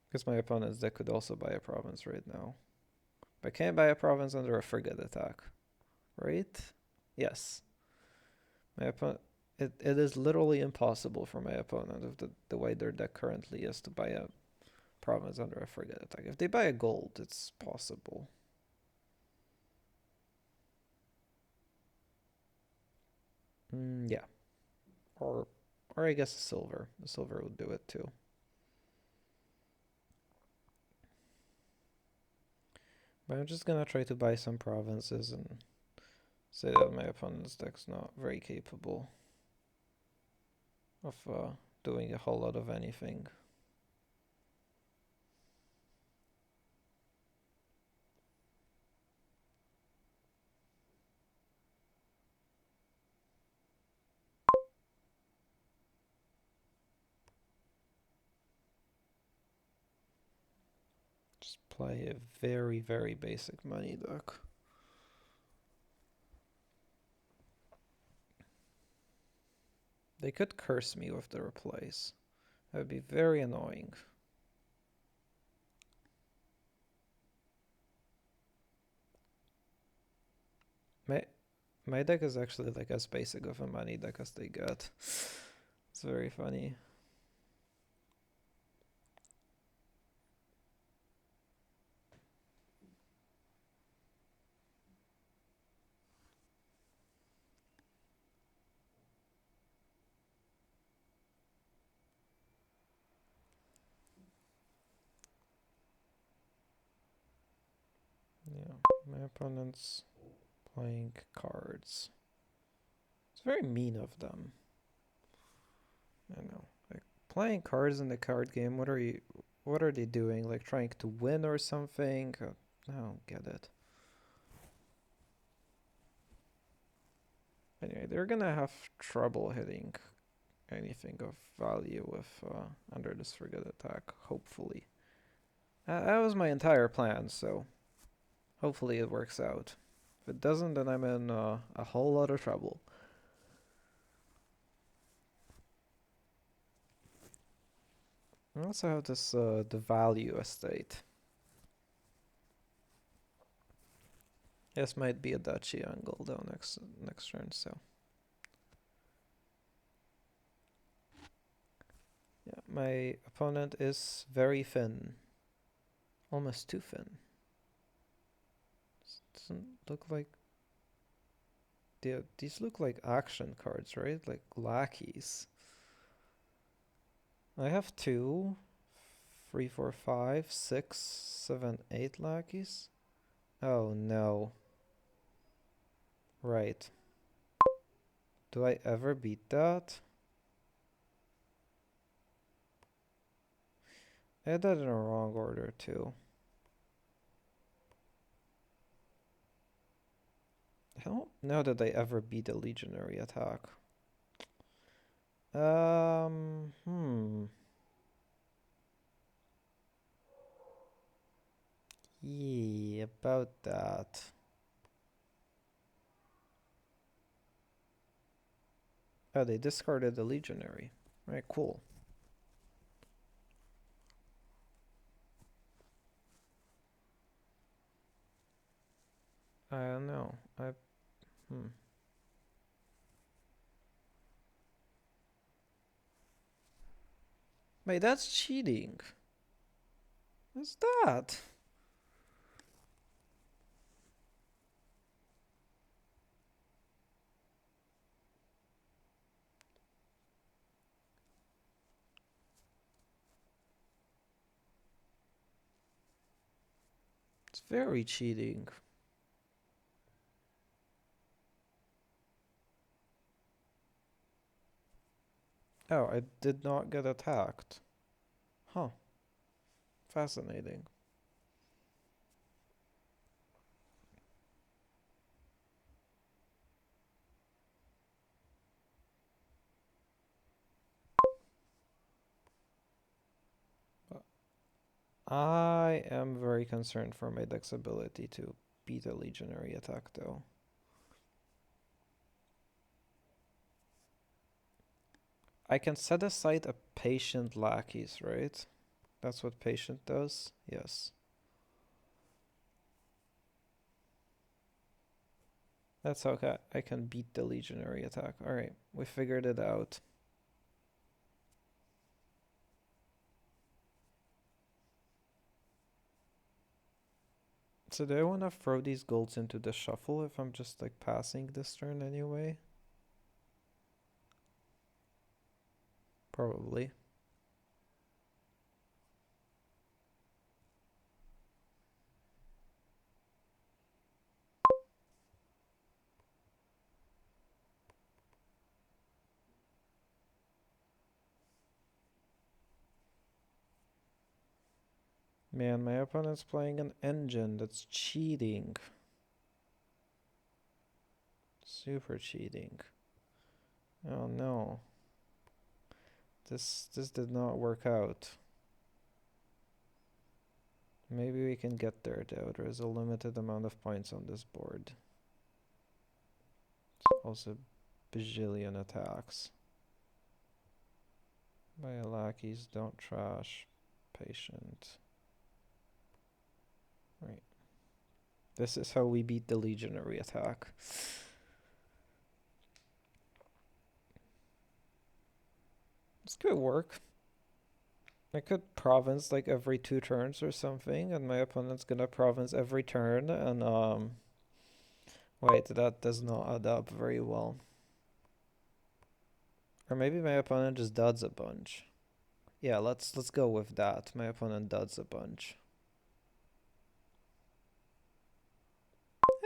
Because my opponent's deck could also buy a province right now. But can't buy a province under a frigate attack, right? Yes. My opponent. It is literally impossible for my opponent, if the way their deck currently is, to buy a province under a frigate attack. If they buy a gold, it's possible. Yeah. Or I guess a silver. The silver would do it too. But I'm just gonna try to buy some provinces and say that my opponent's deck's not very capable of doing a whole lot of anything. Just play a very, very basic money deck. They could curse me with the replace. That would be very annoying. My deck is actually like as basic of a money deck as they get. It's very funny. Yeah, my opponent's playing cards. It's very mean of them. I know. Like, playing cards in the card game, what are they doing? Like, trying to win or something? I don't get it. Anyway, they're gonna have trouble hitting anything of value with under this frigate attack, hopefully. That was my entire plan, so hopefully it works out. If it doesn't, then I'm in a whole lot of trouble. I also have this the value estate. This might be a duchy angle though next turn, so yeah, my opponent is very thin. Almost too thin. Doesn't look like these look like action cards, right? Like lackeys. I have 2, 3, 4, 5, 6, 7, 8 lackeys. Oh no. Right. Do I ever beat that? I had that in a wrong order too. I don't know that I ever beat a legionary attack. Yeah, about that. Oh, they discarded the legionary. Alright, cool. I don't know. Wait, that's cheating. What's that? It's very cheating. Oh, I did not get attacked. Huh. Fascinating. I am very concerned for my deck's ability to beat a legionary attack, though. I can set aside a patient lackeys, right? That's what patient does? Yes. That's how I can beat the legionary attack. Alright, we figured it out. So do I want to throw these golds into the shuffle if I'm just like passing this turn anyway? Probably. Man, my opponent's playing an engine. That's cheating. Super cheating. Oh no. This did not work out. Maybe we can get there though. There's a limited amount of points on this board. Also bajillion attacks. My lackeys don't trash. Patient. Right. This is how we beat the legionary attack. This could work. I could province like every 2 turns or something, and my opponent's gonna province every turn, and wait, that does not add up very well. Or maybe my opponent just duds a bunch. Yeah, let's go with that. My opponent duds a bunch.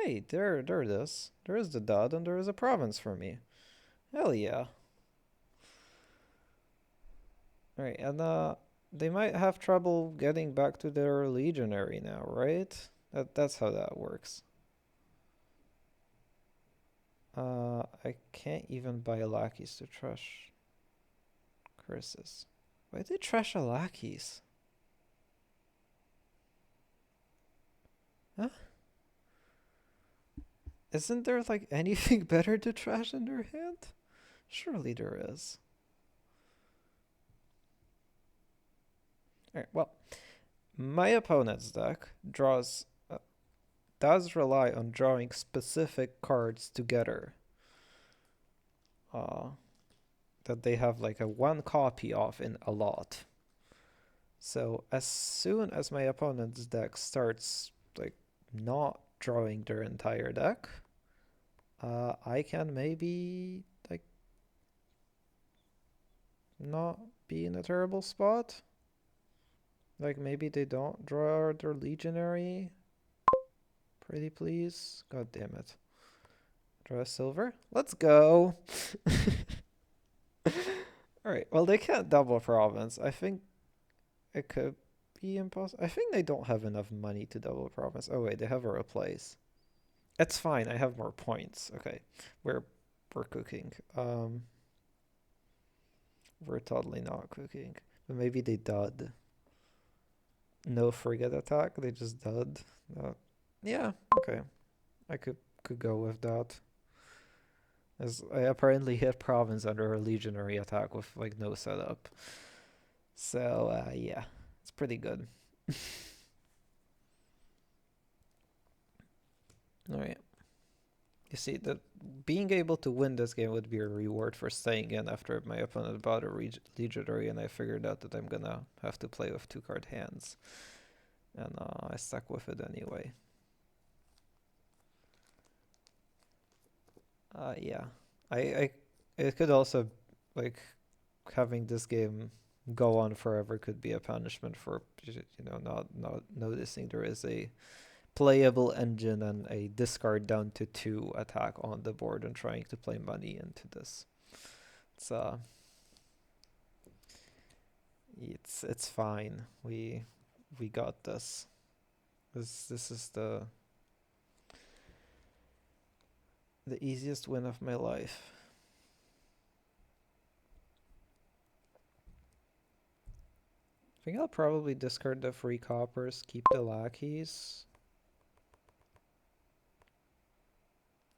Hey, there it is. There is the dud, and there is a province for me. Hell yeah. Alright, and they might have trouble getting back to their legionary now, right? That's how that works. I can't even buy lackeys to trash curses. Why do they trash lackeys? Huh? Isn't there like anything better to trash in their hand? Surely there is. Alright, well, my opponent's deck does rely on drawing specific cards together. That they have like a 1 copy of in a lot. So as soon as my opponent's deck starts like not drawing their entire deck, I can maybe like not be in a terrible spot. Like maybe they don't draw their legionary. Pretty please. God damn it. Draw a silver. Let's go. Alright, well they can't double province. I think it could be impossible. I think they don't have enough money to double province. Oh wait, they have a replace. It's fine, I have more points. Okay. We're cooking. We're totally not cooking. But maybe they dud. No frigate attack, they just dud. Yeah, okay. I could go with that. As I apparently hit province under a legionary attack with like no setup. So yeah, it's pretty good. Alright. You see, that being able to win this game would be a reward for staying in after my opponent bought a legionary, and I figured out that I'm gonna have to play with 2-card hands. And I stuck with it anyway. Yeah. It could also, like, having this game go on forever could be a punishment for, not noticing there is a playable engine and a discard down to 2 attack on the board and trying to play money into this. It's fine. We got this. This is the easiest win of my life. I think I'll probably discard the 3 coppers, keep the lackeys.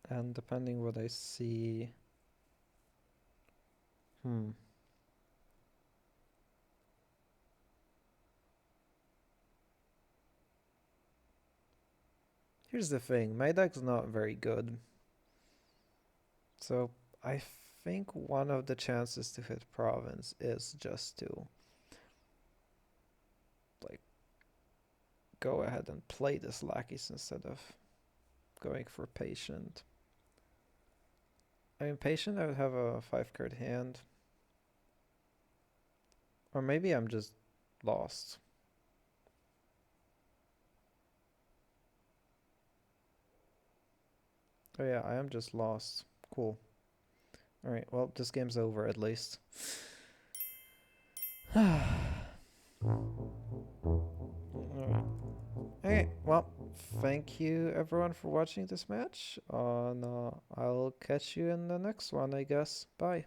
And depending what I see... Here's the thing, my deck's not very good. So I think one of the chances to hit province is just to like go ahead and play this lackeys instead of going for patient. I mean, patient, I would have a 5-card hand. Or maybe I'm just lost. Oh yeah, I am just lost. Cool. Alright, well, this game's over at least. Alright. Okay, well, thank you everyone for watching this match. And I'll catch you in the next one, I guess. Bye.